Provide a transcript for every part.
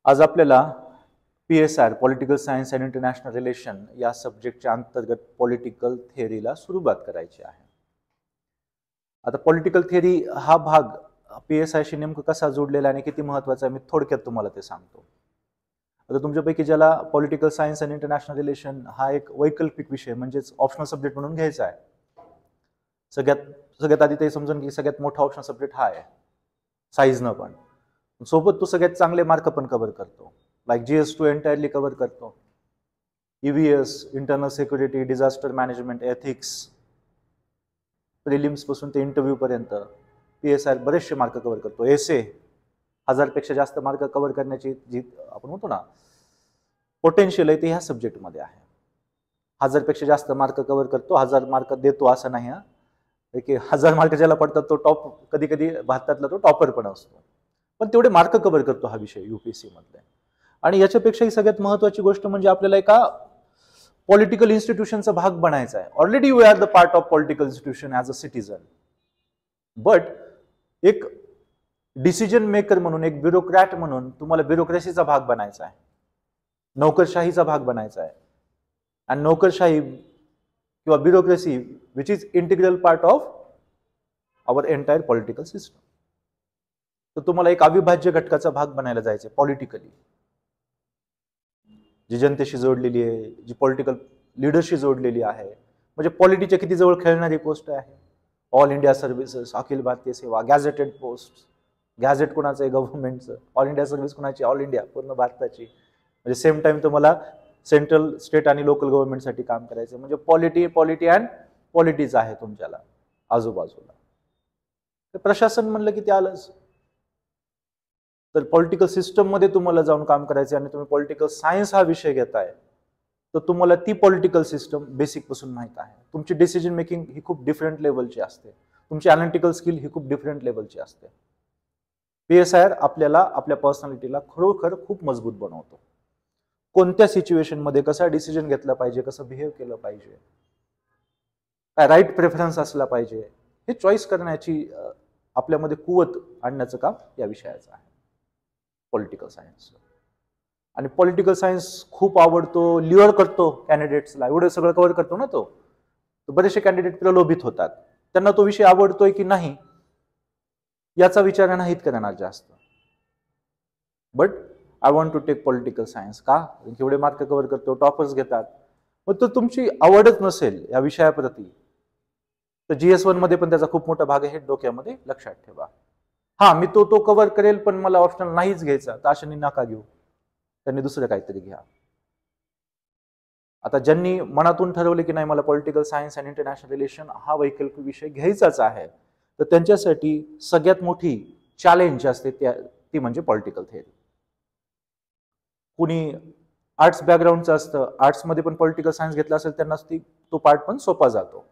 आज आपल्याला PSR political science and international relation या सब्जेक्टच्या अंतर्गत पॉलिटिकल थिअरीला सुरुवात करायची आहे. आता पॉलिटिकल थिअरी हा भाग PSI शी नेमकं कसा जोडलेला आणि किती महत्त्वाचा आहे मी थोडक्यात तुम्हाला ते सांगतो. आता तुमच्यापैकी ज्याला political science and international relation हा एक वैकल्पिक विषय म्हणजेच ऑप्शनल सब्जेक्ट म्हणून घ्यायचा आहे. सगळ्यात आधी ते समजून की सगळ्यात मोठा ऑप्शनल सब्जेक्ट हा आहे साईजनं, पण सोबत तो सगळ्यात चांगले मार्क पण कव्हर करतो. लाईक GS2 एंटायरली कव्हर करतो, EVS internal security, disaster management, ethics, prelims पासून ते इंटरव्ह्यू पर्यंत PSI बरेचसे मार्क कव्हर करतो. एसे 1000 पेक्षा जास्त मार्क कव्हर करण्याची जी आपण म्हणतो ना पोटेन्शियल आहे ते ह्या सब्जेक्टमध्ये आहे. 1000 पेक्षा जास्त मार्क कव्हर करतो, 1000 मार्क देतो असं नाही. की 1000 मार्क ज्याला पडतात तो टॉप, कधी कधी भारतातला तो टॉपर पण असतो, पण तेवढे मार्क कव्हर करतो हा विषय UPSC मधले. आणि याच्यापेक्षाही सगळ्यात महत्त्वाची गोष्ट म्हणजे आपल्याला एका पॉलिटिकल इन्स्टिट्यूशनचा भाग बनायचा आहे. Already you are the part of political institution as a citizen, but एक डिसिजन मेकर म्हणून, एक ब्युरोक्रॅट म्हणून तुम्हाला ब्युरोक्रेसीचा भाग बनायचा आहे, नोकरशाहीचा भाग बनायचा आहे. आणि नोकरशाही किंवा bureaucracy which is integral part of our entire political system. तर तुम्हाला एक अविभाज्य घटकाचा भाग बनायला जायचे पॉलिटिकली, जी जनतेशी जोडलेली आहे, जी पॉलिटिकल लिडरशी जोडलेली आहे. म्हणजे पॉलिटिच्या किती जवळ खेळणारी पोस्ट आहे. All India services, Akhil Bharatiya सेवा, गॅझेटेड पोस्ट. गॅझेट कोणाचं आहे? गव्हर्नमेंटचं. ऑल इंडिया सर्व्हिस कोणाची? ऑल इंडिया, पूर्ण भारताची. म्हणजे सेम टाइम तुम्हाला सेंट्रल, स्टेट आणि लोकल गव्हर्नमेंटसाठी काम करायचं. म्हणजे पॉलिटी अँड पॉलिटिक्स आहे तुमच्याला आजूबाजूला. तर प्रशासन म्हणलं की ते आलंच. तर पॉलिटिकल सिस्टम मध्ये तुम्हाला जाऊन काम करायचं आणि तुम्ही पॉलिटिकल सायन्स हा विषय घेताय, तर तुम्हाला ती पॉलिटिकल सिस्टम बेसिक पासून माहित आहे. तुमची डिसिजन मेकिंग ही खूप डिफरंट लेवलची असते, तुमची अनालिटिकल स्किल ही खूप डिफरंट लेवलची असते. PSI आपल्याला आपल्या पर्सनॅलिटीला खरोखर खूप मजबूत बनवतो. कोणत्या सिच्युएशन मध्ये कसा डिसिजन घेतला पाहिजे, कसं बिहेव केलं पाहिजे, काय राईट प्रेफरन्स असला पाहिजे, हे चॉईस करण्याची आपल्यामध्ये कुवत आणण्याचं काम या विषयाचं आहे पॉलिटिकल सायन्स. आणि पॉलिटिकल सायन्स खूप आवडतो, ल्युअर करतो कॅन्डिडेट्सला. एवढं सगळं कव्हर करतो ना तो, बरेचसे कॅन्डिडेट प्रलोभित होतात. त्यांना तो विषय आवडतोय की नाही याचा विचार नाहीत करणार जास्त. But I want to take political science. का? एवढे मार्क कव्हर करतो, टॉपर्स घेतात. मग तो तुमची आवडच नसेल या विषयाप्रती, तर GS1 मध्ये पण त्याचा खूप मोठा भाग आहे, हे डोक्यामध्ये लक्षात ठेवा. हा, मी तो कव्हर करेल पण मला ऑप्शनल नाहीच घ्यायचा, तर अशाने नका घेऊ, त्यांनी दुसरं काहीतरी घ्या. आता ज्यांनी मनातून ठरवले की नाही मला political science and international relation हा वैकल्पिक विषय घ्यायचाच आहे, तर त्यांच्यासाठी सगळ्यात मोठी चॅलेंज असते ती म्हणजे पॉलिटिकल थिअरी. कुणी आर्ट्स बॅकग्राऊंडचं असतं, आर्ट्समध्ये पण पॉलिटिकल सायन्स घेतला असेल त्यांना तो पार्ट पण सोपा जातो.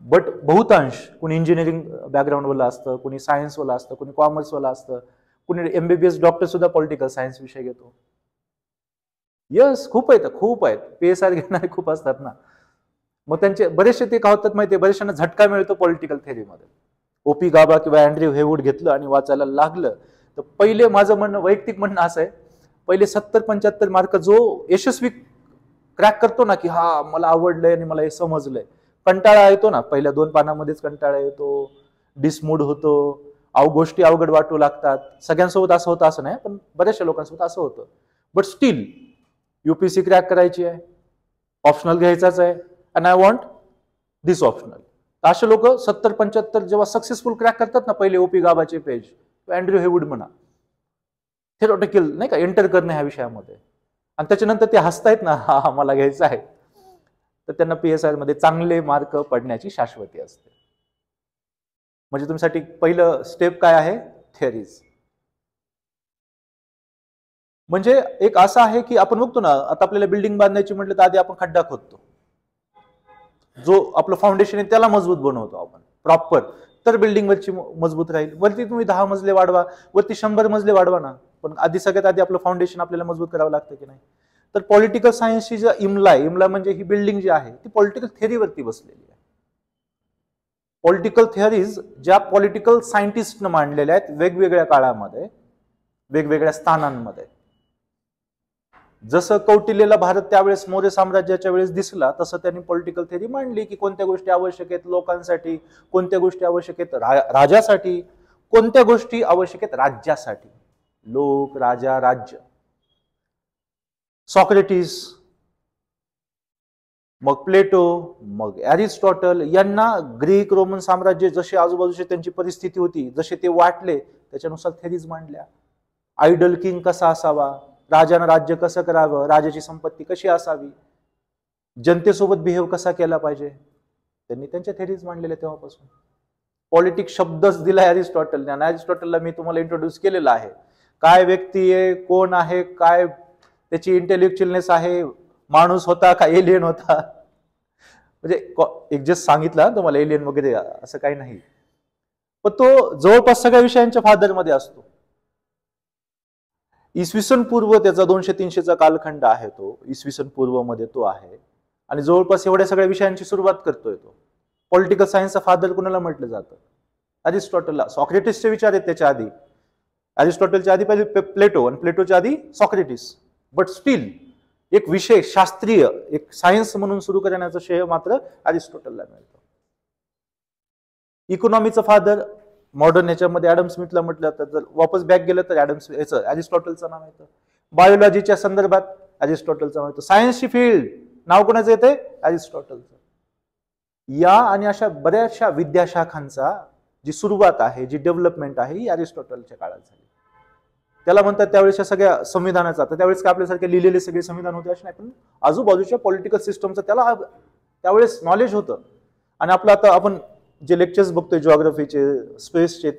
बट बहुतांश कुणी इंजिनिअरिंग बॅकग्राऊंडवाला असतं, कुणी सायन्सवाला असतं, कुणी कॉमर्सवाला असतं, कुणी MBBS डॉक्टर सुद्धा पॉलिटिकल सायन्स विषय घेतो. यस, खूप आहेत. PSI घेणारे खूप असतात ना. मग त्यांचे बरेचसे ते काय होतात माहितीये, बरेचशांना झटका मिळतो पॉलिटिकल थिअरीमध्ये. OP गाबा किंवा अँड्र्यू हेवूड घेतलं आणि वाचायला लागलं, तर पहिले माझं म्हणणं, वैयक्तिक म्हणणं असं आहे, पहिले 70-75 मार्क जो यशस्वी क्रॅक करतो ना, की हा मला आवडलंय आणि मला हे समजलंय, कंटाळा येतो ना, पहिल्या 2 पानामध्येच कंटाळा येतो, डिसमूड होतो, गोष्टी अवघड वाटू लागतात. सगळ्यांसोबत असं होतं असं नाही, पण बऱ्याचशा लोकांसोबत असं होतं. बट स्टील UPSC क्रॅक करायची आहे, ऑप्शनल घ्यायचाच आहे, and I want this optional. असे लोक 70-75 जेव्हा सक्सेसफुल क्रॅक करतात ना, पहिले OP गाबाचे पेज, अँड्र्यू हेवूड म्हणा, थेरॉटिकल नाही का एंटर करणं ह्या विषयामध्ये, आणि त्याच्यानंतर ते हसतायत ना, हा मला घ्यायचं आहे, तर त्यांना PSI मध्ये चांगले मार्क पडण्याची शाश्वती असते. म्हणजे तुमच्यासाठी पहिलं स्टेप काय आहे? थिअरीज. म्हणजे एक असं आहे की आपण बघतो ना, आता आपल्याला बिल्डिंग बांधायची म्हटलं तर आधी आपण खड्डा खोदतो, जो आपलं फाउंडेशन आहे त्याला मजबूत बनवतो आपण प्रॉपर, तर बिल्डिंग वरची मजबूत राहील. वरती तुम्ही 10 मजले वाढवा, वरती 100 मजले वाढवा ना, पण सगळ्यात आधी आपलं फाउंडेशन आपल्याला मजबूत करावं लागतं की नाही. तर पॉलिटिकल सायन्सची जी इमला म्हणजे ही बिल्डिंग जी आहे ती पॉलिटिकल थिअरीवरती बसलेली आहे. पॉलिटिकल थिअरीज ज्या पॉलिटिकल सायंटिस्टनं मांडलेल्या आहेत वेगवेगळ्या काळामध्ये, वेगवेगळ्या स्थानांमध्ये. जसं कौटिल्यला भारत त्यावेळेस मौर्य साम्राज्याच्या वेळेस दिसला, तसं त्यांनी पॉलिटिकल थेअरी मांडली की कोणत्या गोष्टी आवश्यक आहेत लोकांसाठी, कोणत्या गोष्टी आवश्यक आहेत राजासाठी, कोणत्या गोष्टी आवश्यक आहेत राज्यासाठी. लोक, राजा, राज्य. सॉक्रेटिस, मग प्लेटो, मग अरिस्टॉटल यांना ग्रीक रोमन साम्राज्य जशी आजूबाजूची त्यांची परिस्थिती होती, जसे ते वाटले त्याच्यानुसार थेरीज मांडल्या. आयडल किंग कसा असावा, राजानं राज्य कसं करावं, राजाची संपत्ती कशी असावी, जनतेसोबत बिहेव कसा केला पाहिजे, त्यांनी त्यांच्या थेरीज मांडलेल्या. तेव्हापासून पॉलिटिक्स शब्दच दिलाय अरिस्टॉटलने, आणि अरिस्टॉटलला मी तुम्हाला इंट्रोड्यूस केलेला आहे. काय व्यक्ती आहे, कोण आहे, काय त्याची इंटेलेक्च्युअलनेस आहे, माणूस होता का एलियन होता, म्हणजे एक जस्ट सांगितलं तुम्हाला एलियन वगैरे असं काही नाही, पण तो जवळपास सगळ्या विषयांच्या फादर मध्ये असतो. इसवी सन पूर्व त्याचा 200-300चा कालखंड आहे, तो इसवी सन पूर्व मध्ये तो आहे, आणि जवळपास एवढ्या सगळ्या विषयांची सुरुवात करतोय तो. पॉलिटिकल सायन्सचा फादर कुणाला म्हटलं जातं? अरिस्टॉटलला. सॉक्रेटिसचे विचार आहेत त्याच्या आधी, अरिस्टॉटलच्या आधी पहिले प्लेटो, आणि प्लेटोच्या आधी सॉक्रेटिस. बट स्टील एक विषय शास्त्रीय, एक सायन्स म्हणून सुरू करण्याचं श्रेय मात्र अरिस्टॉटलला मिळतं. इकॉनॉमीचं फादर मॉडर्न याच्यामध्ये ऍडम स्मिथला म्हटलं तर, जर वापस बॅक गेलं तर याचं अरिस्टॉटलचं नाव येतं. बायोलॉजीच्या संदर्भात अरिस्टॉटलचं नाव येतं. सायन्सची फील्ड नाव कोणाचं येते? अरिस्टॉटलचं. या आणि अशा बऱ्याचशा विद्याशाखांचा जी सुरुवात आहे, जी डेव्हलपमेंट आहे, ही अरिस्टॉटलच्या काळात झाली. त्याला म्हणतात त्यावेळेस सगळ्या संविधानाचा, तर त्यावेळेस काय आपल्यासारखे लिहिलेले सगळे संविधान होते असे नाही, पण आजूबाजूच्या पॉलिटिकल सिस्टमचं त्याला त्यावेळेस नॉलेज होतं. आणि आपलं आता आपण जे लेक्चर्स बघतोय जिओग्राफीचे, स्पेसचे,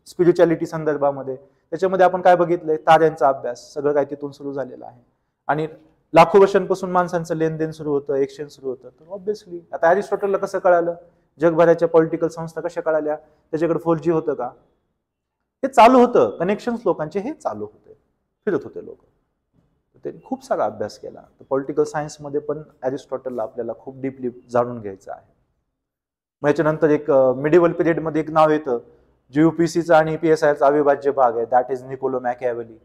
स्पिरिच्युअलिटी संदर्भामध्ये, त्याच्यामध्ये आपण काय बघितलंय? ताऱ्यांचा अभ्यास, सगळं काय तिथून सुरू झालेलं आहे. आणि लाखो वर्षांपासून माणसांचं लेनदेन सुरू होतं, एक्सचेंज सुरू होतं. तर ऑब्व्हियसली आता अरिस्टॉटलला कसं कळालं? जगभराच्या पॉलिटिकल संस्था कशा कळाल्या? त्याच्याकडे 4G होतं का? हे चालू होतं, कनेक्शन्स लोकांचे हे चालू होते, फिरत होते लोक. त्यांनी खूप सारा अभ्यास केला. तर पॉलिटिकल सायन्समध्ये पण अरिस्टॉटलला आपल्याला खूप डीपली जाणून घ्यायचं आहे. मग याच्यानंतर एक मिडिवल पिरियडमध्ये एक नाव येतं, जे UPSCचा आणि PSIचा अविभाज्य भाग आहे, दॅट इज निकोलो मॅकियावेली.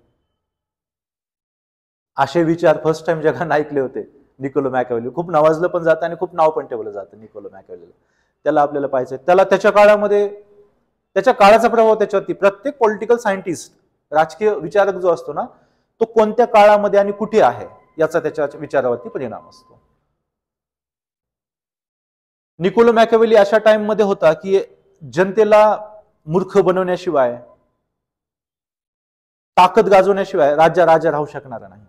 असे विचार फर्स्ट टाइम जगाने ऐकले होते, निकोलो मॅकियावेली. खूप नावाजलं पण जातं आणि खूप नाव पण ठेवलं जातं निकोलो मॅकियावेलीला. त्याला आपल्याला पाहायचं, त्याला त्याच्या काळामध्ये, त्याच्या काळाचा प्रभाव त्याच्यावरती. प्रत्येक पॉलिटिकल सायंटिस्ट, राजकीय विचारक जो असतो ना, तो कोणत्या काळामध्ये आणि कुठे आहे याचा त्याच्या विचारावरती परिणाम असतो. निकोलो मॅकियावेली अशा टाइम मध्ये होता की जनतेला मूर्ख बनवण्याशिवाय, ताकद गाजवण्याशिवाय राजा राहू शकणार नाही.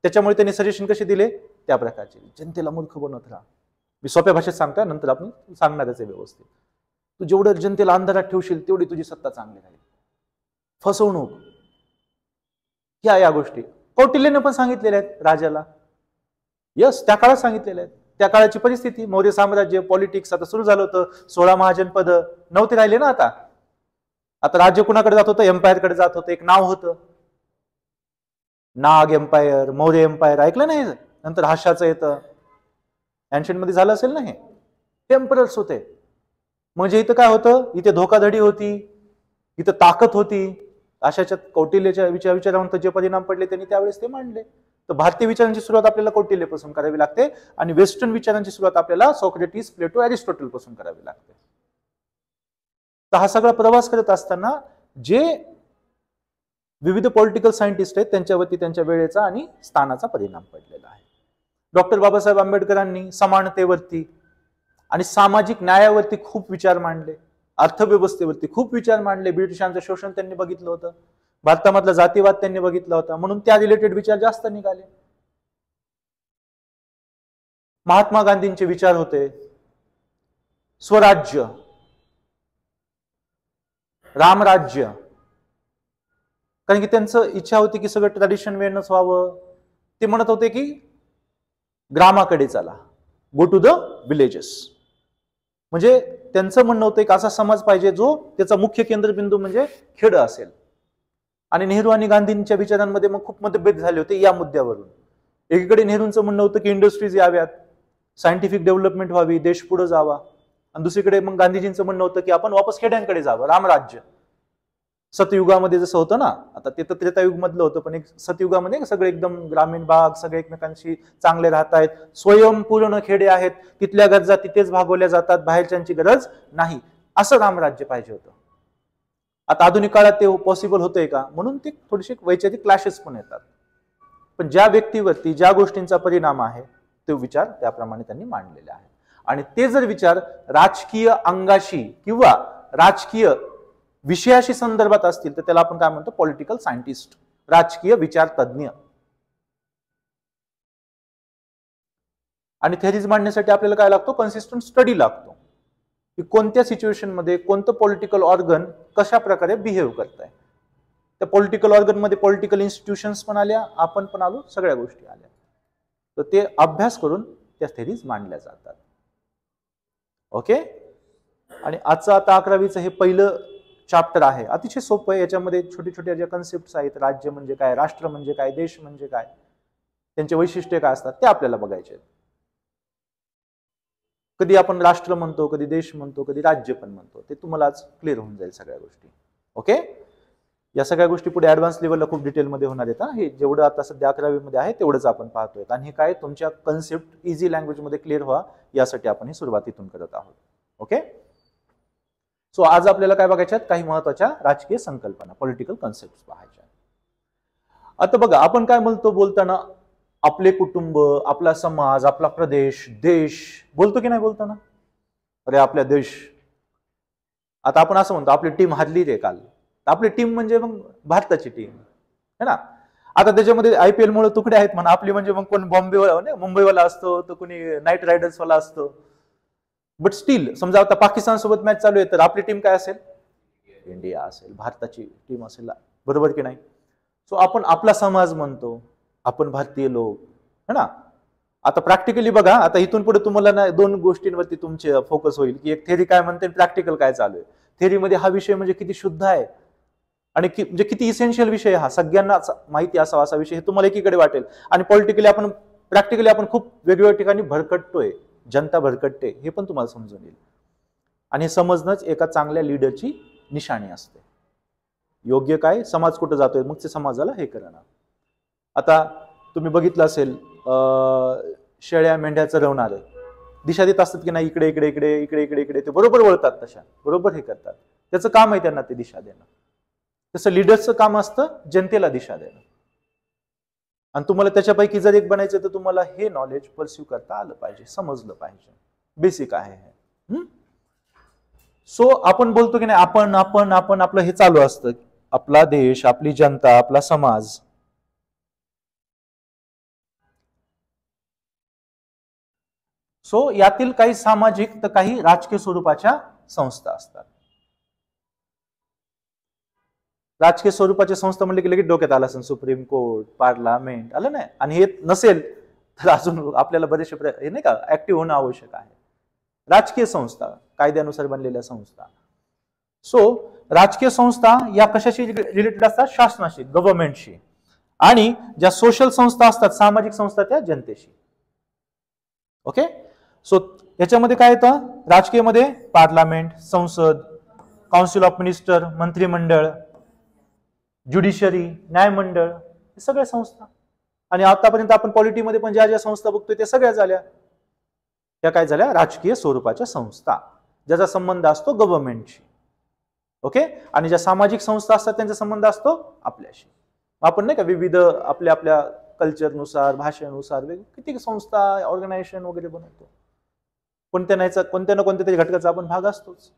त्याच्यामुळे त्यांनी सजेशन कसे दिले? त्या प्रकारचे, जनतेला मूर्ख बनवत राहा. मी सोप्या भाषेत सांगतोय, नंतर आपण सांगणारच आहे व्यवस्थित. तू जेवढं जनतेला अंधारात ठेवशील तेवढी तुझी सत्ता चांगली राहील. फसवणूक, या गोष्टी कौटिल्यने पण सांगितलेल्या आहेत राजाला. यस, त्या काळात सांगितलेल्या आहेत. त्या काळाची परिस्थिती, मौर्य साम्राज्य, पॉलिटिक्स आता सुरू झालं होतं. 16 महाजन पद नव्हते राहिले ना. आता राज्य कुणाकडे जात होतं? एम्पायरकडे जात होतं. एक नाव होतं, नाग एम्पायर, मौर्य एम्पायर, ऐकलं नाही? नंतर हास्याचं येतं, एन्शंट मध्ये झालं असेल ना. हे टेम्परर्स होते. म्हणजे इथं काय होतं? इथे धोकाधडी होती, इथं ताकद होती. अशाच्या कौटिल्यच्या विचारांवर जे परिणाम पडले त्यांनी त्यावेळेस ते मांडले. तर भारतीय विचारांची सुरुवात आपल्याला कौटिल्यपासून करावी लागते, आणि वेस्टर्न विचारांची सुरुवात आपल्याला सॉक्रेटिस, प्लेटो, अरिस्टॉटल पासून करावी लागते. तर हा सगळा प्रवास करत असताना जे विविध पॉलिटिकल सायंटिस्ट आहेत त्यांच्यावरती त्यांच्या वेळेचा आणि स्थानाचा परिणाम पडलेला आहे. डॉक्टर बाबासाहेब आंबेडकरांनी समानतेवरती आणि सामाजिक न्यायावरती खूप विचार मांडले. अर्थव्यवस्थेवरती खूप विचार मांडले. ब्रिटिशांचं शोषण त्यांनी बघितलं होतं, भारतामधला जातीवाद त्यांनी बघितला होता, म्हणून त्या रिलेटेड विचार जास्त निघाले. महात्मा गांधींचे विचार होते स्वराज्य, रामराज्य, कारण की त्यांचं इच्छा होती की सगळं ट्रॅडिशन वेळच व्हावं. ते म्हणत होते की ग्रामाकडे चला, गो टू द विलेजेस. म्हणजे त्यांचं म्हणणं होतं की असा समाज पाहिजे जो त्याचा मुख्य केंद्रबिंदू म्हणजे खेड असेल. आणि नेहरू आणि गांधींच्या विचारांमध्ये मग खूप मतभेद झाले होते या मुद्द्यावरून. एकीकडे नेहरूंचं म्हणणं होतं की इंडस्ट्रीज याव्यात, सायंटिफिक डेव्हलपमेंट व्हावी, देश पुढे जावा, आणि दुसरीकडे मग गांधीजींचं म्हणणं होतं की आपण वापस खेड्यांकडे जावं, रामराज्य. सतयुगामध्ये जसं होतं ना, आता ते तर त्रेतायुग मधलं होतं, पण एक सतयुगामध्ये सगळे एकदम ग्रामीण भाग, सगळे एकमेकांशी चांगले राहत आहेत, स्वयंपूर्ण खेडे आहेत, तिथल्या गरजा तिथेच भागवल्या जातात, बाहेरच्यांची गरज नाही, असं रामराज्य पाहिजे होतं. आता आधुनिक काळात ते पॉसिबल होतंय का? म्हणून ते थोडीशी वैचारिक क्लॅशेस पण येतात. पण ज्या व्यक्तीवरती ज्या गोष्टींचा परिणाम आहे ते विचार त्याप्रमाणे त्यांनी मांडलेले आहे. आणि ते जर विचार राजकीय अंगाशी किंवा राजकीय विषयाशी संदर्भात असतील तर त्याला आपण काय म्हणतो? पॉलिटिकल सायंटिस्ट, राजकीय विचार तज्ञ. आणि थेरीज मांडण्यासाठी आपल्याला काय लागतो? कन्सिस्टंट स्टडी लागतो, की कोणत्या सिच्युएशन मध्ये कोणतं पॉलिटिकल ऑर्गन कशा प्रकारे बिहेव करत आहे. त्या पॉलिटिकल ऑर्गन मध्ये पॉलिटिकल इन्स्टिट्यूशन्स पण आल्या, आपण पण आलो, सगळ्या गोष्टी आल्या. तर ते अभ्यास करून त्या थेरीज मांडल्या जातात. ओके. आणि आजचं आता 11वीचं हे पहिलं चॅप्टर आहे, अतिशय सोपं आहे. याच्यामध्ये छोटे छोटे ज्या कन्सेप्ट आहेत, राज्य म्हणजे काय, राष्ट्र म्हणजे काय, देश म्हणजे काय, त्यांचे वैशिष्ट्य काय असतात ते आपल्याला बघायचे. कधी आपण राष्ट्र म्हणतो, कधी देश म्हणतो, कधी राज्य पण म्हणतो, ते तुम्हाला आज क्लिअर होऊन जाईल सगळ्या गोष्टी. ओके. या सगळ्या गोष्टी पुढे ऍडव्हान्स लेवलला खूप डिटेलमध्ये होणार आहेत. हे जेवढं आता सध्या 11वीमध्ये आहे तेवढंच आपण पाहतोय. आणि हे काय तुमच्या कन्सेप्ट इझी लँग्वेजमध्ये क्लिअर व्हा यासाठी आपण ही सुरुवातीतून करत आहोत. ओके. सो आज आपल्याला काय बघायच्यात? काही महत्वाच्या राजकीय संकल्पना, पॉलिटिकल कन्सेप्ट पाहायच्या. आता बघा, आपण काय म्हणतो बोलताना? आपले कुटुंब, आपला समाज, आपला प्रदेश, देश बोलतो की नाही बोलताना? अरे आपला देश. आता आपण असं म्हणतो आपली टीम हारली रे काल. आपली टीम म्हणजे मग भारताची टीम है ना. आता त्याच्यामध्ये IPL मुळे तुकडे आहेत म्हणा. आपली म्हणजे मग कोण बॉम्बेवाला, मुंबईवाला असतो, तर कोणी नाईट रायडर्स वाला असतो. बट स्टील समजा आता पाकिस्तान सोबत मॅच चालू आहे तर आपली टीम काय असेल? इंडिया असेल, भारताची टीम असेल. बरोबर की नाही? सो आपण आपला समाज म्हणतो, आपण भारतीय लोक है ना. आता प्रॅक्टिकली बघा, आता इथून पुढे तुम्हाला ना दोन गोष्टींवरती तुमचे फोकस होईल, की एक थेरी काय म्हणते, प्रॅक्टिकल काय चालू आहे. थेरीमध्ये हा विषय म्हणजे किती शुद्ध आहे आणि म्हणजे किती इसेन्शियल विषय, हा सगळ्यांना माहिती असावा असा विषय, हे तुम्हाला एकीकडे वाटेल. आणि पॉलिटिकली आपण प्रॅक्टिकली आपण खूप वेगवेगळ्या ठिकाणी भरकटतोय, जनता भरकटते, हे पण तुम्हाला समजून येईल. आणि हे समजणंच एका चांगल्या लीडरची निशाणी असते. योग्य काय, समाज कुठं जातोय, मग ते समाजाला हे करणं. आता तुम्ही बघितलं असेल, शेळ्या मेंढ्या चरवणारे दिशा देत असतात की नाही, इकडे इकडे इकडे इकडे इकडे इकडे, ते बरोबर वळतात, तशा बरोबर हे करतात. त्याचं काम आहे त्यांना ते दिशा देणं. तसं लिडर्सचं काम असतं जनतेला दिशा देणं. आणि तुम्हाला त्याच्यापैकी जर एक बनायचं तर तुम्हाला हे नॉलेज परस्यू करता आलं पाहिजे, समजलं पाहिजे. बेसिक आहे हे. सो आपण बोलतो की नाही, आपण आपण आपण आपलं हे चालू असतं, आपला देश, आपली जनता, आपला समाज. सो यातील काही सामाजिक तर काही राजकीय स्वरूपाच्या संस्था असतात. राजकीय स्वरूपाच्या संस्था म्हणले की लगेच डोक्यात आला असेल सुप्रीम कोर्ट, पार्लमेंट, आलं नाही. आणि हे नसेल तर अजून आपल्याला बरेचसे हे नाही का ऍक्टिव्ह होणं आवश्यक आहे. राजकीय संस्था, कायद्यानुसार बनलेल्या संस्था. सो राजकीय संस्था या कशाशी रिलेटेड असतात? शासनाशी, गव्हर्नमेंटशी. आणि ज्या सोशल संस्था असतात, सामाजिक संस्था, त्या जनतेशी. ओके. सो याच्यामध्ये काय येतं? राजकीयमध्ये पार्लमेंट, संसद, काउन्सिल ऑफ मिनिस्टर, मंत्रिमंडळ, ज्युडिशरी, न्यायमंडळ, हे सगळ्या संस्था. आणि आतापर्यंत आपण पॉलिटीमध्ये पण ज्या ज्या संस्था बघतोय त्या सगळ्या झाल्या, त्या काय झाल्या? राजकीय स्वरूपाच्या संस्था, ज्याचा संबंध असतो गव्हर्नमेंटशी. ओके. आणि ज्या सामाजिक संस्था असतात त्यांचा संबंध असतो आपल्याशी. आपण नाही का विविध आपल्या आपल्या कल्चरनुसार, भाषेनुसार किती संस्था, ऑर्गनायझेशन वगैरे बनवतो. कोणत्या ना कोणत्या तरी घटकाचा आपण भाग असतोच.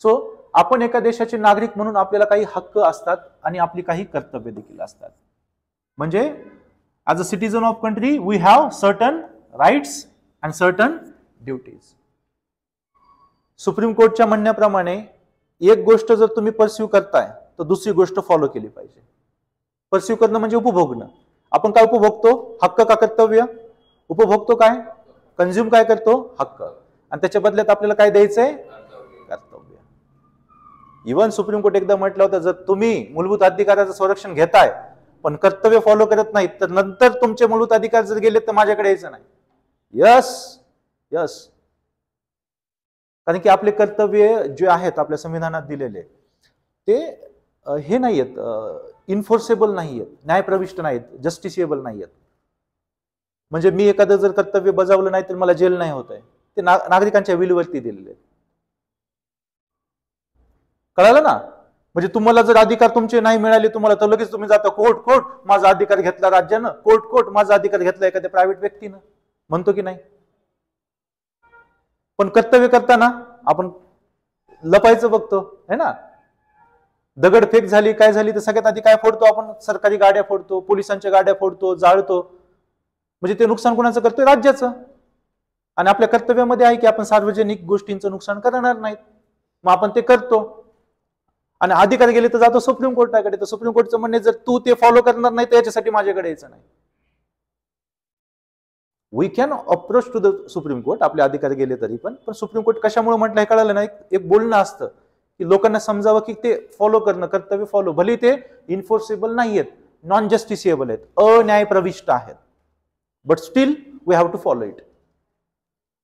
सो आपण एका देशाचे नागरिक म्हणून आपल्याला काही हक्क असतात आणि आपली काही कर्तव्य देखील असतात. म्हणजे as a citizen of country we have certain rights and certain duties. Supreme कोर्टच्या म्हणण्याप्रमाणे एक गोष्ट जर तुम्ही परस्यू करताय तर दुसरी गोष्ट फॉलो केली पाहिजे. परस्यू करणं म्हणजे उपभोगणं. आपण काय उपभोगतो? हक्क का कर्तव्य? उपभोगतो काय? कंझ्युम काय करतो? हक्क. आणि त्याच्या बदल्यात आपल्याला काय द्यायचंय? कर्तव्य. इव्हन सुप्रीम कोर्ट एकदा म्हटलं होतं, जर तुम्ही मूलभूत अधिकाराचं संरक्षण घेताय पण कर्तव्य फॉलो करत नाहीत तर नंतर तुमचे मूलभूत अधिकार जर गेले तर माझ्याकडे यायचं नाही. Yes yes. कारण की आपले कर्तव्य जे आहेत आपल्या संविधानात दिलेले ते हे नाही आहेत, इन्फोर्सेबल नाही आहेत, न्यायप्रविष्ट नाहीत, जस्टिसिएबल नाही आहेत. म्हणजे मी एखादं जर कर्तव्य बजावलं नाही तर मला जेल नाही होत आहे, ते नागरिकांच्या विलवरती दिलेले. कळालं ना? म्हणजे तुम्हाला जर अधिकार तुमचे नाही मिळाले तुम्हाला तर लगेच तुम्ही जाता कोर्ट, कोर्ट माझा अधिकार घेतला राज्यानं, कोर्ट, कोर्ट माझा अधिकार घेतला एखाद्या प्रायव्हेट व्यक्तीनं, म्हणतो की नाही? पण कर्तव्य करताना आपण लपायचं बघतो है ना. दगडफेक झाली काय झाली तर सगळ्यात आधी काय फोडतो आपण? सरकारी गाड्या फोडतो, पोलिसांच्या गाड्या फोडतो, जाळतो. म्हणजे ते नुकसान कोणाचं करतोय? राज्याचं. आणि आपल्या कर्तव्यामध्ये आहे की आपण सार्वजनिक गोष्टींचं नुकसान करणार नाहीत, मग आपण ते करतो. आणि अधिकार गेले तर जातो सुप्रीम कोर्टाकडे, तर सुप्रीम कोर्टचं म्हणणे जर तू ते फॉलो करणार नाही तर याच्यासाठी माझ्याकडे यायचं नाही. We can approach to the supreme court, आपले अधिकार गेले तरी पण सुप्रीम कोर्ट कशामुळे म्हटलं हे कळालं नाही. एक बोलणं असतं की लोकांना समजावं की ते फॉलो करणं, कर्तव्य फॉलो, भले ते इन्फोर्सेबल नाही आहेत, नॉन जस्टिसिएबल आहेत, अन्यायप्रविष्ट आहेत, but still we have to follow it.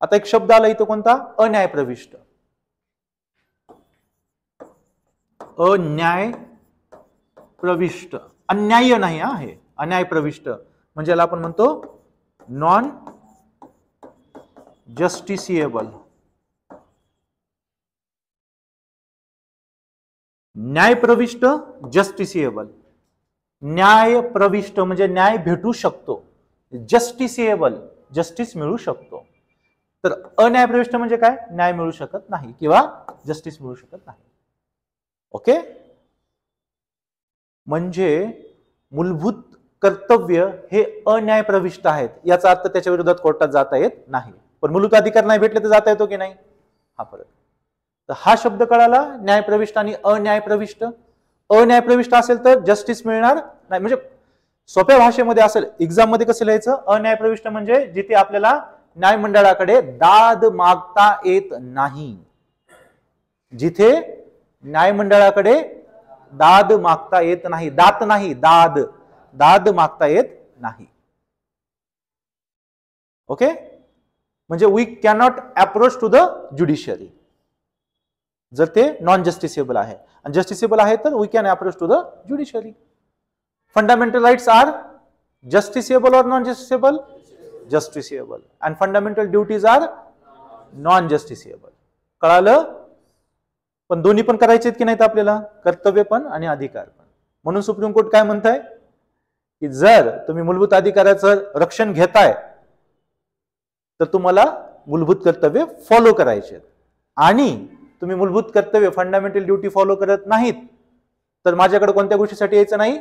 आता एक शब्द आला इथं कोणता? अन्यायप्रविष्ट. अन्याय प्रविष्ट, अन्याय नाही आहे, अन्याय प्रविष्ट म्हणजे याला आपण म्हणतो नॉन जस्टिसिएबल. न्याय प्रविष्ट, जस्टिसिएबल. न्याय प्रविष्ट म्हणजे न्याय भेटू शकतो, जस्टिसिएबल जस्टिस मिळू शकतो. तर अन्याय प्रविष्ट म्हणजे काय? न्याय मिळू शकत नाही किंवा जस्टिस मिळू शकत नाही. ओके. म्हणजे मूलभूत कर्तव्य हे अन्याय प्रविष्ट आहेत, याचा अर्थ त्याच्या विरोधात कोर्टात जाता येत नाही. पण मूलभूत अधिकार नाही भेटले तर जाता येतो की नाही, हा फरक. तर हा शब्द कळाला, न्यायप्रविष्ट आणि अन्यायप्रविष्ट. अन्यायप्रविष्ट असेल तर जस्टिस मिळणार नाही. म्हणजे सोप्या भाषेमध्ये असेल, एक्झाम मध्ये कसं लिहायचं? अन्यायप्रविष्ट म्हणजे जिथे आपल्याला न्यायमंडळाकडे दाद मागता येत नाही, जिथे न्यायमंडळाकडे दाद मागता येत नाही, दात नाही, दाद, दाद मागता येत नाही. ओके. म्हणजे we cannot approach to the judiciary जर ते नॉन जस्टिसिएबल आहे, आणि जस्टिसिएबल आहे तर we can approach to the judiciary. Fundamental rights are justiciable और non justiciable? Justiciable. And fundamental duties are non justiciable. कळालं? पण दोन्ही पण करायचे की नाहीत आपल्याला, कर्तव्य पण आणि अधिकार पण. म्हणून सुप्रीम कोर्ट काय म्हणताय की जर तुम्ही मूलभूत अधिकाराचं रक्षण घेताय तर तुम्हाला मूलभूत कर्तव्य फॉलो करायचे, आणि तुम्ही मूलभूत कर्तव्य फंडामेंटल ड्युटी फॉलो करत नाहीत तर माझ्याकडे कोणत्या गोष्टीसाठी यायचं नाही?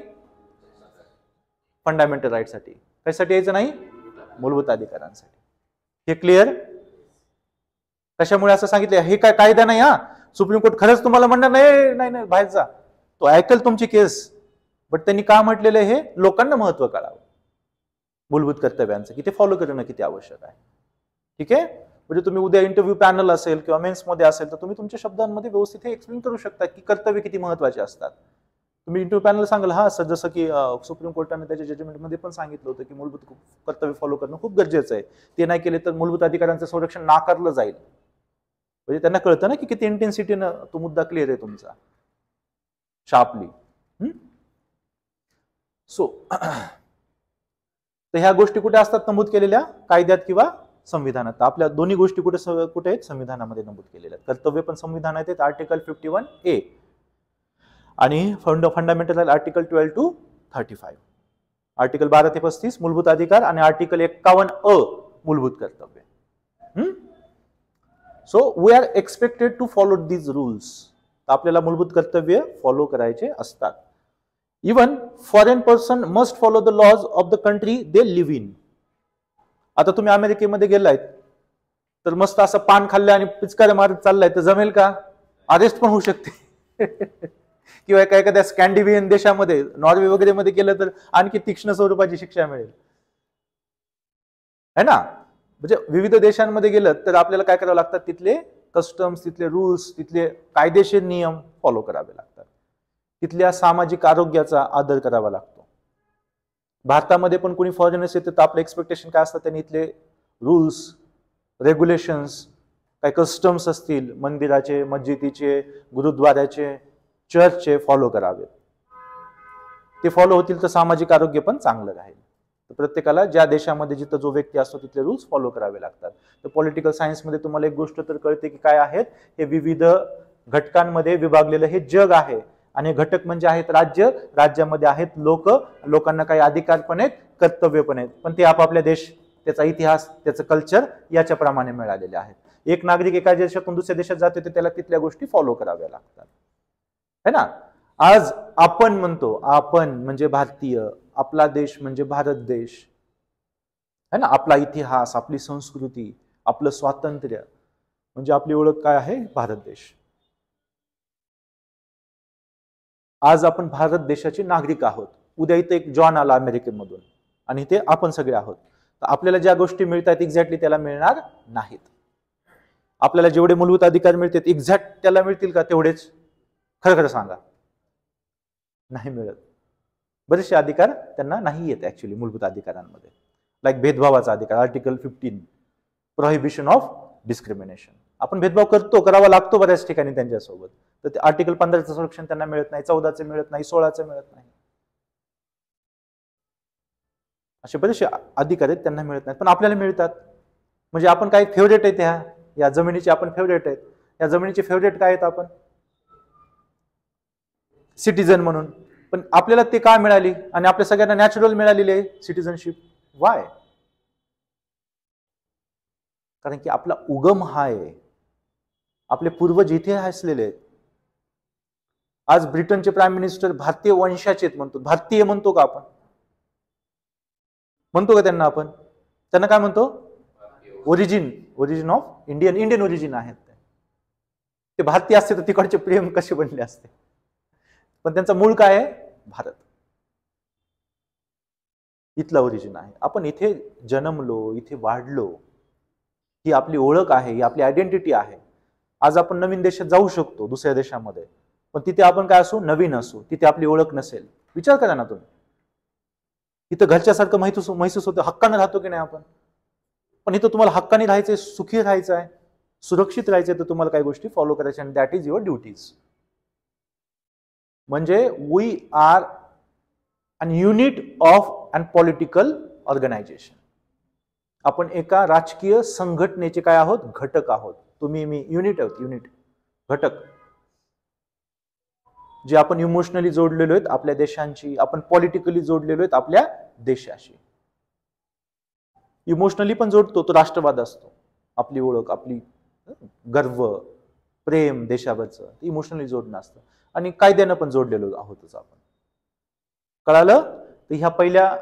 फंडामेंटल राईटसाठी. कशासाठी यायचं नाही? मूलभूत अधिकारांसाठी. हे क्लिअर? कशामुळे असं सांगितलं? हे काय कायदा नाही हा. सुप्रीम कोर्ट खरंच तुम्हाला म्हणणार नाही नाही नाही बाहेर जा, तो ऐकल तुमची केस, बट त्यांनी का म्हटलेलं हे लोकांना महत्व कळावं मूलभूत कर्तव्यांचं, की ते फॉलो करणं किती आवश्यक आहे. ठीक आहे. म्हणजे तुम्ही उद्या इंटरव्ह्यू पॅनल असेल किंवा मेन्स मध्ये असेल तर तुम्ही तुमच्या शब्दांमध्ये व्यवस्थित हे एक्सप्लेन करू शकता की कर्तव्य किती महत्वाचे असतात. तुम्ही इंटरव्ह्यू पॅनल सांगाल हा सर, जसं की सुप्रीम कोर्टाने त्याच्या जजमेंटमध्ये पण सांगितलं होतं की मूलभूत कर्तव्य फॉलो करणं खूप गरजेचं आहे, ते नाही केले तर मूलभूत अधिकारांचं संरक्षण नाकारलं जाईल. म्हणजे त्यांना कळतं ना की किती इंटेन्सिटीनं तो मुद्दा क्लिअर आहे तुमचा, शार्पली. सो तर ह्या गोष्टी कुठे असतात नमूद केलेल्या? कायद्यात किंवा संविधानात. आपल्या दोन्ही गोष्टी कुठे आहेत? संविधानामध्ये नमूद केलेल्या आहेत. कर्तव्य पण संविधानात आहेत, आर्टिकल 51A, आणि फंडामेंटल आर्टिकल 12 to 35, आर्टिकल 12 ते 35 मूलभूत अधिकार, आणि आर्टिकल 51A मूलभूत कर्तव्य. So we are expected to follow these rules. आपल्याला मूलभूत कर्तव्य फॉलो करायचे असतात. Even foreign person must follow the laws of the country they live in. आता तुम्ही अमेरिकेमध्ये गेलायत तर मस्त असं पान खाल्लं आणि पिचकाऱ्या मारत चाललाय तर जमेल का? अरेस्ट पण होऊ शकते. किंवा एखाद्या स्कॅन्डिनेव्हियन देशामध्ये, नॉर्वे वगैरे मध्ये गेलं तर आणखी तीक्ष्ण स्वरूपाची शिक्षा मिळेल, है ना. म्हणजे विविध देशांमध्ये गेलं तर आपल्याला काय करावं लागतात? तिथले कस्टम्स, तिथले रूल्स, तिथले कायदेशीर नियम फॉलो करावे लागतात. तिथल्या सामाजिक आरोग्याचा आदर करावा लागतो. भारतामध्ये पण कोणी फॉरेनर्स येते तर आपलं एक्सपेक्टेशन काय असतं? त्यांनी इथले रूल्स, रेग्युलेशन्स काही कस्टम्स असतील मंदिराचे, मस्जिदीचे, गुरुद्वाराचे, चर्चचे फॉलो करावेत. ते फॉलो होतील तर सामाजिक आरोग्य पण चांगलं राहील. तर प्रत्येकाला ज्या देशामध्ये जिथं जो व्यक्ती असतो तिथले रूल्स फॉलो करावे लागतात. तर पॉलिटिकल सायन्समध्ये तुम्हाला एक गोष्ट तर कळते की काय आहेत हे विविध घटकांमध्ये विभागलेलं हे जग आहे. आणि घटक म्हणजे आहेत राज्य, राज्यामध्ये आहेत लोक, लोकांना काही अधिकार पण आहेत, कर्तव्य पण आहेत, पण ते आपापल्या देश, त्याचा इतिहास, त्याचं कल्चर याच्या प्रमाणे मिळालेले आहेत. एक नागरिक एका देशातून दुसऱ्या देशात जातो तर त्याला तिथल्या गोष्टी फॉलो कराव्या लागतात, है ना. आज आपण म्हणतो, आपण म्हणजे भारतीय, आपला देश म्हणजे भारत देश, है ना. आपला इतिहास, आपली संस्कृती, आपलं स्वातंत्र्य म्हणजे आपली ओळख काय आहे, भारत देश. आज आपण भारत देशाचे नागरिक आहोत. उद्या इथे एक जॉन आला अमेरिकेमधून आणि इथे आपण सगळे आहोत, तर आपल्याला ज्या गोष्टी मिळतात एक्झॅक्टली त्याला मिळणार नाहीत. आपल्याला जेवढे मूलभूत अधिकार मिळतात एक्झॅक्ट त्याला मिळतील का तेवढेच? खरं खरं सांगा, नाही मिळत. बरेचसे अधिकार त्यांना नाही येत ऍक्च्युली मूलभूत अधिकारांमध्ये. लाईक भेदभावाचा अधिकार, आर्टिकल 15, प्रोहिबिशन ऑफ डिस्क्रिमिनेशन. आपण भेदभाव करतो, करावा लागतो बऱ्याच ठिकाणी त्यांच्यासोबत, तर ते आर्टिकल 15चं संरक्षण त्यांना मिळत नाही, 14चं मिळत नाही, 16चं मिळत नाही. असे बरेचसे अधिकार आहेत त्यांना मिळत नाहीत, पण आपल्याला मिळतात. म्हणजे आपण काय फेवरेट आहेत, या जमिनीचे आपण फेवरेट आहेत. या जमिनीचे फेवरेट काय आहेत आपण? सिटीजन म्हणून. पण आपल्याला ते का मिळाली आणि आपल्या सगळ्यांना नॅचरल मिळालेली आहे सिटीजनशिप? वाय? कारण की आपला उगम हा आहे, आपले पूर्वज इथे असलेले आहेत. आज ब्रिटनचे प्राईम मिनिस्टर भारतीय वंशाचे म्हणतो, भारतीय म्हणतो का आपण? म्हणतो का त्यांना आपण? त्यांना काय म्हणतो? ओरिजिन ऑफ इंडियन ओरिजिन आहेत ते. भारतीय असते तर तिकडचे प्रेम कसे बनले असते, पण त्यांचा मूळ काय आहे? भारत. इथला ओरिजिन आहे. आपण इथे जन्मलो, इथे वाढलो, ही आपली ओळख आहे, ही आपली आयडेंटिटी आहे. आज आपण नवीन देशात जाऊ शकतो, दुसऱ्या देशामध्ये, पण तिथे आपण काय असू? नवीन असू, तिथे आपली ओळख नसेल. विचार करा ना तुम्ही. इथं घरच्यासारखं महसूस होतं, हक्काने राहतो की नाही आपण? पण इथं तुम्हाला हक्काने राहायचंय, सुखी राहायचं आहे, सुरक्षित राहायचंय, तर तुम्हाला काही गोष्टी फॉलो करायच्या, आणि दॅट इज युअर ड्युटीज. म्हणजे we are an unit of an political organization. आपण एका राजकीय संघटनेचे काय आहोत? घटक आहोत. तुम्ही मी युनिट आहोत, युनिट, घटक, जे आपण इमोशनली जोडलेलो आहेत आपल्या देशांशी, आपण पॉलिटिकली जोडलेलो आहेत आपल्या देशाशी. इमोशनली पण जोडतो, तो राष्ट्रवाद असतो. आपली ओळख, आपली गर्व, प्रेम देशावरचं इमोशनली जोडणं असतं. आणि कायद्यानं पण जोडलेलो आहोतच आपण. कळालं? तर ह्या पहिल्या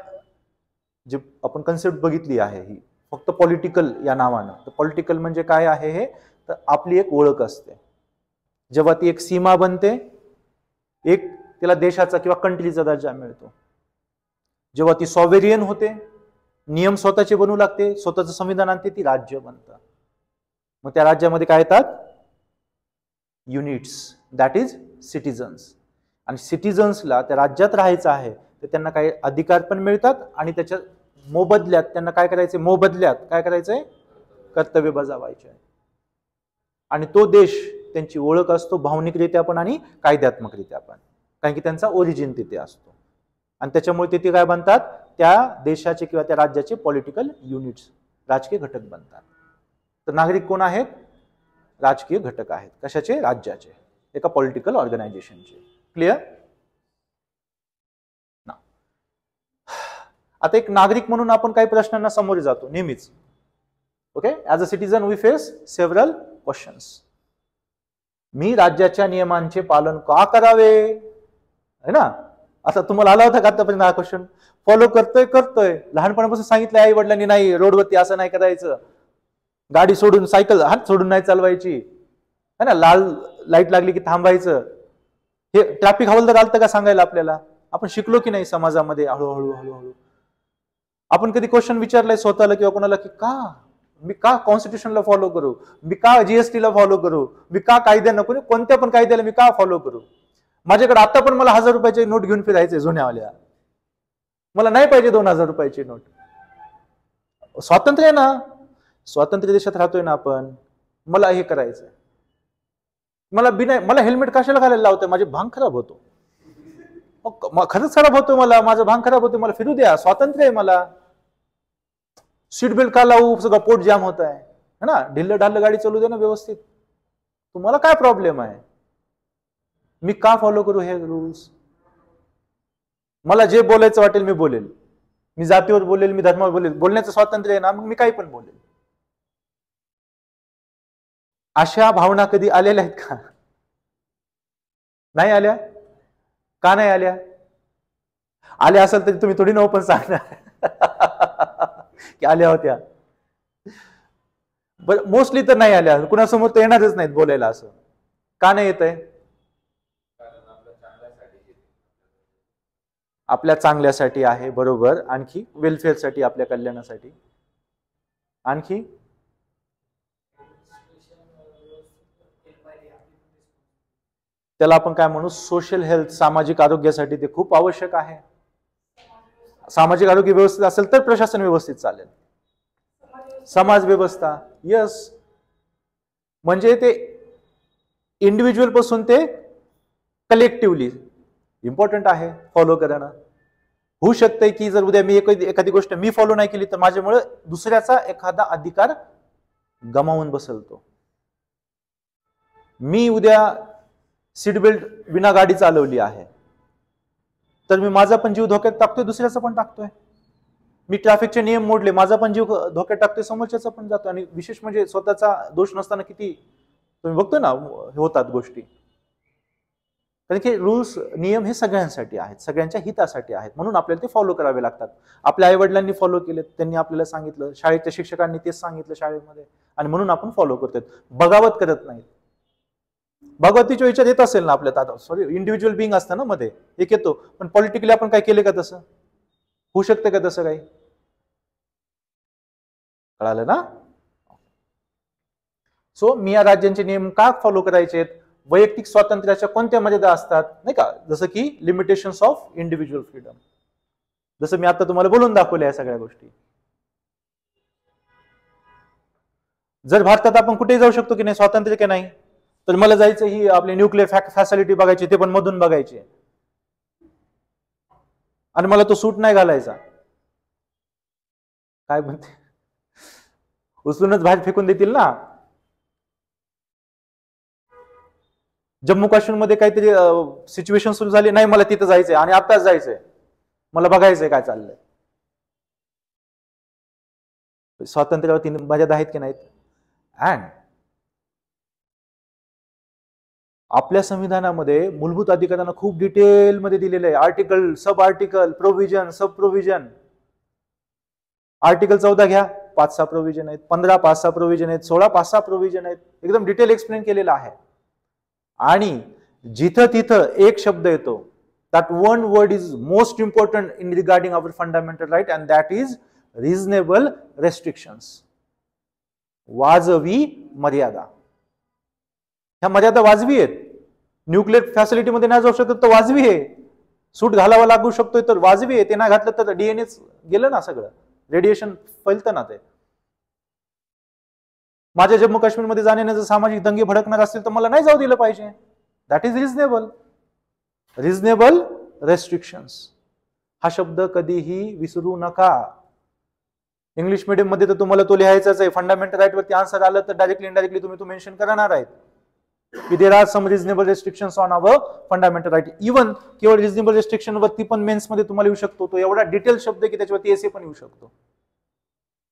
जे आपण कन्सेप्ट बघितली आहे ही फक्त पॉलिटिकल या नावानं. तर पॉलिटिकल म्हणजे काय आहे हे? तर आपली एक ओळख असते. जेव्हा ती एक सीमा बनते, एक तिला देशाचा किंवा कंट्रीचा दर्जा मिळतो. जेव्हा ती सॉव्हेरियन होते, नियम स्वतःचे बनवू लागते, स्वतःचं संविधान आणते, ती राज्य बनतं. मग त्या राज्यामध्ये काय येतात? Units, that is citizens. आणि सिटीजन्सला त्या राज्यात राहायचं आहे, तर त्यांना काही अधिकार पण मिळतात, आणि त्याच्या मोबदल्यात त्यांना काय करायचे? मोबदल्यात काय करायचंय? कर्तव्य बजावायचे आहे. आणि तो देश त्यांची ओळख असतो, भावनिकरित्या पण आणि कायद्यात्मकरित्या पण, कारण की त्यांचा ओरिजिन तिथे असतो. आणि त्याच्यामुळे तिथे काय बनतात? त्या देशाचे किंवा त्या राज्याचे पॉलिटिकल युनिट्स, राजकीय घटक बनतात. तर नागरिक कोण आहेत? राजकीय घटक आहेत. कशाचे? राज्याचे, एका पॉलिटिकल ऑर्गनायझेशनचे. क्लिअर? आता एक नागरिक म्हणून आपण काही प्रश्नांना सामोरे जातो नेहमीच. Okay, as a citizen we face several questions. मी राज्याच्या नियमांचे पालन का करावे? है ना? आता तुम्हाला आला होता का आतापर्यंत हा क्वेश्चन? फॉलो करतोय. लहानपणापासून सांगितलं आई वडिलांनी, नाही रोडवरती असं नाही करायचं, गाडी सोडून, सायकल हात सोडून नाही चालवायची, है ना, लाल लाईट लागली की थांबायचं. हे ट्रॅफिक हवालदार आलतं का सांगायला आपल्याला? आपण शिकलो की नाही समाजामध्ये हळूहळू? आपण कधी क्वेश्चन विचारलाय स्वतःला किंवा कोणाला की मी का कॉन्स्टिट्यूशनला फॉलो करू? मी का जीएसटीला फॉलो करू? मी का कायद्यांना, कोणत्या पण कायद्याला मी का फॉलो करू? माझ्याकडे आता पण मला 1000 रुपयाची नोट घेऊन फिरायचे जुन्यावाल्या, मला नाही पाहिजे 2000 रुपयाची नोट. स्वातंत्र्य आहे ना, स्वातंत्र्य देशात राहतोय ना आपण. मला हे करायचंय, मला हेल्मेट कशाला घालायला लावतोय, माझे भांग खराब होतो, खरंच खराब होतो, माझं भांग खराब होतं, मला फिरू द्या, स्वातंत्र्य आहे मला, सीट बेल्ट का लावू, सगळं पोट जाम होत आहे ना, ढिल्ल ढाल्ल गाडी चालू दे ना व्यवस्थित, तुम्हाला काय प्रॉब्लेम आहे, मी का फॉलो करू हे रूल्स, मला जे बोलायचं वाटेल मी बोलेल, मी जातीवर बोलेल, मी धर्मावर बोलेल, बोलण्याचं स्वातंत्र्य आहे ना, मग मी काही पण बोलेल. अशा भावना कधी आलेल्या आहेत का? नाही आल्या? का नाही आल्या? आल्या असेल तरी तुम्ही थोडी न ओपन सांगणार की आल्या होत्या. मोस्टली तर नाही आल्या, कुणासमोर तर येणारच नाहीत बोलायला. असं का नाही येत आहे? आपल्या चांगल्यासाठी आहे, बरोबर. आणखी वेलफेअरसाठी, आपल्या कल्याणासाठी. आणखी त्याला आपण काय म्हणू, सोशल हेल्थ, सामाजिक आरोग्यासाठी ते खूप आवश्यक आहे. सामाजिक आरोग्य व्यवस्थित असेल तर प्रशासन व्यवस्थित चालेल. समाज व्यवस्था, यस, म्हणजे ते इंडिव्हिज्युअल पासून ते कलेक्टिव्हली इम्पॉर्टंट आहे फॉलो करणं. होऊ शकतंय की जर उद्या मी एखादी गोष्ट मी फॉलो नाही केली तर माझ्यामुळे दुसऱ्याचा एखादा अधिकार गमावून बसेल. तो मी उद्या सीट बेल्ट विना गाडी चालवली आहे तर मी माझा पण जीव धोक्यात टाकतोय, दुसऱ्याचा पण टाकतोय. मी ट्रॅफिकचे नियम मोडले, माझा पण जीव धोक्यात टाकतोय, समोरच्याचा पण जातो. आणि विशेष म्हणजे स्वतःचा दोष नसताना किती तुम्ही बघतो ना होतात गोष्टी. कारण की रूल्स, नियम हे सगळ्यांसाठी आहेत, सगळ्यांच्या हितासाठी आहेत, म्हणून आपल्याला ते फॉलो करावे लागतात. आपल्या आई वडिलांनी फॉलो केले, त्यांनी आपल्याला सांगितलं, शाळेच्या शिक्षकांनी तेच सांगितलं शाळेमध्ये, आणि म्हणून आपण फॉलो करतोय, बगावत करत नाहीत. भगवतीच्या विचार येत असेल ना आपल्यात, आता सॉरी इंडिव्हिज्युअल बिंग असतं ना मध्ये, एक येतो, पण पॉलिटिकली आपण काय केले का तसं? होऊ शकतं का तसं काही? कळालं ना? सो मी या राज्यांचे नियम का फॉलो करायचे? वैयक्तिक स्वातंत्र्याच्या कोणत्या मर्यादा असतात नाही का, जसं की लिमिटेशन्स ऑफ इंडिव्हिज्युअल फ्रीडम, जसं मी आता तुम्हाला बोलून दाखवल्या या सगळ्या गोष्टी. जर भारतात आपण कुठेही जाऊ शकतो की नाही, स्वातंत्र्य की नाही, तर मला जायचं ही आपली न्यूक्लिअर फॅसिलिटी बघायची, ते पण मधून बघायची, आणि मला तो सूट नाही घालायचा, काय म्हणते, उचलूनच बाहेर फेकून देतील ना. जम्मू काश्मीरमध्ये काहीतरी सिच्युएशन सुरू झाली, नाही मला तिथं जायचंय आणि आत्ताच जायचंय, मला बघायचंय काय चाललंय. स्वातंत्र्यावरती मर्यादा आहेत की नाहीत? अँड आपल्या संविधानामध्ये मूलभूत अधिकारांना खूप डिटेलमध्ये दिलेलं आहे. आर्टिकल, सब आर्टिकल, प्रोव्हिजन, सब प्रोव्हिजन. आर्टिकल 14 घ्या, 5-6 प्रोव्हिजन आहेत, 15 5-6 प्रोव्हिजन आहेत, 16 5-6 प्रोव्हिजन आहेत, एकदम डिटेल एक्सप्लेन केलेलं आहे. आणि जिथं तिथं एक शब्द येतो, that one word is most important in regarding our fundamental right, and that is reasonable restrictions. वाजवी मर्यादा. ह्या मर्यादा वाजवी आहेत. न्यूक्लिअर फॅसिलिटीमध्ये नाही जाऊ शकत तर वाजवी आहे. सूट घालावा लागू शकतोय तर वाजवी आहे. ते नाही घातलं तर डीएनएच गेलं ना, सगळं रेडिएशन फैलतं ना. ते माझ्या जम्मू काश्मीरमध्ये जाण्याने जर सामाजिक दंगे भडकणार असतील तर मला नाही जाऊ दिलं पाहिजे. That is reasonable. Reasonable restrictions हा शब्द कधीही विसरू नका. इंग्लिश मीडियम मध्ये तर तुम्हाला तो लिहायचाच आहे. फंडामेंटल राईट वरती आन्सर आलं तर डायरेक्टली इनडायरेक्टली तुम्ही तो मेन्शन करणार आहेत की there are some reasonable restrictions on our fundamental right. Even केवळ रिझनेबल रेस्ट्रिक्शन वरती पण मेन्स मध्ये तुम्हाला येऊ शकतो. तो एवढा डिटेल शब्द की त्याच्यावरती एसे पण येऊ शकतो.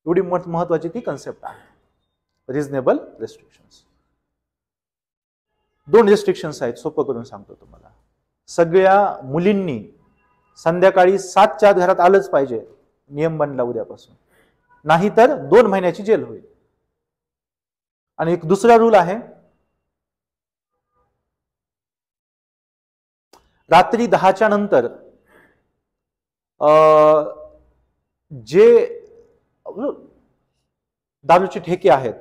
एवढी महत्वाची ती कन्सेप्ट आहे रिझनेबल रेस्ट्रिक्शन्स. 2 रेस्ट्रिक्शन्स आहेत, सोपं करून सांगतो तुम्हाला. सगळ्या मुलींनी संध्याकाळी 7च्या आत घरात आलंच पाहिजे, नियम बनला उद्यापासून, नाही तर 2 महिन्याची जेल होईल. आणि एक दुसरा रूल आहे, रात्री 10च्या नंतर जे दारूचे ठेके आहेत,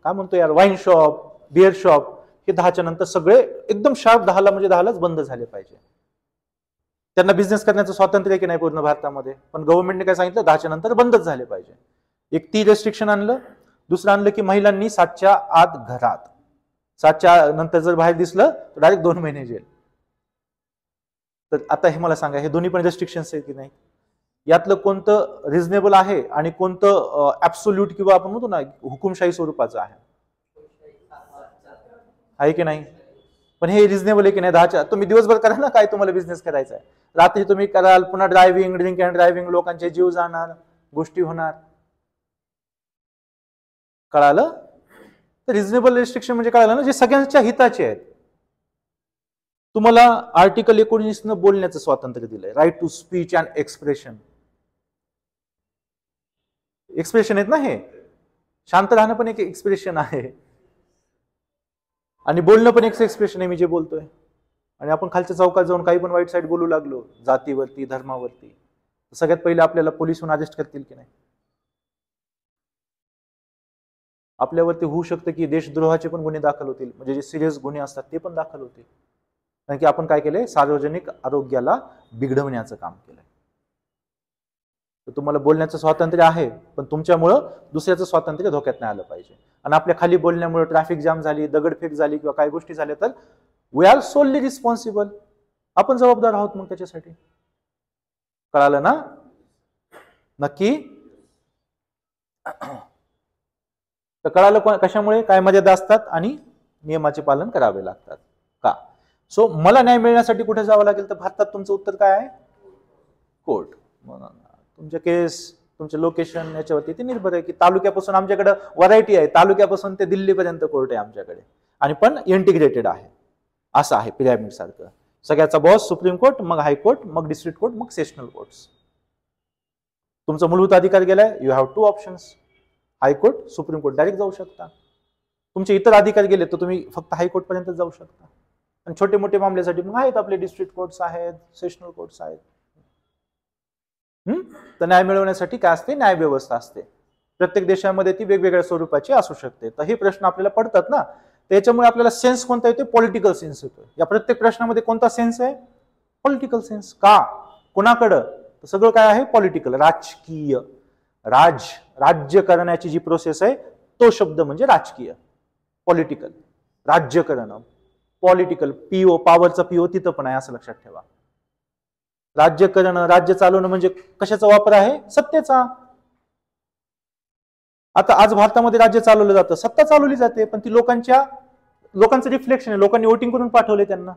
काय म्हणतो यार, वाईन शॉप, बिअर शॉप, हे 10च्या नंतर सगळे एकदम शार्प 10ला म्हणजे 10लाच बंद झाले पाहिजे. त्यांना बिझनेस करण्याचं स्वातंत्र्य आहे की नाही पूर्ण भारतामध्ये, पण गव्हर्नमेंटने काय सांगितलं, 10च्या नंतर बंदच झाले पाहिजे. एक ती रेस्ट्रिक्शन आणलं. दुसरं आणलं की महिलांनी 7च्या आत घरात, 7च्या नंतर जर बाहेर दिसलं तर डायरेक्ट 2 महिने जेल. तर आता हे मला सांगा, हे दोन्ही पण रेस्ट्रिक्शन्स आहेत की नाही? यातलं कोणतं रिझनेबल आहे आणि कोणतं ऍब्सोल्यूट किंवा आपण म्हणतो ना हुकुमशाही स्वरूपाचं आहे की नाही? पण हे रिझनेबल आहे की नाही? 10च्या तुम्ही दिवसभर करा ना, काय तुम्हाला बिझनेस करायचा आहे, रात्री तुम्ही कराल, पुन्हा ड्रायव्हिंग, ड्रिंक अँड ड्रायव्हिंग, लोकांचे जीव जाणार, गोष्टी होणार. कळालं? तर रिझनेबल रेस्ट्रिक्शन म्हणजे कळालं ना, जे सगळ्यांच्या हिताचे आहेत. तुम्हाला आर्टिकल 19 न बोलण्याचं स्वातंत्र्य दिलंय, right to speech and expression. Expression आहेत ना, हे शांत राहणं पण एक एक्सप्रेशन आहे आणि बोलणं पण एक एक्सप्रेशन आहे. मी जे बोलतोय आणि आपण खालच्या चौकात जाऊन काही पण वाईट साईड बोलू लागलो जातीवरती, धर्मावरती, सगळ्यात पहिले आपल्याला पोलिस अरेस्ट करतील की नाही? आपल्यावरती होऊ शकतं की देशद्रोहाचे पण गुन्हे दाखल होतील, म्हणजे जे सिरियस गुन्हे असतात ते पण दाखल होतील, कारण की आपण काय केलंय, सार्वजनिक आरोग्याला बिघडवण्याचं काम केलंय. तर तुम्हाला बोलण्याचं स्वातंत्र्य आहे, पण तुमच्यामुळं दुसऱ्याचं स्वातंत्र्य धोक्यात नाही आलं पाहिजे. आणि आपल्या खाली बोलण्यामुळे ट्रॅफिक जाम झाली, दगडफेक झाली किंवा काही गोष्टी झाल्या तर वी आर सोलली रिस्पॉन्सिबल, आपण जबाबदार आहोत मग त्याच्यासाठी. कळालं ना? नक्की? तर कळालं कशामुळे काय मर्यादा असतात आणि नियमाचे पालन करावे लागतात का? सो मला न्याय मिळण्यासाठी कुठे जावं लागेल? तर भारतात तुमचं उत्तर काय आहे? कोर्ट. तुमच्या केस, तुमचे लोकेशन याच्यावरती ते निर्भर आहे की तालुक्यापासून आमच्याकडे व्हरायटी आहे, तालुक्यापासून ते दिल्लीपर्यंत कोर्ट आहे आमच्याकडे, आणि पण इंटिग्रेटेड आहे. असं आहे पिरॅमिड सारखं. सगळ्याचा बॉस सुप्रीम कोर्ट, मग हायकोर्ट, मग डिस्ट्रिक्ट कोर्ट, मग सेशनल कोर्ट्स. तुमचा मूलभूत अधिकार गेलाय, you have 2 options, high court, supreme court, direct जाऊ शकता. तुमचे इतर अधिकार गेले तर तुम्ही फक्त हायकोर्ट पर्यंत जाऊ शकता. आणि छोटे मोठे मामल्यासाठी मग आहेत आपले डिस्ट्रिक्ट कोर्ट्स आहेत, सेशनल कोर्ट्स आहेत. तर न्याय मिळवण्यासाठी काय असते? न्याय व्यवस्था असते. प्रत्येक देशामध्ये ती वेगवेगळ्या स्वरूपाची असू शकते. तर हे प्रश्न आपल्याला पडतात ना, त्याच्यामुळे आपल्याला सेन्स कोणता येतो? पॉलिटिकल सेन्स येतो. या प्रत्येक प्रश्नामध्ये कोणता सेन्स आहे? Political sense. का? कोणाकडं? सगळं काय आहे? पॉलिटिकल, राजकीय. राज्य करण्याची जी प्रोसेस आहे तो शब्द म्हणजे राजकीय. पॉलिटिकल, राज्य करणं. पॉलिटिकल, पीओ, पॉवरचा पीओ तिथं पण आहे, असं लक्षात ठेवा. राज्य करणं, राज्य चालवणं म्हणजे कशाचा वापर आहे? सत्तेचा. आता आज भारतामध्ये राज्य चालवलं जातं, सत्ता चालवली जाते, पण ती लोकांचं रिफ्लेक्शन आहे. लोकांनी वोटिंग करून पाठवले त्यांना.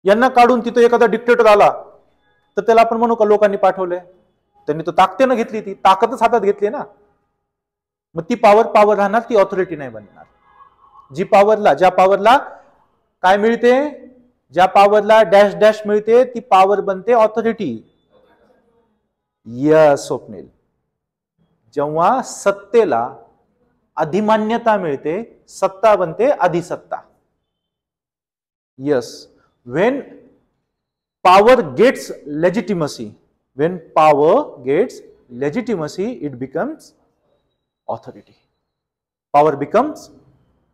यांना काढून तिथं एखादा डिक्टेटर आला तर त्याला आपण म्हणू का लोकांनी पाठवले? त्यांनी तो ताकदीनं घेतली, ती ताकदच हातात घेतली ना. मग ती पॉवर राहणार, ती ऑथॉरिटी नाही बनणार. ज्या पॉवरला काय मिळते, ज्या पॉवरला डॅश डॅश मिळते, ती पॉवर बनते ऑथॉरिटी. यस स्वप्नील. जेव्हा सत्तेला अधिमान्यता मिळते, सत्ता बनते अधिसत्ता. Yes. When power gets legitimacy, it becomes authority. Power becomes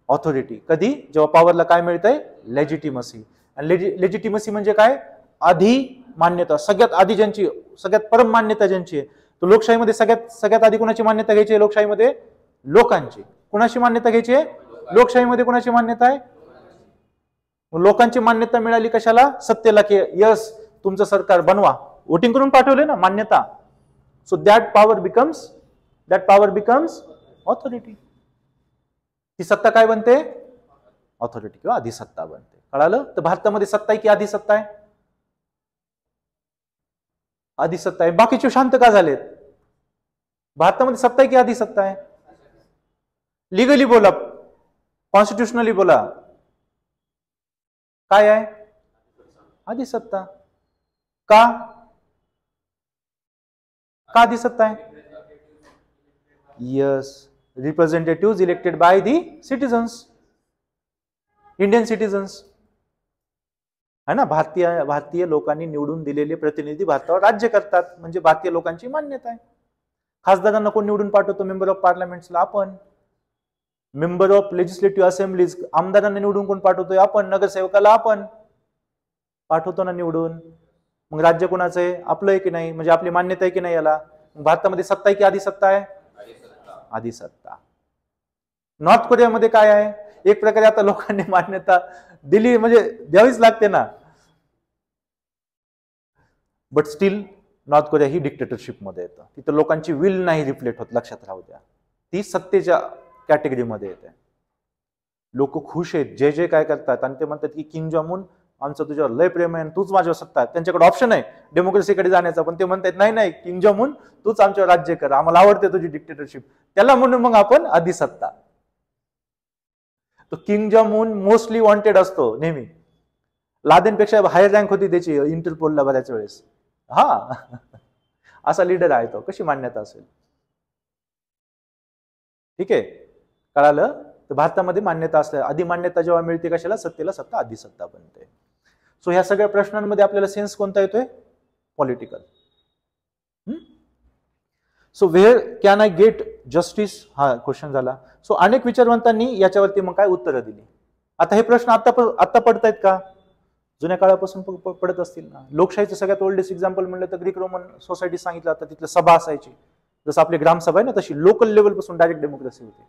authority. कधी? जेव्हा पॉवरला काय मिळतंय? लेजिटिमसी. आणि लेजिटिमसी म्हणजे काय? अधिमान्यता. सगळ्यात आधी ज्यांची, सगळ्यात परम मान्यता ज्यांची आहे, तो लोकशाहीमध्ये सगळ्यात आधी कोणाची मान्यता घ्यायची आहे? लोकशाहीमध्ये लोकांची. कोणाची मान्यता घ्यायची आहे? लोकशाहीमध्ये कोणाची मान्यता आहे? लोकांची मान्यता मिळाली कशाला? सत्तेला, की यस तुमचं सरकार बनवा. वोटिंग करून पाठवले ना, मान्यता. So that power becomes authority. ती सत्ता काय बनते? ऑथॉरिटी किंवा अधिसत्ता बनते. कळालं? तर भारतामध्ये सत्ता आहे की अधिसत्ता आहे? अधिसत्ता आहे. बाकीचे शांत का झालेत? भारतामध्ये सत्ता आहे की अधिसत्ता आहे? लिगली बोला, कॉन्स्टिट्युशनली बोला. काय आहे? अधिसत्ता. का अधिसत्ता आहे? Yes, representative elected by the citizens, Indian citizens है ना. भारतीय लोकांनी निवडून दिलेले प्रतिनिधी भारतावर राज्य करतात, म्हणजे भारतीय लोकांची मान्यता आहे. खासदारांना कोण निवडून पाठवतो? मेंबर ऑफ पार्लमेंट्सला आपण. मेंबर ऑफ लेजिस्लेटिव्ह असेंब्लीज, आमदारांना निवडून कोण पाठवतोय? आपण. नगरसेवकाला आपण पाठवतो ना निवडून. मग राज्य कोणाचं आहे? आपलं आहे की नाही? म्हणजे आपली मान्यता आहे की नाही याला? भारतामध्ये सत्ता आहे की अधिसत्ता आहे? अधिसत्ता. नॉर्थ कोरियामध्ये काय आहे, एक प्रकारे आता लोकांनी मान्यता दिली, म्हणजे द्यावीच लागते ना, बट स्टील नॉर्थ कोरिया ही डिक्टेटरशिपमध्ये येतं. तिथं लोकांची विल नाही रिफ्लेक्ट होत, लक्षात राहू द्या. ती सत्तेच्या कॅटेगरीमध्ये येते. लोक खुश आहेत, जे जे काय करतात, आणि ते म्हणतात की किम जॉंग उन आमचं तुझ्यावर लय प्रेम आहे, तूच माझ्यावर सत्ता आहे. त्यांच्याकडे ऑप्शन आहे डेमोक्रेसीकडे जाण्याचा, पण ते म्हणतात नाही नाही, किम जॉंग उन तूच आमच्यावर राज्य कर, आम्हाला आवडते तुझी डिक्टेटरशिप. त्याला म्हणून मग आपण अधिसत्ता. तो किम जॉंग उन मोस्टली वॉन्टेड असतो नेहमी. लादेनपेक्षा हायर रँक होती त्याची इंटरपोलला बऱ्याच वेळेस. हा असा लीडर आहे तो, कशी मान्यता असेल. ठीक आहे, कळालं. तर भारतामध्ये मान्यता असते, अधिमान्यता जेव्हा मिळते कशाला, सत्तेला, सत्ता अधिसत्ता बनते. सो ह्या सगळ्या प्रश्नांमध्ये आपल्याला सेन्स कोणता येतोय, political. So where can I get justice, हा क्वेश्चन झाला. सो अनेक विचारवंतांनी याच्यावरती मग काय उत्तरं दिली. आता हे प्रश्न आता पडतायत का, जुन्या काळापासून पडत असतील ना. लोकशाहीचं सगळ्यात ओल्डेस्ट एक्झाम्पल म्हणलं तर ग्रीक रोमन सोसायटी सांगितलं. आता तिथलं सभा असायची, जसं आपली ग्रामसभा आहे ना, तशी लोकल लेवल पासून डायरेक्ट डेमोक्रेसी होती.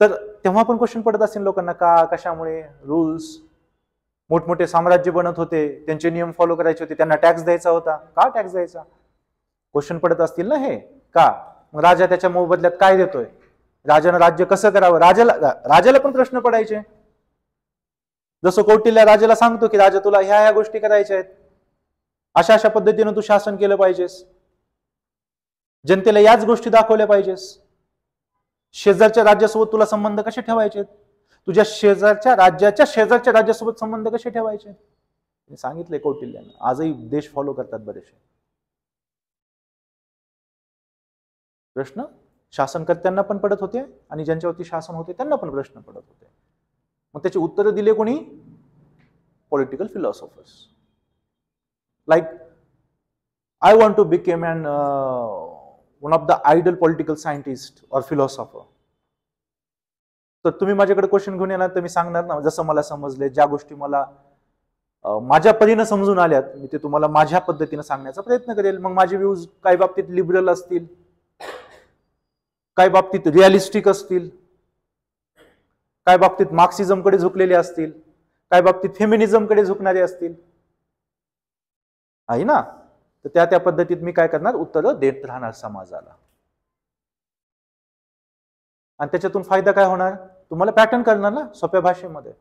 तर तेव्हा पण क्वेश्चन पडत असतील लोकांना, का, कशामुळे, रूल्स, मोठमोठे साम्राज्य बनत होते, त्यांचे नियम फॉलो करायचे होते, त्यांना टॅक्स द्यायचा होता, का टॅक्स द्यायचा, क्वेश्चन पडत असतील ना हे, का. मग राजा त्याच्या मोबदल्यात काय देतोय, राजानं राज्य कसं करावं, राजाला पण प्रश्न पडायचे. जसं कौटिल्य राजाला सांगतो की राजा तुला ह्या गोष्टी करायच्या आहेत, अशा अशा पद्धतीनं तू शासन केलं पाहिजेस, जनतेला याच गोष्टी दाखवल्या पाहिजेस, शेजारच्या राज्यासोबत तुला संबंध कसे ठेवायचे, तुझ्या शेजारच्या राज्यासोबत संबंध कसे ठेवायचे, सांगितले कौटिल्यानं. आजही देश फॉलो करतात बरेचसे. प्रश्न शासनकर्त्यांना पण पडत होते आणि ज्यांच्यावरती शासन होते त्यांना पण प्रश्न पडत होते. मग त्याची उत्तरं दिले कोणी, political philosophers. Like I want to became an one of the ideal political scientist और फिलॉसॉफर. तर तुम्ही माझ्याकडे क्वेश्चन घेऊन येणार तर मी सांगणार ना, जसं मला समजले, ज्या गोष्टी मला माझ्या परीनं समजून आल्यात, मी ते तुम्हाला माझ्या पद्धतीने सांगण्याचा प्रयत्न करेल. मग माझे व्ह्यूज काही बाबतीत लिबरल असतील, काही बाबतीत रिअलिस्टिक असतील, काही बाबतीत मार्क्सिझमकडे झुकलेले असतील, काही बाबतीत फेमिनिझमकडे झुकणारे असतील, आहे ना. तर त्या पद्धतीत मी काय करणार, उत्तरं देत राहणार समाजाला. आणि त्याच्यातून फायदा काय होणार, तुम्हाला पॅटर्न करणार ना सोप्या भाषेमध्ये.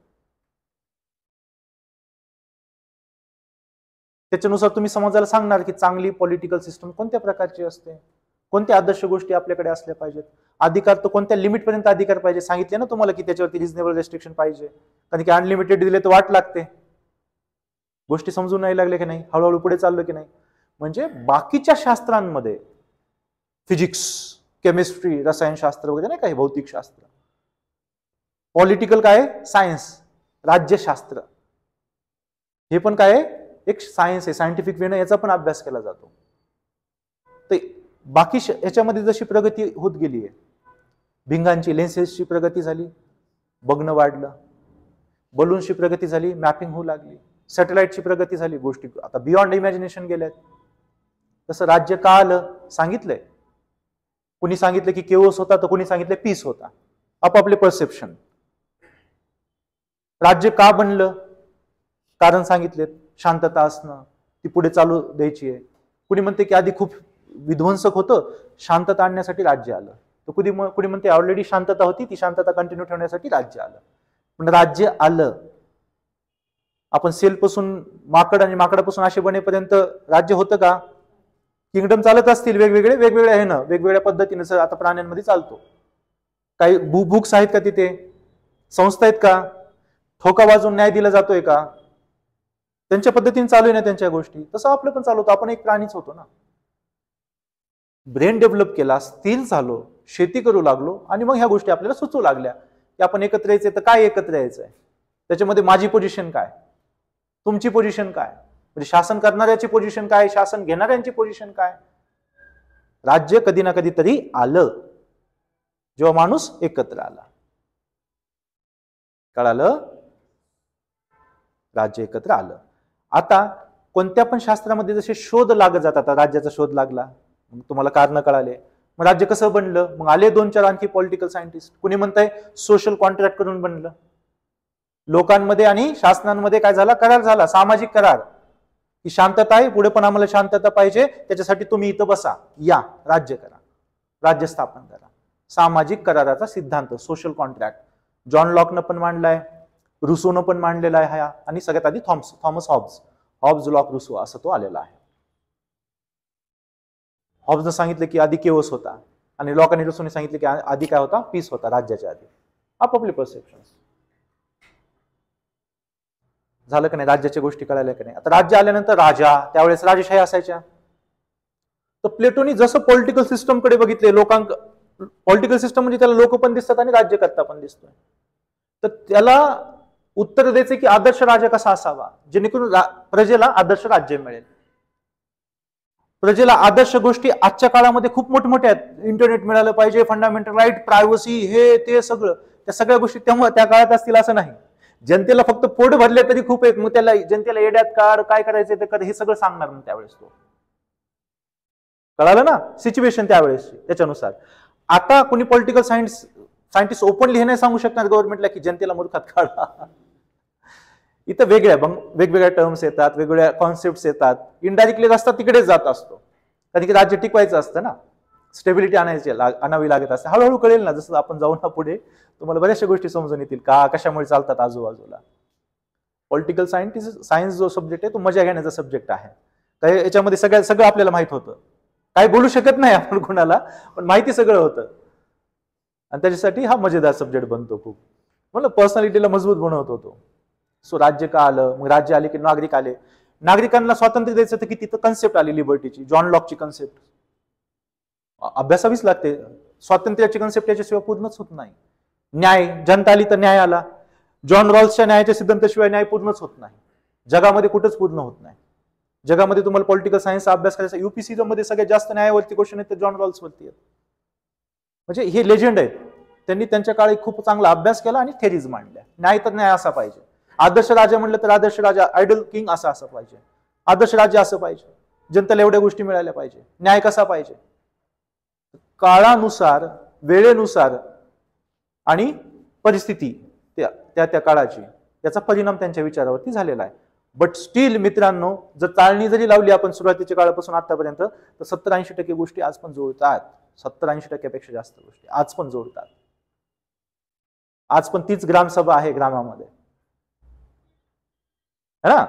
त्याच्यानुसार तुम्ही समाजाला सांगणार की चांगली पॉलिटिकल सिस्टम कोणत्या प्रकारची असते, कोणत्या आदर्श गोष्टी आपल्याकडे असल्या पाहिजेत, अधिकार तो कोणत्या लिमिट पर्यंत अधिकार पाहिजे. सांगितले ना तुम्हाला की त्याच्यावरती रिजनेबल रेस्ट्रिक्शन पाहिजे, कारण की अनलिमिटेड दिले तर वाट लागते. गोष्टी समजून नाही लागल्या की नाही, हळूहळू पुढे चाललो की नाही. म्हणजे बाकीच्या शास्त्रांमध्ये, फिजिक्स, केमिस्ट्री, रसायनशास्त्र वगैरे नाही काही, भौतिकशास्त्र, पॉलिटिकल काय, सायन्स, राज्यशास्त्र, हे पण काय एक सायन्स आहे, सायंटिफिक वेनं याचा पण अभ्यास केला जातो. तर बाकी याच्यामध्ये जशी प्रगती होत गेली आहे, भिंगांची, लेन्सेसची प्रगती झाली, बघणं वाढलं, बलून्सची प्रगती झाली, मॅपिंग होऊ लागली, सॅटेलाइटची प्रगती झाली, गोष्टी आता बियॉन्ड इमॅजिनेशन गेल्यात. तसं राज्य का आलं, सांगितलंय. कुणी सांगितलं की केओस होता, तर कुणी सांगितलं पीस होता, आपापले परसेप्शन. राज्य का बनलं, कारण सांगितलेत, शांतता असणं, ती पुढे चालू द्यायची आहे. कुणी म्हणते की आधी खूप विध्वंसक होतं, शांतता आणण्यासाठी राज्य आलं. तर कुणी म्हणते ऑलरेडी शांतता होती, ती शांतता कंटिन्यू ठेवण्यासाठी राज्य आलं. पण राज्य आलं, आपण सेलपासून माकड आणि माकडापासून असे बनेपर्यंत राज्य होतं का, किंगडम चालत असतील वेगवेगळे आहे ना, वेगवेगळ्या पद्धतीने आता प्राण्यांमध्ये चालतो. काही बुक्स आहेत का तिथे, संस्था आहेत का, ठोका वाजून न्याय दिला जातोय का, त्यांच्या पद्धतीने चालू आहे ना त्यांच्या गोष्टी. तसं आपलं पण चालू होतं, आपण एक प्राणीच होतो ना. ब्रेन डेव्हलप केला, स्थिर झालो, शेती करू लागलो, आणि मग ह्या गोष्टी आपल्याला सुचू लागल्या की आपण एकत्र यायचंय. तर काय एकत्र यायचंय, त्याच्यामध्ये माझी पोझिशन काय, तुमची पोझिशन काय, म्हणजे शासन करणाऱ्याची पोझिशन काय, शासन घेणाऱ्यांची पोझिशन काय. राज्य कधी ना कधी तरी आलं जेव्हा माणूस एकत्र आला. कळालं, राज्य एकत्र आलं. आता कोणत्या पण शास्त्रामध्ये जसे शोध लागत जातात, राज्याचा शोध लागला, मग तुम्हाला कारण कळाले, मग राज्य कसं बनलं, मग आले 2-4 आणखी पॉलिटिकल सायंटिस्ट. कुणी म्हणताय सोशल कॉन्ट्रॅक्ट करून बनलं. लोकांमध्ये आणि शासनांमध्ये काय झाला, करार झाला, सामाजिक करार, की शांतता आहे, पुढे पण आम्हाला शांतता पाहिजे, त्याच्यासाठी तुम्ही इथं बसा, या राज्य करा, राज्य स्थापन करा. सामाजिक कराराचा सिद्धांत, सोशल कॉन्ट्रॅक्ट जॉन लॉकनं पण मांडलाय, रुसोनं पण मांडलेला आहे हा, आणि सगळ्यात आधी थॉमस हॉब्स लॉक रुसो असं तो आलेला आहे. हॉब्सनं सांगितलं की आधी केओस होता, आणि लॉक आणि रुसोने सांगितलं की आधी काय होता, पीस होता राज्याच्या आधी. आपापले परसेप्शन झालं का नाही, राज्याच्या गोष्टी कळाल्या का नाही. आता राज्य आल्यानंतर राजा, त्यावेळेस राजेशाही असायच्या. तर प्लेटोनी जसं पॉलिटिकल सिस्टम कडे बघितले, पॉलिटिकल सिस्टम म्हणजे त्याला लोक पण दिसतात आणि राज्यकर्ता पण दिसतोय, तर त्याला उत्तर द्यायचे की आदर्श राजा कसा असावा, जेणेकरून प्रजेला आदर्श राज्य मिळेल. प्रजेला आदर्श गोष्टी आजच्या काळामध्ये खूप मोठमोठ्या आहेत. इंटरनेट मिळालं पाहिजे, फंडामेंटल राईट, प्रायव्हसी, हे ते सगळं, त्या सगळ्या गोष्टी तेव्हा त्या काळात असतील असं नाही. जनतेला फक्त पोट भरले तरी खूप आहेत, मग त्याला जनतेला येड्यात काढ, काय करायचं ते कर, हे सगळं सांगणार मग त्यावेळेस तो. कळालं ना सिच्युएशन त्यावेळेस, त्याच्यानुसार. आता कोणी पॉलिटिकल सायंटिस्ट ओपनली हे नाही सांगू शकणार गव्हर्नमेंटला की जनतेला मूर्खात काढा. इथं वेगवेगळ्या टर्म्स येतात, वेगवेगळ्या कॉन्सेप्ट येतात, इनडायरेक्टली रस्ता तिकडेच जात असतो. कारण की राज्य टिकवायचं असतं ना, स्टेबिलिटी आणावी लागत असते. हळूहळू कळेल ना, जसं आपण जाऊ ना पुढे, तुम्हाला बऱ्याचशा गोष्टी समजून येतील का कशामुळे चालतात आजूबाजूला. पॉलिटिकल सायन्स जो सब्जेक्ट आहे तो मजा घेण्याचा सब्जेक्ट आहे. तर याच्यामध्ये सगळं आपल्याला माहित होतं, काही बोलू शकत नाही आपण कोणाला, पण माहिती सगळं होतं, आणि त्याच्यासाठी हा मजेदार सब्जेक्ट बनतो खूप. म्हणलं पर्सनॅलिटीला मजबूत बनवत होतो. सो राज्य का आलं, मग राज्य आले की नागरिक आले. नागरिकांना स्वातंत्र्य द्यायचं तर की तिथं कन्सेप्ट आली लिबर्टीची, जॉन लॉकची कन्सेप्ट अभ्यासावीच लागते. स्वातंत्र्याची कन्सेप्ट याच्याशिवाय पूर्णच होत नाही. न्याय, जनता आली तर न्याय आला. जॉन रॉल्सच्या न्यायाच्या सिद्धांताशिवाय न्याय पूर्णच होत नाही, जगामध्ये कुठंच पूर्ण होत नाही. जगामध्ये तुम्हाला पॉलिटिकल सायन्सचा अभ्यास करायचा, युपीसी मध्ये सगळ्यात जास्त न्यायावरती क्वेश्चन आहेत ते जॉन रॉल्स वरती आहेत. म्हणजे हे लेजंड आहेत, त्यांनी त्यांच्या काळी खूप चांगला अभ्यास केला आणि थेरीज मांडल्या. न्याय तर न्याय असा पाहिजे, आदर्श राजा म्हणलं तर आदर्श राजा, आयडल किंग असं पाहिजे, आदर्श राज्य असं पाहिजे, जनतेला एवढ्या गोष्टी मिळाल्या पाहिजे, न्याय कसा पाहिजे. काळानुसार, वेळेनुसार आणि परिस्थिती त्या काळाची, याचा परिणाम त्यांच्या विचारावरती झालेला आहे. बट स्टील मित्रांनो, जर चाळणी जरी लावली आपण सुरुवातीच्या काळापासून आतापर्यंत, तर 70-80% गोष्टी आज पण जुळतात. 70-80% जास्त गोष्टी आज पण जोडतात. आज पण तीच ग्रामसभा आहे ग्रामामध्ये, है ना.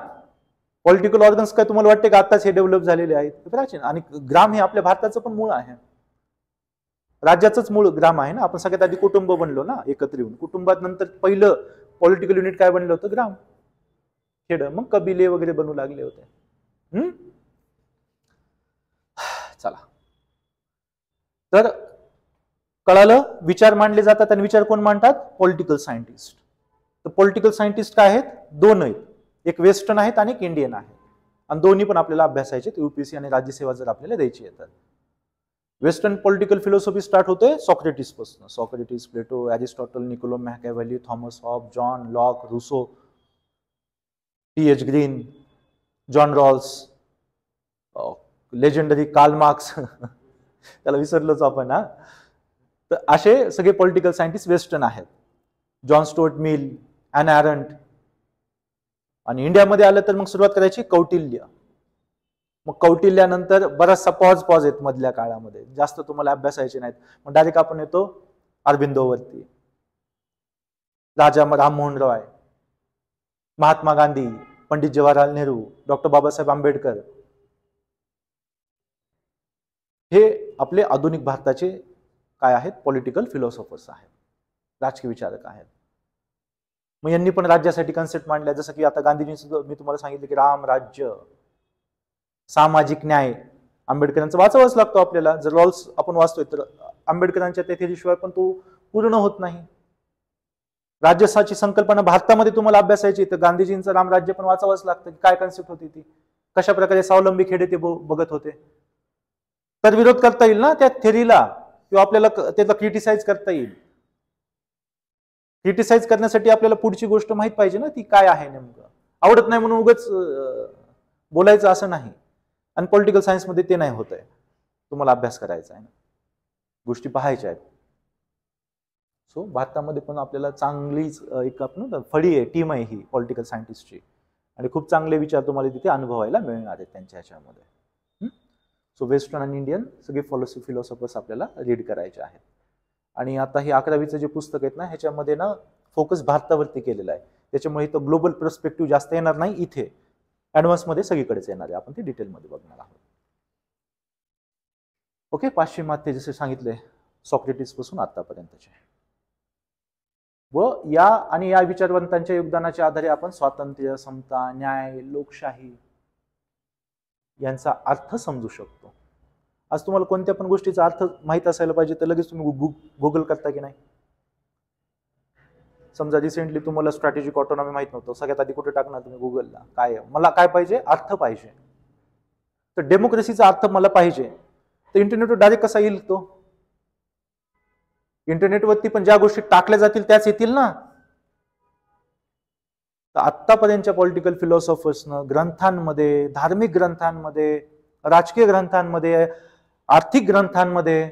पॉलिटिकल ऑर्गन्स काय तुम्हाला वाटते का आताच हे डेव्हलप झालेले आहेत, प्राचीन. आणि ग्राम हे आपल्या भारताचं पण मूळ आहे, राज्याचंच मूळ ग्राम आहे ना. आपण सगळ्यात आधी कुटुंब बनलो ना एकत्र येऊन, कुटुंबात नंतर पहिलं पॉलिटिकल युनिट काय बनलं होतं, ग्राम, खेड, मग कबिले वगैरे बनू लागले होते. चला, तर कळालं, विचार मांडले जातात, आणि विचार कोण मांडतात, पॉलिटिकल सायंटिस्ट. तर पॉलिटिकल सायंटिस्ट काय आहेत, दोन आहेत, एक वेस्टर्न आहेत आणि एक इंडियन आहेत, आणि दोन्ही पण आपल्याला अभ्यासायचे, यूपीएससी आणि राज्यसेवा जर आपल्याला द्यायची येतात. वेस्टर्न पॉलिटिकल फिलॉसॉफी स्टार्ट होते सॉक्रेटिस पासून. Socrates, Plato, Aristotle, Niccolo Machiavelli, Thomas Hobbes, John Locke, Rousseau, T H. Green, John Rawls, legendary Karl Marx त्याला विसरलोच आपण हा. तर असे सगळे पॉलिटिकल सायंटिस्ट वेस्टर्न आहेत. John Stuart Mill, Hannah Arendt. आणि इंडियामध्ये आलं तर मग सुरुवात करायची कौटिल्य. मग कौटिल्यानंतर बराचसा पॉज आहेत मधल्या काळामध्ये, जास्त तुम्हाला अभ्यासायचे नाहीत. मग डायरेक्ट आपण येतो अरबिंदोवरती, राजा राममोहन रॉय, महात्मा गांधी, पंडित जवाहरलाल नेहरू, डॉक्टर बाबासाहेब आंबेडकर. हे आपले आधुनिक भारताचे काय आहेत, पॉलिटिकल फिलॉसॉफर्स आहेत, राजकीय विचारक आहेत. मग यांनी पण राज्यासाठी कन्सेप्ट मांडल्या, जसं की आता गांधीजींनी मी तुम्हाला सांगितलं की राम राज्य, सामाजिक न्याय. आंबेडकरांचं वाचावंच लागतो आपल्याला, जर रॉल्स आपण वाचतोय तर आंबेडकरांच्या त्या थेरीशिवाय पण तो पूर्ण होत नाही. राज्याची संकल्पना भारतामध्ये तुम्हाला अभ्यासायची, तर गांधीजींचं रामराज्य पण वाचावंच लागतं, काय कन्सेप्ट होती ती, कशा प्रकारे स्वावलंबी खेडे ते बघत होते. तर विरोध करता येईल ना त्या थेरीला, किंवा आपल्याला त्याचा क्रिटिसाइज करता येईल. क्रिटिसाइज करण्यासाठी आपल्याला पुढची गोष्ट माहित पाहिजे ना, ती काय आहे नेमकं. आवडत नाही म्हणून उगाच बोलायचं असं नाही, आणि पॉलिटिकल सायन्समध्ये ते नाही होत आहे. तुम्हाला अभ्यास करायचा आहे ना, गोष्टी पाहायच्या आहेत. सो भारतामध्ये पण आपल्याला चांगलीच एक आपण फळी आहे, टीम आहे ही पॉलिटिकल सायंटिस्टची, आणि खूप चांगले विचार तुम्हाला तिथे अनुभवायला मिळणार आहेत त्यांच्या ह्याच्यामध्ये. सो वेस्टर्न आणि इंडियन सगळे फिलॉसॉफर्स आपल्याला रीड करायचे आहेत. आणि आता हे 11वीचं जे पुस्तक आहेत ना, ह्याच्यामध्ये ना फोकस भारतावरती केलेला आहे, त्याच्यामुळे इथं ग्लोबल पर्स्पेक्टिव्ह जास्त येणार नाही, इथे ॲडव्हान्समध्ये सगळीकडेच येणार आहे. आपण ते डिटेलमध्ये बघणार आहोत. ओके, पाश्चिमात्य जसे सांगितले सॉक्रेटिस पासून आतापर्यंतचे, व या विचारवंतांच्या योगदानाच्या आधारे आपण स्वातंत्र्य, समता, न्याय, लोकशाही यांचा अर्थ समजू शकतो. आज तुम्हाला कोणत्या पण गोष्टीचा अर्थ माहित असायला पाहिजे, तर लगेच तुम्ही गुगल करता की नाही? समजा रिसेंटली तुम्हाला स्ट्रॅटेजिक ऑटोनॉमी माहित नव्हतं, सगळ्यात आधी कुठे टाकणार तुम्ही? गुगलला. काय मला काय पाहिजे? अर्थ पाहिजे. तर डेमोक्रेसीचा अर्थ मला पाहिजे, तर इंटरनेटवर डायरेक्ट कसा येईल तो? इंटरनेटवरती पण ज्या गोष्टी टाकल्या जातील त्याच येतील ना. तर आतापर्यंतच्या पॉलिटिकल फिलॉसॉफर्सनं ग्रंथांमध्ये, धार्मिक ग्रंथांमध्ये, राजकीय ग्रंथांमध्ये, आर्थिक ग्रंथांमध्ये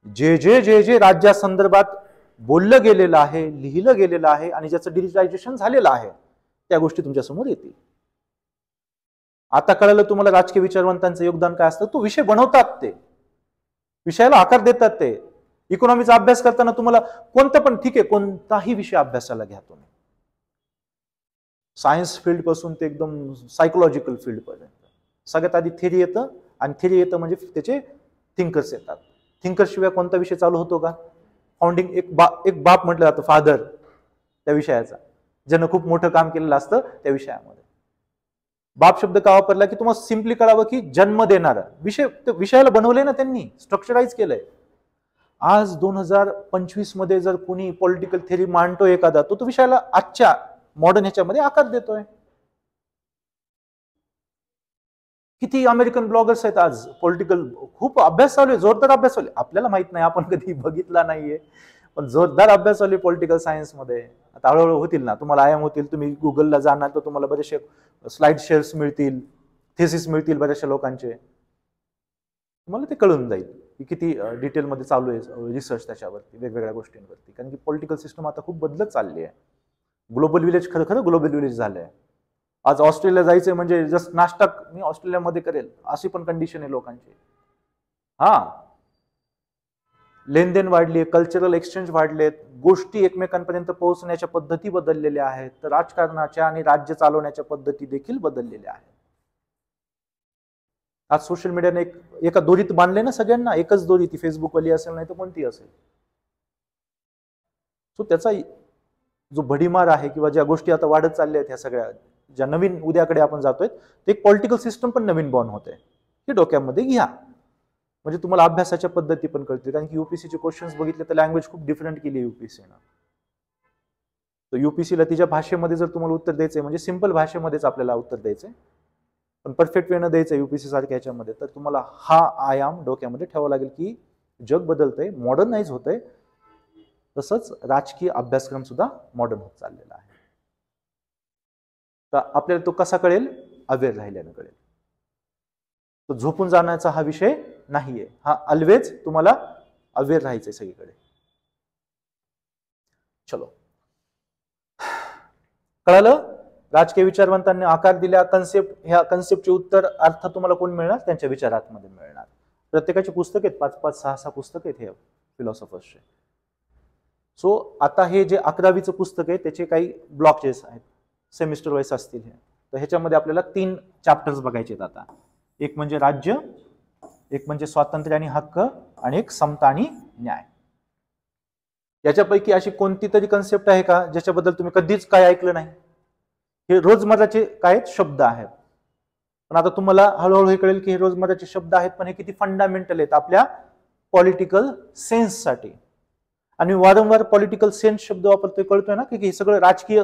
जे जे जे जे राज्यासंदर्भात बोललं गेलेलं आहे, लिहिलं गेलेलं आहे आणि ज्याचं डिजिटायझेशन झालेलं आहे, त्या गोष्टी तुमच्यासमोर येतील. आता कळलं तुम्हाला राजकीय विचारवंतांचं योगदान काय असतं. तो विषय बनवतात, ते विषयाला आकार देतात. ते इकॉनॉमीचा अभ्यास करताना तुम्हाला कोणतं पण, ठीक आहे, कोणताही विषय अभ्यासाला घ्या तुम्ही, सायन्स फील्ड पासून ते एकदम सायकोलॉजिकल फील्ड पर्यंत, सगळ्यात आधी थिअरी येतं, आणि थिअरी येतं म्हणजे त्याचे थिंकर्स येतात. थिंकर शिवाय कोणता विषय चालू होतो का? फाउंडिंग एक बाप म्हटलं जातं, फादर त्या विषयाचा, ज्यानं खूप मोठं काम केलेलं असतं त्या विषयामध्ये. बाप शब्द का वापरला की तुम्हाला सिम्पली कळावं की जन्म देणारा विषय, विषयाला बनवलंय ना त्यांनी, स्ट्रक्चराइज केलंय. आज 2025 मध्ये जर कोणी पॉलिटिकल थिअरी मांडतो एखादा, तो विषयाला आजच्या मॉडर्न ह्याच्यामध्ये आकार देतोय. किती अमेरिकन ब्लॉगर्स आहेत आज पॉलिटिकल, खूप अभ्यास चालू आहे, जोरदार अभ्यास चालू आहे. आपल्याला माहित नाही, आपण कधी बघितला नाहीये, पण जोरदार अभ्यास चालू आहे पॉलिटिकल सायन्स मध्ये. आता हळूहळू होतील ना, तुम्हाला आयाम होतील, तुम्ही गुगलला जाणार तर तुम्हाला बरेचसे स्लाइड शेअर्स मिळतील, थेसिस मिळतील बऱ्याचशा लोकांचे, तुम्हाला ते कळून जाईल की किती डिटेलमध्ये चालू आहे रिसर्च त्याच्यावरती, वेगवेगळ्या गोष्टींवरती. कारण की पॉलिटिकल सिस्टम आता खूप बदलत चालली आहे. ग्लोबल विलेज खरं ग्लोबल विलेज झालंय. आज ऑस्ट्रेलिया जायचंय म्हणजे जस्ट नाश्ता मी ऑस्ट्रेलियामध्ये करेल अशी पण कंडिशन आहे लोकांची. लेनदेन वाढली आहे, कल्चरल एक्सचेंज वाढलेत, गोष्टी एकमेकांपर्यंत पोहोचण्याच्या पद्धती बदललेल्या आहेत, तर राजकारणाच्या आणि राज्य चालवण्याच्या पद्धती देखील बदललेल्या आहेत. आज सोशल मीडियाने एका दोरीत बांधले ना सगळ्यांना, एकच दोरी, ती फेसबुकवाली असेल नाही तर कोणती असेल. सो त्याचा जो भडीमार आहे किंवा ज्या गोष्टी आता वाढत चालल्या आहेत, ह्या सगळ्या ज्या नवीन उद्याकडे आपण जातोय, ते एक पॉलिटिकल सिस्टम पण नवीन बॉर्न होते, हे डोक्यामध्ये घ्या. म्हणजे तुम्हाला अभ्यासाच्या पद्धती पण कळतील. कारण की युपीसीचे क्वेश्चन्स बघितले तर लँग्वेज खूप डिफरंट केली आहे युपीसीनं. तर युपीसीला तिच्या भाषेमध्ये जर तुम्हाला उत्तर द्यायचंय, म्हणजे सिंपल भाषेमध्येच आपल्याला उत्तर द्यायचंय, पण परफेक्ट वेनं द्यायचं युपीसी सारख्या ह्याच्यामध्ये, तर तुम्हाला हा आयाम डोक्यामध्ये ठेवावा लागेल की जग बदलतंय, मॉडर्नाइज होतंय, तसंच राजकीय अभ्यासक्रम सुद्धा मॉडर्न होत चाललेला आहे. तर आपल्याला तो कसा कळेल? अवेअर राहिल्यानं कळेल. तो झोपून जाण्याचा हा विषय नाहीये, हा ऑलवेज तुम्हाला अवेअर राहायचंय सगळीकडे. चलो, कळालं? राजकीय विचारवंतांनी आकार दिल्या कन्सेप्ट, ह्या कन्सेप्टचे उत्तर अर्थ तुम्हाला कोण मिळणार? त्यांच्या विचारांमध्ये मिळणार. प्रत्येकाची पुस्तक आहेत, 5-5, 6-6 पुस्तक आहेत हे फिलॉसॉफर्सचे. सो आता हे जे 11वीचं पुस्तक आहे त्याचे काही ब्लॉकेज आहेत, सेमिस्टर वाईज असतील हे. तर ह्याच्यामध्ये आपल्याला 3 चॅप्टर्स बघायचे आहेत आता. एक म्हणजे राज्य, एक म्हणजे स्वातंत्र्य आणि हक्क, आणि एक समता आणि न्याय. याच्यापैकी अशी कोणती तरी कन्सेप्ट आहे का ज्याच्याबद्दल तुम्ही कधीच काय ऐकलं नाही? हे रोजमर्राचे काय शब्द आहेत, पण आता तुम्हाला हळूहळू हे कळेल की हे रोजमर्राचे शब्द आहेत, पण हे किती फंडामेंटल आहेत आपल्या पॉलिटिकल सेन्ससाठी. आणि वारंवार पॉलिटिकल सेन्स शब्द वापरतोय, कळतोय ना की हे सगळं राजकीय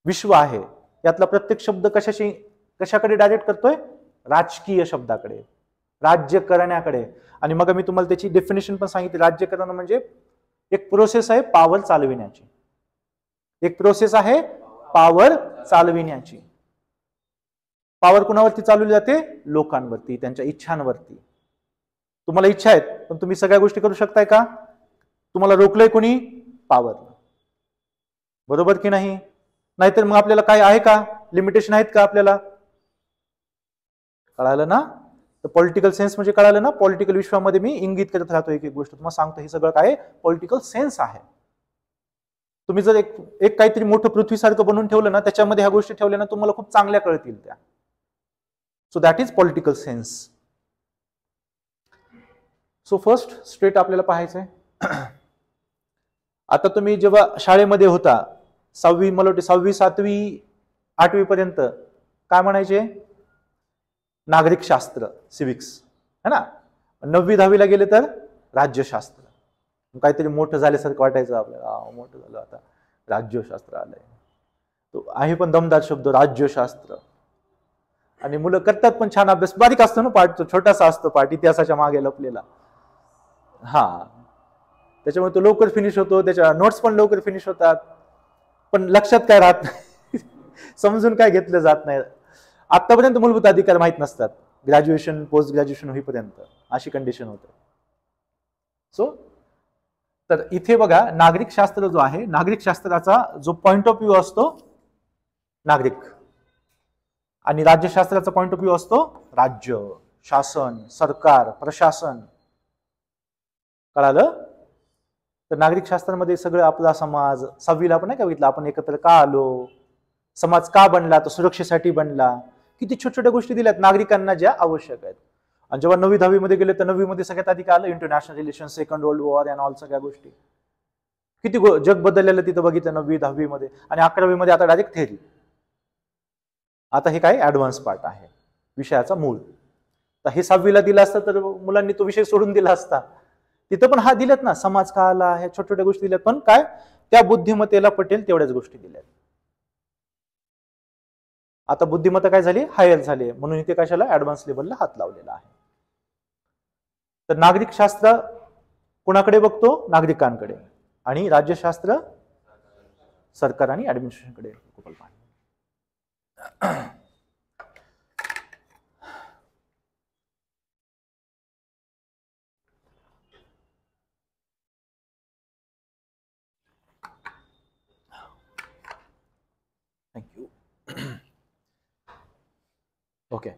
विश्व आहे. यातला प्रत्येक शब्द कशाकडे डायरेक्ट करतोय? राजकीय शब्दाकडे, राज्य करण्याकडे. आणि मग मी तुम्हाला त्याची डेफिनेशन पण सांगितली. राज्य करणं म्हणजे एक प्रोसेस आहे पॉवर चालविण्याची, एक प्रोसेस आहे पॉवर चालविण्याची. पॉवर कुणावरती चालवली जाते? लोकांवरती, त्यांच्या इच्छांवरती. तुम्हाला इच्छा आहेत पण तुम्ही सगळ्या गोष्टी करू शकताय का? तुम्हाला रोखलंय कोणी? पॉवर. बरोबर की नाही? नाहीतर मग आपल्याला काय आहे का? लिमिटेशन आहेत का आपल्याला? कळालं ना? तर पॉलिटिकल सेन्स म्हणजे कळालं ना? पॉलिटिकल विश्वामध्ये मी इंगित करत राहतो एक एक गोष्ट तुम्हाला सांगतो, हे सगळं काय पॉलिटिकल सेन्स आहे. तुम्ही जर एक काहीतरी मोठं पृथ्वीसारखं बनवून ठेवलं ना, त्याच्यामध्ये ह्या गोष्टी ठेवल्या ना, तुम्हाला खूप चांगल्या कळतील त्या. So that is political sense. So first state आपल्याला पाहायचंय. आता तुम्ही जेव्हा शाळेमध्ये होता, 6वी मला वाटते 6वी 7वी 8वी पर्यंत काय म्हणायचे? नागरिक शास्त्र, सिविक्स, है ना. 9वी 10वीला गेले तर राज्यशास्त्र. काहीतरी मोठं झाल्यासारखं वाटायचं आपल्याला, मोठं झालं आता राज्यशास्त्र आलंय. तो आहे पण दमदार शब्द, राज्यशास्त्र. आणि मुलं करतात पण छान अभ्यास. बारीक असतो ना पाठ, तो छोटासा असतो पाठ, इतिहासाच्या मागे लपलेला. हा, त्याच्यामुळे तो लवकर फिनिश होतो, त्याच्या नोट्स पण लवकर फिनिश होतात, पण लक्षात काय राहत नाही. समजून काय घेतलं जात नाही. आतापर्यंत मूलभूत अधिकार माहित नसतात, ग्रॅज्युएशन पोस्ट ग्रॅज्युएशन होईपर्यंत अशी कंडिशन होते. सो तर इथे बघा, नागरिक शास्त्र जो आहे, नागरिक शास्त्राचा जो पॉइंट ऑफ व्ह्यू असतो नागरिक, आणि राज्यशास्त्राचा पॉइंट ऑफ व्ह्यू असतो राज्य, शासन, सरकार, प्रशासन. कळालं? तर नागरिक शास्त्रामध्ये सगळं आपला समाज, 6वीला आपण नाही का बघितलं, आपण एकत्र का आलो, समाज का बनला, तो सुरक्षेसाठी बनला, किती छोट्या छोट्या गोष्टी दिल्यात नागरिकांना ज्या आवश्यक आहेत. आणि जेव्हा 9वी 10वी मध्ये गेले तर 9वी मध्ये सगळ्यात आधी काय आलं? International relation, second world war and all सगळ्या गोष्टी. किती जग बदललेलं तिथं बघितलं 9वी 10वी मध्ये. आणि 11वी मध्ये आता डायरेक्ट थेअरी. आता हे काय ऍडव्हान्स पार्ट आहे विषयाचा मूळ. तर हे 6वीला दिलं असतं तर मुलांनी तो विषय सोडून दिला असता. तिथं पण हा दिलेत ना, समाज का आला, ह्या छोट्या छोट्या गोष्टी दिल्यात, पण काय त्या बुद्धिमत्तेला पटेल तेवढ्याच गोष्टी दिल्यात. आता बुद्धिमत्ता काय झाली? हायर झाली, म्हणून इथे कशाला ऍडव्हान्स लेवलला हात लावलेला आहे. तर नागरिक शास्त्र कोणाकडे बघतो? नागरिकांकडे. आणि राज्यशास्त्र सरकार आणि ऍडमिनिस्ट्रेशनकडे. थँक्यू. ओके.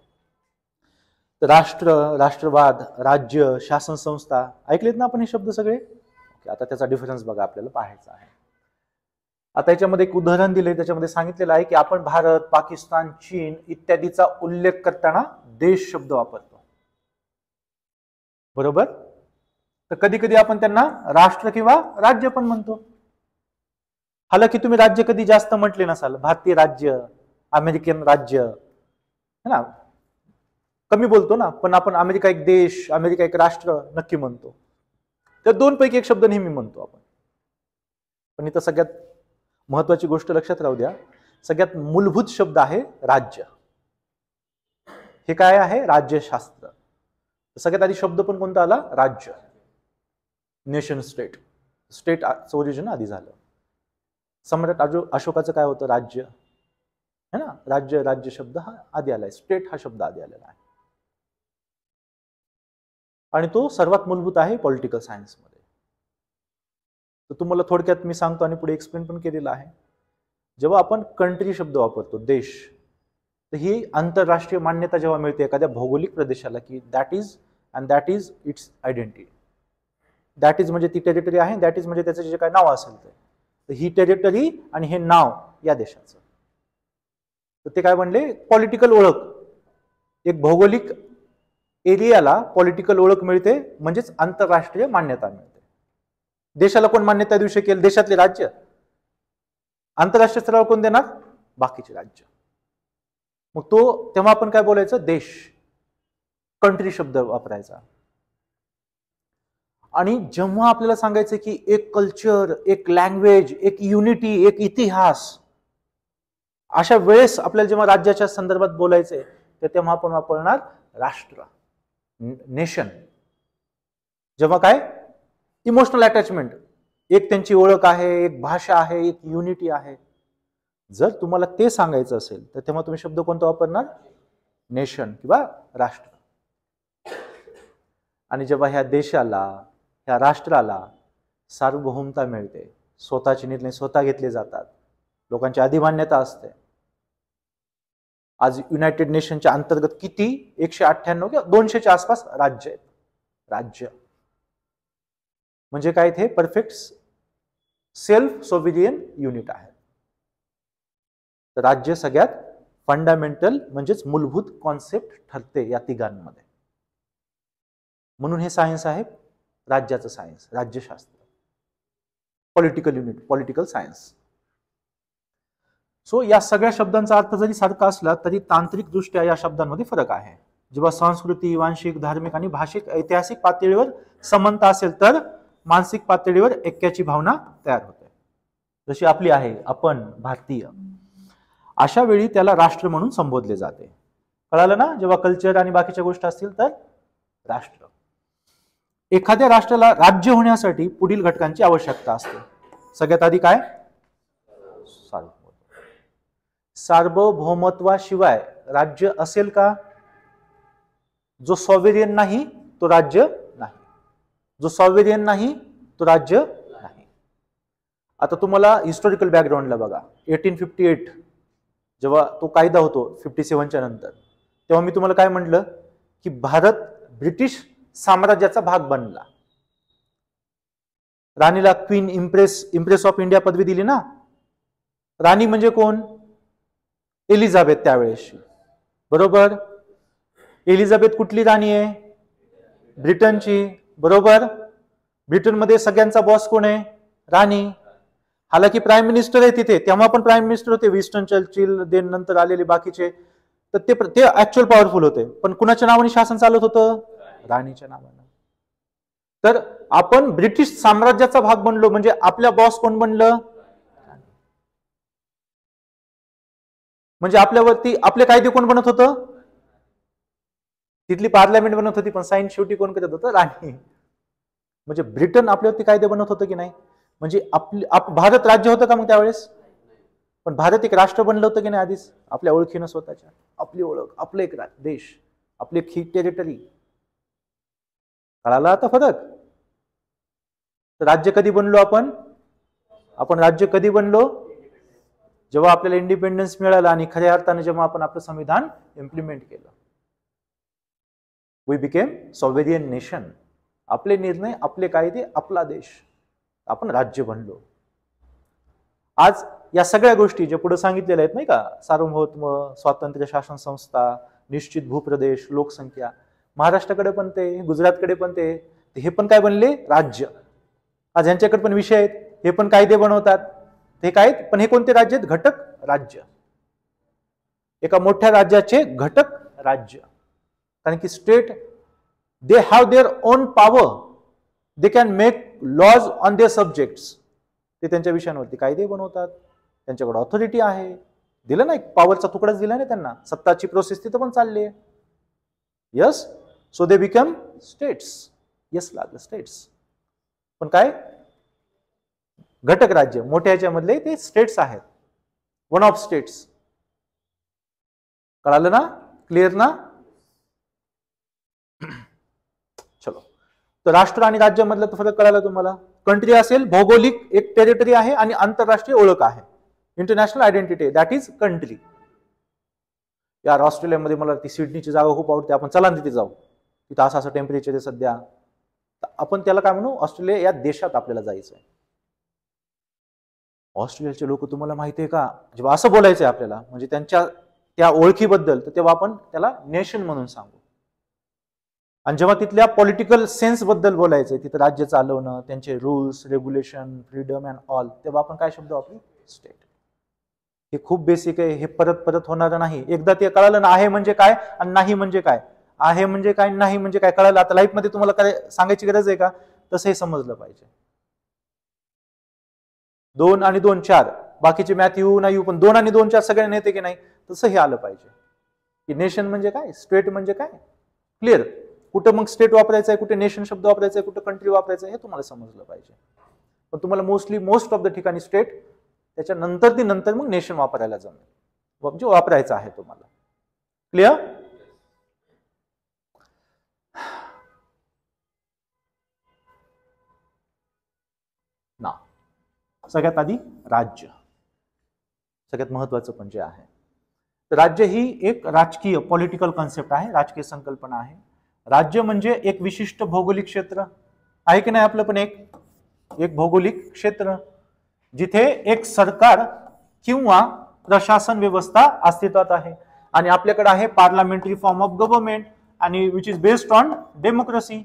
तर राष्ट्र, राष्ट्रवाद, राज्य, शासन संस्था ऐकलेत ना आपण हे शब्द सगळे? ओके. आता त्याचा डिफरन्स बघा आपल्याला पाहायचा आहे. आता याच्यामध्ये एक उदाहरण दिलंय, त्याच्यामध्ये सांगितलेलं आहे की आपण भारत, पाकिस्तान, चीन इत्यादीचा उल्लेख करताना देश शब्द वापरतो. बरोबर? तर कधी कधी आपण त्यांना राष्ट्र किंवा राज्य पण म्हणतो. हालाकी तुम्ही राज्य कधी जास्त म्हटले नसाल. भारतीय राज्य, अमेरिकन राज्य, है ना, कमी बोलतो ना. पण आपण अमेरिका एक देश, अमेरिका एक राष्ट्र नक्की म्हणतो. तर दोन पैकी एक शब्द नेहमी म्हणतो आपण. पण इथं सगळ्यात महत्वाची गोष्ट लक्षात राहू द्या, सगळ्यात मूलभूत शब्द आहे राज्य. हे काय आहे? राज्यशास्त्र. सगळ्यात आधी शब्द पण कोणता आला? राज्य. Nation state. स्टेटचं ओरिजिन आधी झालं. सम्राट अशोकाचं काय होतं? राज्य, है ना. राज्य, राज्य शब्द हा आधी आलाय, स्टेट हा शब्द आधी आलेला आहे. आणि तो सर्वात मूलभूत आहे पॉलिटिकल सायन्समध्ये. तर तुम्हाला थोडक्यात मी सांगतो आणि पुढे एक्सप्लेन पण केलेलं आहे. जेव्हा आपण कंट्री शब्द वापरतो, देश, तर ही आंतरराष्ट्रीय मान्यता जेव्हा मिळते एखाद्या भौगोलिक प्रदेशाला की that is it's identity. That is म्हणजे ती टेरिटरी आहे, दॅट इज म्हणजे त्याचं जे काय नाव असेल तर ही टेरिटरी आणि हे नाव या देशाचं. तर ते काय म्हणले? पॉलिटिकल ओळख. एक भौगोलिक एरियाला पॉलिटिकल ओळख मिळते म्हणजेच आंतरराष्ट्रीय मान्यता मिळते. देशाला कोण मान्यता देऊ शकेल? देशातले राज्य. आंतरराष्ट्रीय स्तरावर कोण देणार? बाकीचे राज्य. मग तो तेव्हा आपण काय बोलायचं? देश, कंट्री शब्द वापरायचा. आणि जेव्हा आपल्याला सांगायचं की एक कल्चर, एक लँग्वेज, एक युनिटी, एक इतिहास, अशा वेळेस आपल्याला जेव्हा राज्याच्या संदर्भात बोलायचंय तर तेव्हा आपण वापरणार राष्ट्र, नेशन. जेव्हा काय? इमोशनल अटॅचमेंट, एक त्यांची ओळख आहे, एक भाषा आहे, एक युनिटी आहे. जर तुम्हाला ते सांगायचं असेल तर तेव्हा तुम्ही शब्द कोणता वापरणार? नेशन किंवा राष्ट्र. आणि जेव्हा ह्या देशाला, ह्या राष्ट्राला सार्वभौमता मिळते, स्वतःचे निर्णय स्वतः घेतले जातात, लोकांची अधिमान्यता असते. आज युनायटेड नेशनच्या अंतर्गत किती 198 किंवा 200च्या आसपास राज्य आहेत. राज्य म्हणजे काय, ते परफेक्ट सेल्फ सोव्हिरियन युनिट आहे. तर राज्य सगळ्यात फंडामेंटल म्हणजेच मूलभूत कॉन्सेप्ट ठरते या तिघांमध्ये. म्हणून हे सायन्स आहे राज्याचं सायन्स, राज्यशास्त्र, political unit, political science. So या सगळ्या शब्दांचा अर्थ जरी सारखा असला तरी तांत्रिक दृष्ट्या या शब्दांमध्ये फरक आहे. जेव्हा संस्कृती, वांशिक, धार्मिक आणि भाषिक, ऐतिहासिक पातळीवर समानता असेल तर मानसिक पातळीवर ऐक्याची भावना तयार होते, जशी आपली आहे, आपण भारतीय. अशा वेळी त्याला राष्ट्र म्हणून संबोधले जाते. कळालं ना? जेव्हा कल्चर आणि बाकीच्या गोष्टी असतील तर राष्ट्र. एखाद्या राष्ट्राला राज्य होण्यासाठी पुढील घटकांची आवश्यकता असते. सगळ्यात आधी काय? सार्वभौमत्वाशिवाय राज्य असेल का? जो सॉव्हेरियन नाही तो राज्य नाही, जो सॉव्हेरियन नाही तो राज्य नाही. आता तुम्हाला हिस्टॉरिकल बॅकग्राऊंडला बघा. 1858 जेव्हा तो कायदा होतो 57च्या नंतर, तेव्हा मी तुम्हाला काय म्हटलं की भारत ब्रिटिश साम्राज्याचा भाग बनला. राणीला क्वीन इम्प्रेस ऑफ इंडिया पदवी दिली ना. राणी म्हणजे कोण? एलिझाबेथ त्यावेळेसची, बरोबर. एलिझाबेथ कुठली राणी आहे? ब्रिटनची, बरोबर. ब्रिटनमध्ये सगळ्यांचा बॉस कोण आहे? राणी. हालाकी प्राईम मिनिस्टर आहे तिथे, तेव्हा पण प्राईम मिनिस्टर होते विन्स्टन चर्चिल, देन नंतर आलेले बाकीचे, तर ते ऍक्च्युअल पॉवरफुल होते. पण कुणाच्या नावाने शासन चालत होतं? राणीच्या नावानं. तर आपण ब्रिटिश साम्राज्याचा भाग बनलो म्हणजे आपल्या बॉस कोण बनलं? म्हणजे आपल्यावरती आपले कायदे कोण बनत होतं? तिथली पार्लमेंट बनत होती, पण साईन शेवटी कोण करत होतं? राणी. म्हणजे ब्रिटन आपल्यावरती कायदे बनत होतं की नाही? म्हणजे भारत राज्य होतं का मग त्यावेळेस? पण भारत एक राष्ट्र बनलं होतं की नाही आधीच? आपल्या ओळखीनं स्वतःच्या, आपली ओळख, आपलं एक देश, आपली एक टेरिटरी. कळाला आता फरक? तर राज्य कधी बनलो आपण? आपण राज्य कधी बनलो? जेव्हा आपल्याला इंडिपेंडन्स मिळाला आणि खऱ्या अर्थाने जेव्हा आपण आपलं संविधान इम्प्लिमेंट केलं. We became sovereign nation. आपले निर्णय, आपले कायदे, आपला देश, आपण राज्य बनलो. आज या सगळ्या गोष्टी जे पुढे सांगितलेल्या आहेत नाही का, सार्वभौमत्व, स्वातंत्र्य, शासन संस्था, निश्चित भूप्रदेश, लोकसंख्या, महाराष्ट्राकडे पण ते, गुजरातकडे पण ते, हे पण काय बनले? राज्य. आज यांच्याकडे पण विषय आहेत, हे पण कायदे बनवतात, ते काय? पण हे कोणते राज्य आहेत? घटक राज्य. एका मोठ्या राज्याचे घटक राज्य. कारण की state they have their own power, they can make laws on their subjects. ते त्यांच्या विषयांवरती कायदे बनवतात, त्यांच्याकडे ऑथॉरिटी आहे. दिलं ना, एक पॉवरचा तुकडाच दिला ना त्यांना. सत्ताची प्रोसेस तिथं पण चालली आहे. Yes, so they become states. Yes लागलं स्टेट्स. पण काय? घटक राज्य. मोठ्या ह्याच्यामधले ते स्टेट्स आहेत, वन ऑफ स्टेट्स. कळालं ना? क्लिअर ना? चलो, तर राष्ट्र आणि राज्यामधला फरक कळाला तुम्हाला. कंट्री असेल, भौगोलिक एक टेरिटरी आहे, आणि आंतरराष्ट्रीय ओळख आहे, international identity, that is country. यार ऑस्ट्रेलियामध्ये मला ती सिडनीची जागा खूप आवडते, आपण चला तिथे जाऊ. तिथं असं असं टेम्परेचर आहे सध्या. आपण त्याला काय म्हणू? ऑस्ट्रेलिया या देशात आपल्याला जायचं आहे. ऑस्ट्रेलियाचे लोक तुम्हाला माहिती आहे का, जेव्हा असं बोलायचं आहे आपल्याला म्हणजे त्यांच्या त्या ओळखीबद्दल, तर तेव्हा आपण त्याला नेशन म्हणून सांगू. आणि जेव्हा तिथल्या पॉलिटिकल सेन्स बद्दल बोलायचंय, तिथं राज्य चालवणं, त्यांचे rules, regulation, freedom and all, तेव्हा आपण काय शब्द वापरू? स्टेट. हे खूप बेसिक आहे, हे परत परत होणार नाही. एकदा ते कळालं ना, आहे म्हणजे काय आणि नाही म्हणजे काय, आहे म्हणजे काय, नाही म्हणजे काय कळालं. आता लाईफमध्ये तुम्हाला काय सांगायची गरज आहे का? तसं हे समजलं पाहिजे. 2 आणि 2 4, बाकीचे मॅथ येऊ ना येऊ, पण 2 आणि 2 4 सगळ्यांना येते की नाही, तसं हे आलं पाहिजे की नेशन म्हणजे काय, स्टेट म्हणजे काय. क्लिअर? कुठं मग स्टेट वापरायचं आहे, कुठे नेशन शब्द वापरायचा आहे, कुठं कंट्री वापरायचं आहे, हे तुम्हाला समजलं पाहिजे. पण तुम्हाला मोस्ट ऑफ द ठिकाणी स्टेट, त्याच्यानंतर ती नंतर मग नेशन वापरायला जमेल, म्हणजे वापरायचं आहे तुम्हाला. क्लिअर? सगळ्यात आधी राज्य, सगळ्यात महत्वाचं पण जे आहे. तर राज्य ही एक राजकीय पॉलिटिकल कॉन्सेप्ट आहे, राजकीय संकल्पना आहे. राज्य म्हणजे एक विशिष्ट भौगोलिक क्षेत्र आहे की नाही आपलं, पण एक भौगोलिक क्षेत्र जिथे एक सरकार किंवा प्रशासन व्यवस्था अस्तित्वात आहे. आणि आपल्याकडे आहे पार्लमेंटरी फॉर्म ऑफ गव्हर्नमेंट आणि which is based on democracy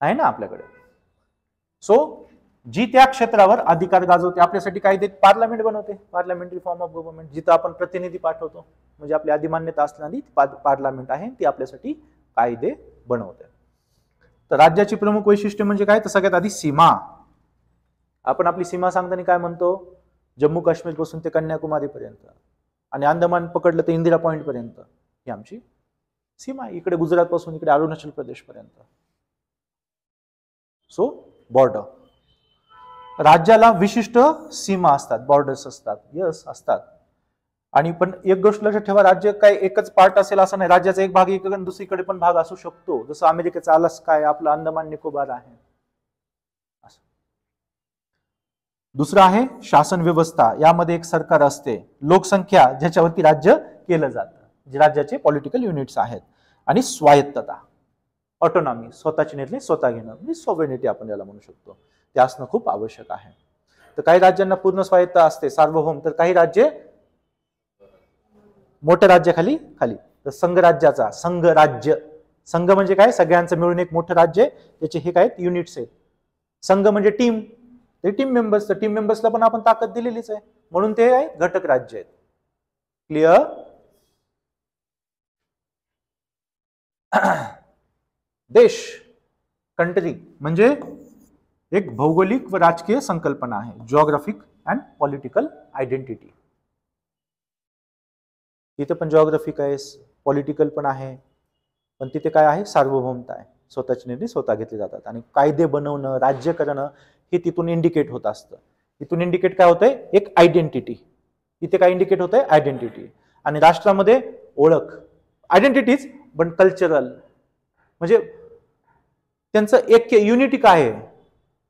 आहे ना आपल्याकडे. सो जी त्या क्षेत्रावर अधिकार गाजवते, आपल्यासाठी कायदे पार्लमेंट बनवते, पार्लमेंटरी फॉर्म ऑफ गव्हर्नमेंट, जिथं आपण प्रतिनिधी पाठवतो, म्हणजे आपली अधिमान्यता असणारी पार्लमेंट आहे, ती आपल्यासाठी कायदे बनवते. तर राज्याची प्रमुख वैशिष्ट्य म्हणजे काय, तर सगळ्यात आधी सीमा. आपण आपली सीमा सांगताना काय म्हणतो, जम्मू काश्मीर पासून ते कन्याकुमारी पर्यंत, आणि अंदमान पकडलं तर इंदिरा पॉइंट पर्यंत, ही आमची सीमा. इकडे गुजरात पासून इकडे अरुणाचल प्रदेश पर्यंत. सो बॉर्डर, राज्याला विशिष्ट सीमा असतात, बॉर्डर्स असतात, यस असतात. आणि पण एक गोष्ट लक्षात ठेवा, राज्य काय एकच पार्ट असेल असं नाही, राज्याचा एक भाग इकडे दुसरीकडे पण भाग असू शकतो, जसं अमेरिकेचा अलास्का आहे, आपलं अंदमान निकोबार आहे. दुसरं आहे शासन व्यवस्था, यामध्ये एक सरकार असते, लोकसंख्या ज्याच्यावरती राज्य केलं जातं, जे राज्याचे पॉलिटिकल युनिट्स आहेत. आणि स्वायत्तता, ऑटोनॉमी, स्वतःचे निर्णय स्वतः घेणं, म्हणजे सॉव्हरेनिटी आपण याला म्हणू शकतो, ते असणं खूप आवश्यक आहे. तर काही राज्यांना पूर्ण स्वायत्ता असते, सार्वभौम, तर काही राज्ये मोठ्या राज्याखाली तर संघराज्याचा, संघराज्य, संघ म्हणजे काय, सगळ्यांचं मिळून एक मोठं राज्य, त्याचे हे काय युनिट्स आहेत. संघ म्हणजे टीम, ते टीम मेंबर्स, तर टीम मेंबर्सला पण आपण ताकद दिलेलीच आहे, म्हणून ते आहे घटक राज्य आहेत. क्लिअर. देश, कंट्री म्हणजे एक भौगोलिक व राजकीय संकल्पना आहे, जिओग्राफिक अँड पॉलिटिकल आयडेंटिटी. तिथे पण जिओग्राफिक आहे, पॉलिटिकल पण आहे, पण तिथे काय आहे, सार्वभौमता आहे, स्वतःचे निर्णय स्वतः घेतले जातात. आणि कायदे बनवणं, राज्य करणं हे तिथून इंडिकेट होत असतं. तिथून इंडिकेट काय होतंय, एक आयडेंटिटी. इथे काय इंडिकेट होतंय, आयडेंटिटी. आणि राष्ट्रामध्ये ओळख, आयडेंटिटीज पण कल्चरल, म्हणजे त्यांचं एक युनिटी काय आहे,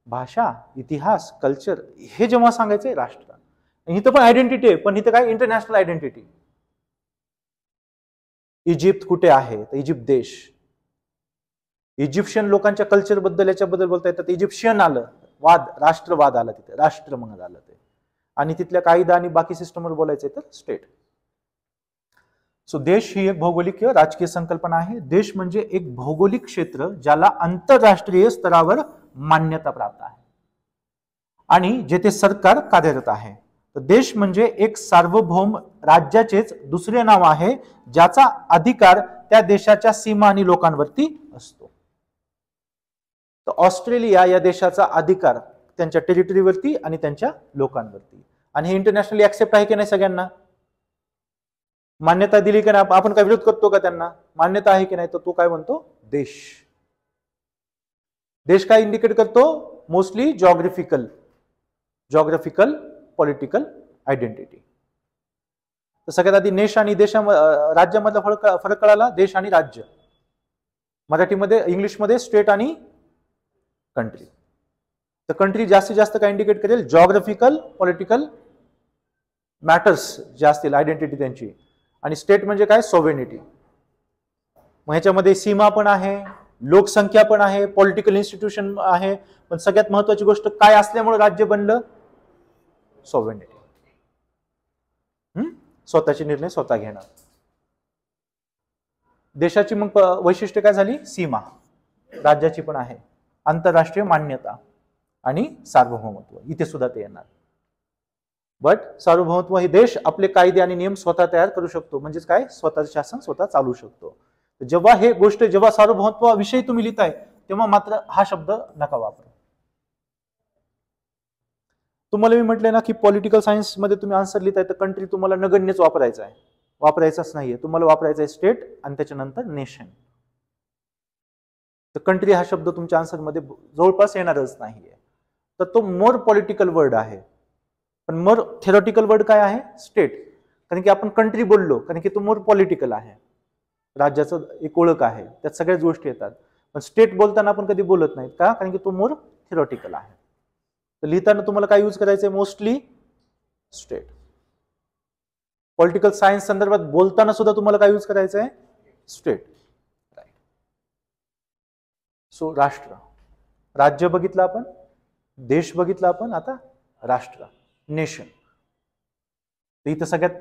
भाषा, इतिहास, कल्चर, हे जेव्हा सांगायचंय राष्ट्र. इथं पण आयडेंटिटी आहे, पण इथं काय इंटरनॅशनल आयडेंटिटी. इजिप्त कुठे आहे, तर इजिप्त देश. इजिप्शियन लोकांच्या कल्चर बद्दल याच्याबद्दल बोलता येतात, इजिप्शियन आलं, वाद, राष्ट्रवाद आला तिथे, राष्ट्र म्हणत आलं ते. आणि तिथल्या कायदा आणि बाकी सिस्टमवर बोलायचंय तर स्टेट. सो देश ही एक भौगोलिक किंवा राजकीय संकल्पना आहे. देश म्हणजे एक भौगोलिक क्षेत्र ज्याला आंतरराष्ट्रीय स्तरावर मान्यता प्राप्त आहे आणि जेथे सरकार कार्यरत आहे. तर देश म्हणजे एक सार्वभौम राज्याचेच दुसरे नाव आहे, ज्याचा अधिकार त्या देशाच्या सीमा आणि लोकांवरती असतो. तर ऑस्ट्रेलिया या देशाचा अधिकार त्यांच्या टेरिटरीवरती आणि त्यांच्या लोकांवरती. आणि हे इंटरनॅशनली ऍक्सेप्ट आहे की नाही, सगळ्यांना मान्यता दिली की नाही, आपण काय विरोध करतो का, त्यांना मान्यता आहे की नाही, तर तो काय म्हणतो, देश. देश काय इंडिकेट करतो, मोस्टली जिओग्राफिकल पॉलिटिकल आयडेंटिटी. तर सगळ्यात आधी देश आणि राज्यामधला फरक कळाला, देश आणि राज्य. मराठीमध्ये, इंग्लिशमध्ये स्टेट आणि कंट्री. तर कंट्री जास्तीत जास्त काय इंडिकेट करेल, जिओग्राफिकल पॉलिटिकल मॅटर्स जे असतील, आयडेंटिटी त्यांची. आणि स्टेट म्हणजे काय, सॉव्हरेनिटी. मग ह्याच्यामध्ये सीमा पण आहे, लोकसंख्या पण आहे, पॉलिटिकल इन्स्टिट्यूशन आहे, पण सगळ्यात महत्वाची गोष्ट काय असल्यामुळे राज्य बनलं, सॉव्हरेनिटी. स्वतःचे निर्णय स्वतः घेणं. देशाची मग वैशिष्ट्य काय झाली, सीमा, राज्याची पण आहे, आंतरराष्ट्रीय मान्यता आणि सार्वभौमत्व, इथे सुद्धा ते येणार. बट सार्वभौमत्व हे देश आपले कायदे आणि नियम स्वतः तयार करू शकतो, म्हणजेच काय, स्वतःचं शासन स्वतः चालू शकतो. जेव्हा हे गोष्ट, जेव्हा सार्वभौमत्वाविषयी तुम्ही लिहिताय, तेव्हा मात्र हा शब्द नका वापरू. तुम्हाला मी म्हटलंय ना की पॉलिटिकल सायन्स मध्ये तुम्ही आन्सर लिहिताय, तर कंट्री तुम्हाला नगण्यच वापरायचा आहे, वापरायचाच नाहीये, तुम्हाला वापरायचा आहे स्टेट आणि त्याच्यानंतर नेशन. तर कंट्री हा शब्द तुमच्या आन्सर मध्ये जवळपास येणारच नाहीये. तर तो मोर पॉलिटिकल वर्ड आहे, पण मोर थेरॉटिकल वर्ड काय आहे, स्टेट. कारण की आपण कंट्री बोललो, कारण की तो मोर पॉलिटिकल आहे, राज्याचं एक ओळख आहे, त्यात सगळ्याच गोष्टी येतात. पण स्टेट बोलताना आपण कधी बोलत नाहीत का, कारण की तो मोर थेरॉटिकल आहे. तर लिहिताना तुम्हाला काय यूज करायचंय? Mostly state. पॉलिटिकल सायन्स संदर्भात बोलताना सुद्धा तुम्हाला काय यूज करायचंय? स्टेट. राईट. सो राष्ट्र, राज्य बघितलं आपण, देश बघितला आपण, आता राष्ट्र, नेशन. इथं सगळ्यात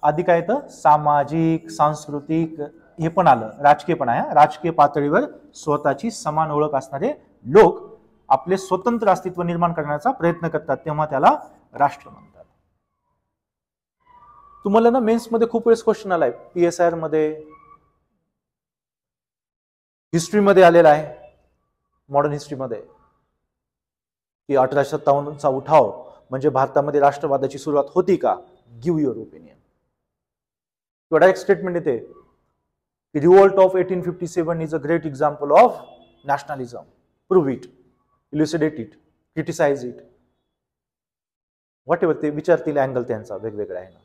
आधी काय येतं? सामाजिक, सांस्कृतिक, हे पण आलं, राजकीय पण आहे. राजकीय पातळीवर स्वतःची समान ओळख असणारे लोक आपले स्वतंत्र अस्तित्व निर्माण करण्याचा प्रयत्न करतात, तेव्हा त्याला राष्ट्र म्हणतात. तुम्हाला ना मेन्स मध्ये खूप वेळेस क्वेश्चन आलाय, PSIR मध्ये, हिस्ट्रीमध्ये आलेला आहे, मॉडर्न हिस्ट्रीमध्ये, की 1857चा उठाव म्हणजे भारतामध्ये राष्ट्रवादाची सुरुवात होती का? Give your opinion. Direct statement येते की revolt of 1857 is a great example of nationalism. Prove it, elucidate it, criticise it, whatever ते विचारतील अँगल त्यांचा वेगवेगळा आहे ना.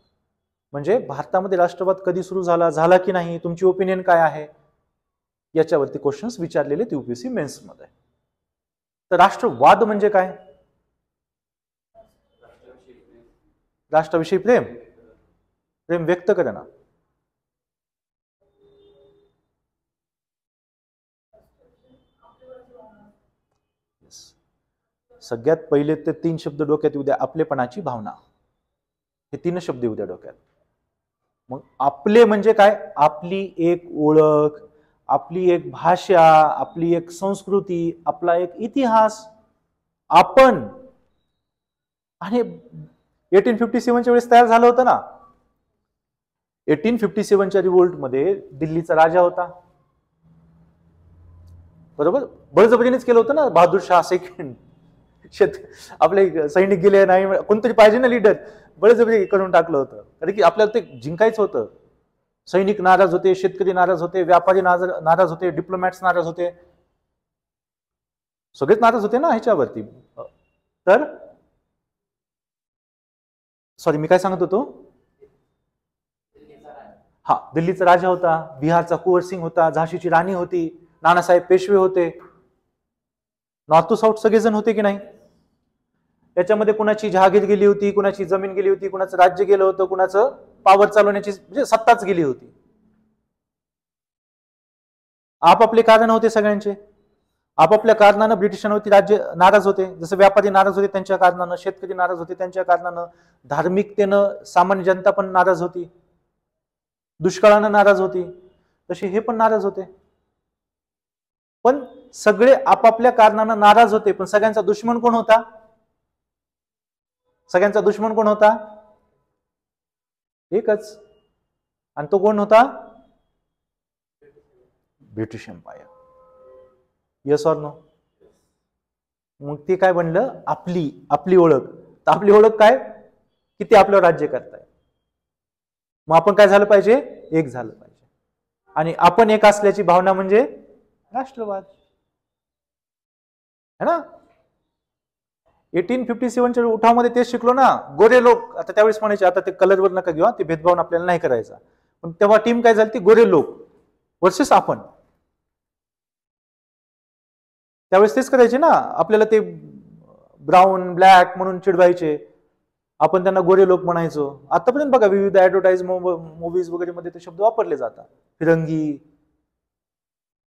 म्हणजे भारतामध्ये राष्ट्रवाद कधी सुरू झाला, झाला की नाही, तुमची ओपिनियन काय आहे, याच्यावरती क्वेश्चन्स विचारलेले UPSC मेन्स मध्ये. तर राष्ट्रवाद म्हणजे काय? राष्ट्राविषयी प्रेम, प्रेम व्यक्त करणं. सगळ्यात पहिले ते 3 शब्द डोक्यात येऊ द्या. आपलेपणाची भावना, हे 3 शब्द येऊ द्या डोक्यात. मग आपले म्हणजे काय? आपली एक ओळख, आपली एक भाषा, आपली एक संस्कृती, आपला एक इतिहास. आपण, आणि 1857च्या वेळेस तयार झालं होतं ना. 1857च्या रिव्होल्ट मध्ये दिल्लीचा राजा होता, बरोबर, बळजबरीनेच केलं होतं ना. बहादूर शाह सेकंड, आपले सैनिक गेले नाही, कोणतरी पाहिजे ना लीडर, बळजबरी करून टाकलं होतं. कारण की आपल्याला ते जिंकायचं होतं. सैनिक नाराज होते, शेतकरी नाराज होते, व्यापारी नाराज होते, डिप्लोमॅट्स नाराज होते, सगळेच नाराज होते ना ह्याच्यावरती. तर सॉरी, मी काय सांगत होतो? हा, दिल्लीचा राजा होता, बिहारचा कुंवर सिंग होता, झाशीची राणी होती, नानासाहेब पेशवे होते, नॉर्थ टू साऊथ सगळेजण होते की नाही. त्याच्यामध्ये कुणाची जहागीर गेली होती, कुणाची जमीन गेली होती, कुणाचं राज्य गेलं होतं, कुणाचं पावर चालवण्याची म्हणजे सत्ताच गेली होती. आपापले कारण होते सगळ्यांचे. आपापल्या कारणानं ब्रिटिशांवरती राज्य नाराज होते. जसं व्यापारी नाराज होते त्यांच्या कारणानं, शेतकरी नाराज होते त्यांच्या कारणानं, धार्मिकतेनं सामान्य जनता पण नाराज होती, दुष्काळानं नाराज होती, तसे हे पण नाराज होते. पण सगळे आपापल्या कारणानं नाराज होते, पण सगळ्यांचा दुश्मन कोण होता? सगळ्यांचा दुश्मन कोण होता? एकच, आणि तो कोण होता? British empire. Yes or no? मग ते काय बनलं? आपली ओळख. तर आपली ओळख काय? की ते आपल्यावर राज्य करताय. मग आपण काय झालं पाहिजे? एक झालं पाहिजे. आणि आपण एक असल्याची भावना म्हणजे राष्ट्रवाद, है ना. 1857च्या उठावामध्ये तेच शिकलो ना. गोरे लोक, आता त्यावेळेस म्हणायचे, आता ते कलरवर नका घेऊ, ते भेदभाव आपल्याला नाही करायचा. पण तेव्हा टीम काय झाली? ती गोरे लोक वर्सेस आपण. त्यावेळेस तेच करायचे ना. आपल्याला ते ब्राऊन ब्लॅक म्हणून चिडवायचे, आपण त्यांना गोरे लोक म्हणायचो. आतापर्यंत बघा विविध ऍडव्हर्टाईज, मूवीज वगैरे मध्ये ते शब्द वापरले जातात, फिरंगी.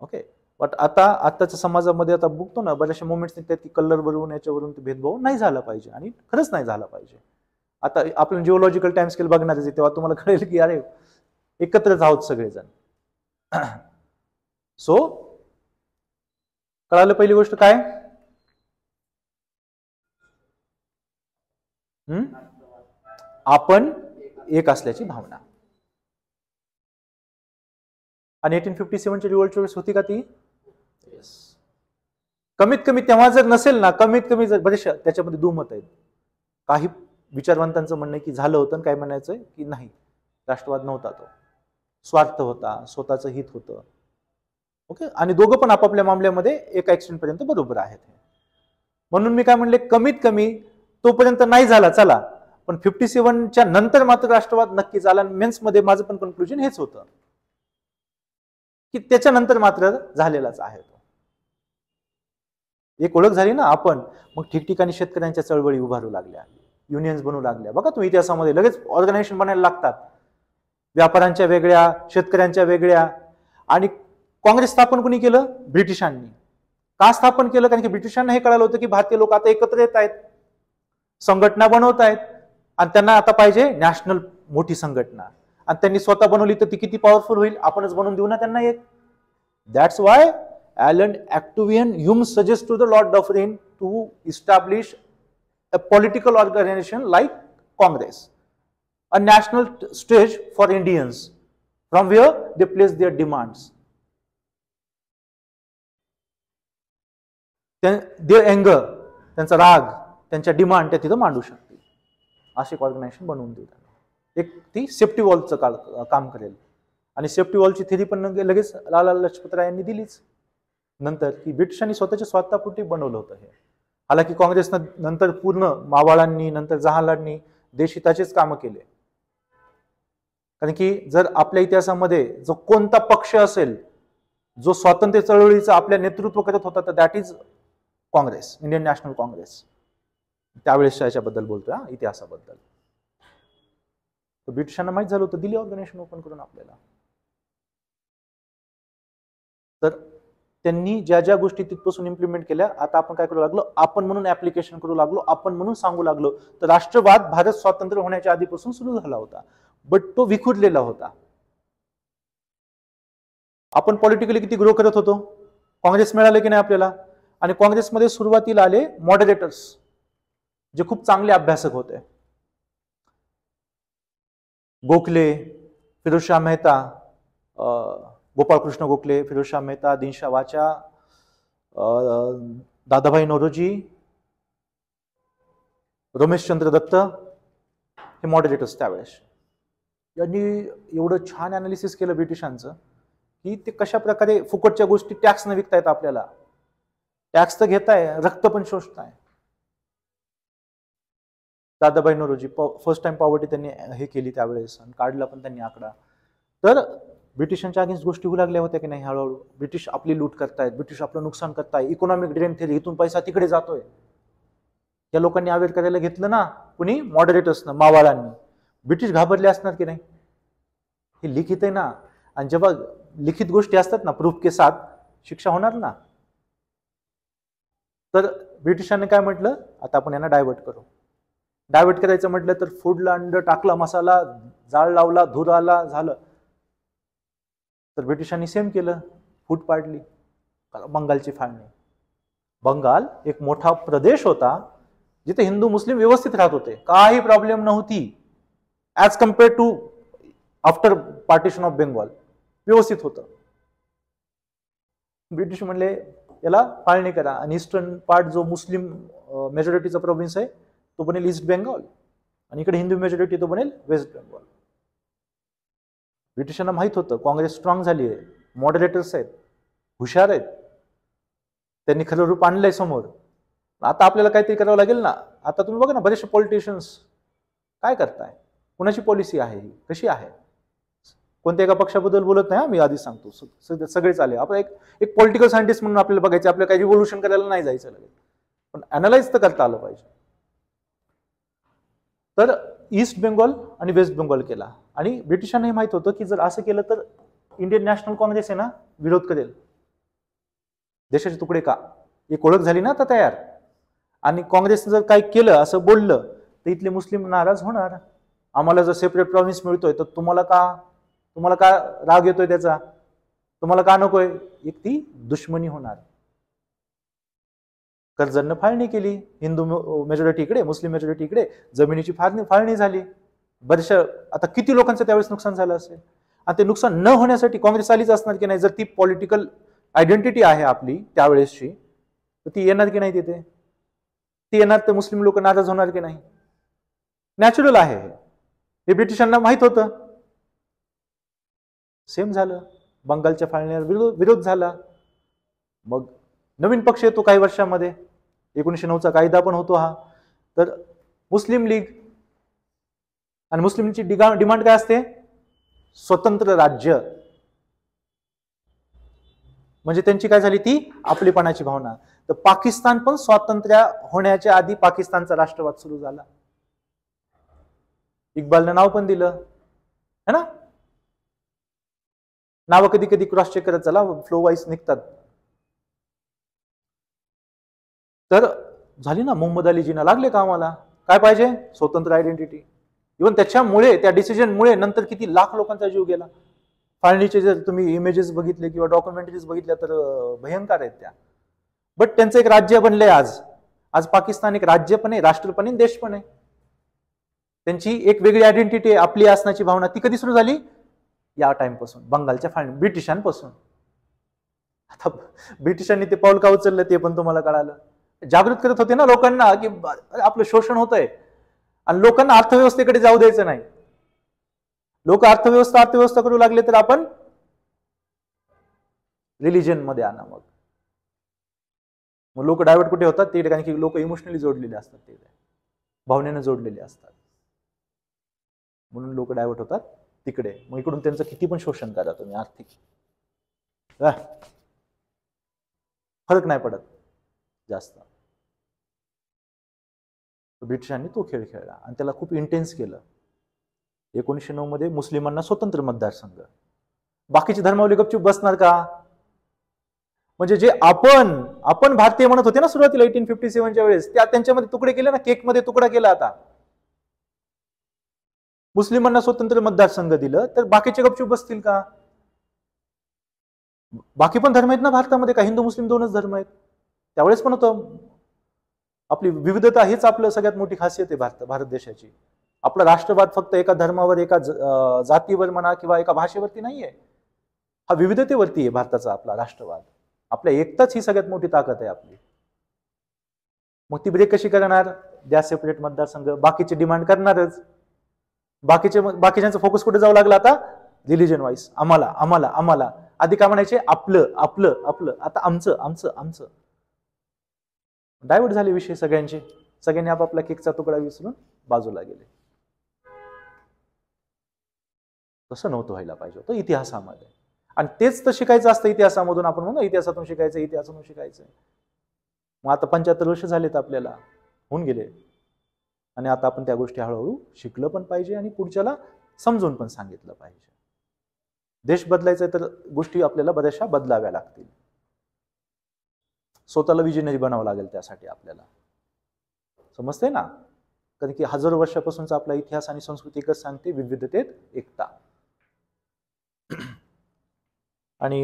ओके, बट आताच्या समाजामध्ये आता बघतो ना, बऱ्याचशा मुवमेंट्स निघतात की कलरवरून, याच्यावरून ते भेदभाव नाही झाला पाहिजे, आणि खरंच नाही झाला पाहिजे. आता आपण जिओलॉजिकल टाइम स्केल बघणार आहे, तेव्हा तुम्हाला कळेल की अरे एकत्रच आहोत सगळेजण. सो कळालं पहिली गोष्ट काय? आपण एक असल्याची भावना. आणि 1857च्या रिव्होल्टच्या वेळेस होती का ती? कमीत कमी तेव्हा जर नसेल ना, कमीत कमी जर, बरेचशा त्याच्यामध्ये दुमत आहेत. काही विचारवंतांचं म्हणणं की झालं होतं, काय म्हणायचंय की नाही, राष्ट्रवाद नव्हता, तो स्वार्थ होता, स्वतःचं हित होतं. ओके, आणि दोघं पण आपापल्या मामल्यामध्ये एका एक्सटेंट पर्यंत बरोबर आहेत. म्हणून मी काय म्हणले, कमीत कमी तोपर्यंत नाही झाला चला, पण 57च्या नंतर मात्र राष्ट्रवाद नक्की झाला. मेन्स मध्ये माझं पण कन्क्लुजन हेच होतं की त्याच्यानंतर मात्र झालेलाच आहे. एक ओळख झाली ना आपण, मग ठिकठिकाणी शेतकऱ्यांच्या चळवळी उभारू लागल्या, युनियन्स बनवू लागल्या. बघा तुम्ही इतिहासामध्ये लगेच ऑर्गनायझेशन बनायला लागतात, व्यापाऱ्यांच्या वेगळ्या, शेतकऱ्यांच्या वेगळ्या. आणि काँग्रेस स्थापन कोणी केलं? ब्रिटिशांनी. का स्थापन केलं? कारण की ब्रिटिशांना हे कळालं होतं की भारतीय लोक आता एकत्र येत आहेत, संघटना बनवत आहेत, आणि त्यांना आता पाहिजे नॅशनल मोठी संघटना. आणि त्यांनी स्वतः बनवली तर ती किती पॉवरफुल होईल, आपणच बनवून देऊ ना त्यांना एक. That's why Alan Actuvian Hume suggests to the Lord Dufferin to establish a political organization like Congress, a national stage for Indians, from where they place their demands, their anger, त्यांचा राग, त्यांच्या डिमांड त्या तिथं मांडू शकतील, असे एक organisation बनवून देऊ. एक ती सेफ्टी वॉलचं काम करेल. आणि सेफ्टी वॉलची थेरी पण लगेच लाला लजपत राय यांनी दिलीच नंतर, की ब्रिटिशांनी स्वतःच्या स्वार्थापोटी बनवलं होतं हे. हालाकी काँग्रेसनं नंतर पूर्ण मावाळांनी, नंतर जहालांनी देशहिताचेच कामं केले. कारण की जर आपल्या इतिहासामध्ये जो कोणता पक्ष असेल जो स्वातंत्र्य चळवळीचं आपल्या नेतृत्व करत होता, तर that is Congress, Indian National Congress. त्यावेळेसच्या याच्याबद्दल बोलतोय, इतिहासाबद्दल. ब्रिटिशांना माहित झालं होतं, दिली ऑर्गनायझेशन ओपन करून आपल्याला. तर त्यांनी ज्या ज्या गोष्टी तिथपासून इम्प्लिमेंट केल्या, आता आपण काय करू लागलो? आपण म्हणून ऍप्लिकेशन करू लागलो, आपण म्हणून सांगू लागलो. तर राष्ट्रवाद भारत स्वातंत्र्य होण्याच्या आधीपासून सुरू झाला होता, बट तो विखुरलेला होता. आपण पॉलिटिकली किती ग्रो करत होतो, काँग्रेस मिळाले की नाही आपल्याला. आणि काँग्रेसमध्ये सुरुवातीला आले मॉडरेटर्स, जे खूप चांगले अभ्यासक होते. गोखले, फिरोजशाह मेहता, गोपाळकृष्ण गोखले, फिरोजशाह मेहता, दिनशा वाचा, दादाभाई नौरोजी, रमेशचंद्र दत्त, हे मॉडरेटर्स त्यावेळेस. यांनी एवढं छान अनालिसिस केलं ब्रिटिशांचं, की ते कशा प्रकारे फुकटच्या गोष्टी टॅक्स न विकतायत आपल्याला. टॅक्स तर घेताय, रक्त पण शोषताय. Dadabhai Naoroji first time poverty त्यांनी हे केली त्यावेळेस, आणि काढला पण त्यांनी आकडा. तर ब्रिटिशांच्या अगेन्स्ट गोष्टी होऊ लागल्या होत्या की नाही हळूहळू. ब्रिटिश आपली लूट करतायत, ब्रिटिश आपलं नुकसान करताय, इकॉनॉमिक ड्रेन थेरी, इथून पैसा तिकडे जातोय. या लोकांनी अवेअर करायला घेतलं ना, कुणी? मॉडरेटर्सनं, मावाळांनी. ब्रिटिश घाबरले असणार की नाही? हे लिखित आहे ना, आणि जेव्हा लिखित गोष्टी असतात ना, प्रूफ के साथ, शिक्षा होणार ना. तर ब्रिटिशांनी काय म्हटलं? आता आपण यांना डायव्हर्ट करू. डायव्हर्ट करायचं म्हटलं तर फूडला अंड टाकला, मसाला जाळ लावला, धूर आला, झालं. तर ब्रिटिशांनी सेम केलं, फूट पाडली. बंगालची फाळणी. बंगाल एक मोठा प्रदेश होता जिथे हिंदू मुस्लिम व्यवस्थित राहत होते, काही प्रॉब्लेम नव्हती. As compare to after partition of Bengal व्यवस्थित होतं. ब्रिटिश म्हणले याला फाळणी करा, आणि ईस्टर्न पार्ट जो मुस्लिम मेजॉरिटीचा प्रोव्हिन्स आहे तो बनेल ईस्ट बेंगॉल, आणि इकडे हिंदू मेजॉरिटी तो बनेल वेस्ट बेंगॉल. ब्रिटिशांना माहित होतं काँग्रेस स्ट्रॉंग झाली आहे, मॉडरेटर्स आहेत, हुशार आहेत, त्यांनी खरं रूप आणलंय समोर. आता आपल्याला काहीतरी करावं लागेल ना. आता तुम्ही बघा ना, बरेचसे पॉलिटिशियन्स काय करताय, कुणाची पॉलिसी आहे ही, कशी आहे. कोणत्या एका पक्षाबद्दल बोलत नाही, मी आधी सांगतो, सगळेच आले. आपण एक पॉलिटिकल सायंटिस्ट म्हणून आपल्याला बघायचं, आपल्याला काही रिव्होल्युशन करायला नाही जायचं लगेच, पण अनालाइज तर करता आलं पाहिजे. तर ईस्ट बेंगॉल आणि वेस्ट बेंगॉल केला, आणि ब्रिटिशांना हे माहित होतं की जर असं केलं तर इंडियन नॅशनल काँग्रेस आहे ना विरोध करेल. देशाचे तुकडे का, एक ओळख झाली ना आता तयार. आणि काँग्रेसने जर काय केलं, असं बोललं, तर इथले मुस्लिम नाराज होणार. आम्हाला जर सेपरेट प्रॉव्हिन्स मिळतोय तर तुम्हाला का राग येतोय त्याचा, तुम्हाला का नकोय, एक ती दुश्मनी होणार. कर्जतनं फाळणी केली, हिंदू मेजॉरिटी इकडे, मुस्लिम मेजॉरिटी इकडे, जमिनीची फाळणी झाली. बरेचशा, आता किती लोकांचं त्यावेळेस नुकसान झालं असेल. आणि ते नुकसान न होण्यासाठी काँग्रेस आलीच असणार की नाही. जर ती पॉलिटिकल आयडेंटिटी आहे आपली त्यावेळेसची, तर ती येणार की नाही तिथे. ती येणार तर मुस्लिम लोक नाराज होणार की नाही. नॅचरल आहे हे ब्रिटिशांना माहित होतं. सेम झालं, बंगालच्या फाळणीवर विरोध झाला. मग नवीन पक्ष येतो काही वर्षामध्ये, 1909चा कायदा पण होतो हा. तर मुस्लिम लीग, आणि मुस्लिमची डिमांड काय असते, स्वतंत्र राज्य. म्हणजे त्यांची काय झाली ती आपलेपणाची भावना. तर पाकिस्तान पण स्वातंत्र्य होण्याच्या आधी पाकिस्तानचा राष्ट्रवाद सुरू झाला. इक्बालनं नाव पण दिलं है ना. नावं कधी कधी क्रॉस चेक करत चला, फ्लो वाईज निघतात. तर झाली ना. मोहम्मद अलीजीना लागले कामाला. काय पाहिजे? स्वतंत्र आयडेंटिटी. इव्हन त्याच्यामुळे, त्या डिसिजनमुळे नंतर किती लाख लोकांचा जीव गेला. फाळणीचे जर तुम्ही इमेजेस बघितले किंवा डॉक्युमेंटरीज बघितल्या तर भयंकर आहेत त्या. बट त्यांचं एक राज्य बनलंय आज. आज पाकिस्तान एक राज्य पण आहे, राष्ट्र पण आहे, देश पण आहे. त्यांची एक वेगळी आयडेंटिटी आहे, आपली असण्याची भावना. ती कधी सुरू झाली? या टाइमपासून, बंगालच्या फाळणी, ब्रिटिशांपासून. आता ब्रिटिशांनी ते पाऊल का उचललं ते पण तुम्हाला कळालं. जागृत करत होते ना लोकांना की आपलं शोषण होतंय आणि लोकांना अर्थव्यवस्थेकडे जाऊ द्यायचं नाही. लोक अर्थव्यवस्था करू लागले तर आपण रिलिजन मध्ये आणा. मग लोक डायव्हर्ट कुठे होतात? ते कारण की लोक इमोशनली जोडलेले असतात, ते भावनेने जोडलेले असतात, म्हणून लोक डायव्हर्ट होतात तिकडे. मग इकडून त्यांचं किती पण शोषण करा तुम्ही आर्थिक, फरक नाही पडत जास्त. ब्रिटिशांनी तो खेळ खेळला आणि त्याला खूप इंटेन्स केलं. 1909 मध्ये मुस्लिमांना स्वतंत्र मतदारसंघ. बाकीचे धर्मावली गपचूप बसणार का? म्हणजे जे आपण भारतीय म्हणत होते ना सुरुवातीला 1857च्या वेळेस, त्या त्यांच्यामध्ये तुकडे केले ना, केक मध्ये तुकडा केला. आता मुस्लिमांना स्वतंत्र मतदारसंघ दिलं तर बाकीचे गपचूप बसतील का? बाकी पण धर्म आहेत ना भारतामध्ये, का हिंदू मुस्लिम दोनच धर्म आहेत? त्यावेळेस पण होतं. आपली विविधता हीच आपलं सगळ्यात मोठी खासियत आहे भारत देशाची. आपला राष्ट्रवाद फक्त एका धर्मावर, एका जातीवर म्हणा किंवा एका भाषेवरती नाहीये. हा विविधतेवरती आहे भारताचा आपला राष्ट्रवाद. आपल्या एकताच ही सगळ्यात मोठी ताकद आहे आपली. मग ती ब्रेक कशी करणार? द्या सेपरेट मतदारसंघ. बाकीचे डिमांड करणारच. बाकीच्यांचा फोकस कुठे जाऊ लागला आता? Religion wise. आम्हाला आम्हाला आम्हाला. आधी काय म्हणायचे? आपलं आपलं आपलं. आता आमचं आमचं आमचं. डायव्हर्ट झाले विषय सगळ्यांचे. सगळ्यांनी आपापला केकचा तुकडा विसरून बाजूला गेले. तसं नव्हतं व्हायला पाहिजे होतं इतिहासामध्ये. आणि तेच तर शिकायचं असतं इतिहासामधून. आपण म्हणतो इतिहासातून शिकायचं, इतिहासातून शिकायचं. मग आता 75 वर्ष झालेत आपल्याला, होऊन गेले. आणि आता आपण त्या गोष्टी हळूहळू शिकलं पण पाहिजे आणि पुढच्याला समजून पण सांगितलं पाहिजे. देश बदलायचा तर गोष्टी आपल्याला बऱ्याचशा बदलाव्या लागतील. स्वतःला विजनरी बनावं लागेल त्यासाठी आपल्याला. समजते ना? कारण की हजारो वर्षापासूनचा आपला इतिहास आणि संस्कृती एकच सांगते, विविधतेत एकता. आणि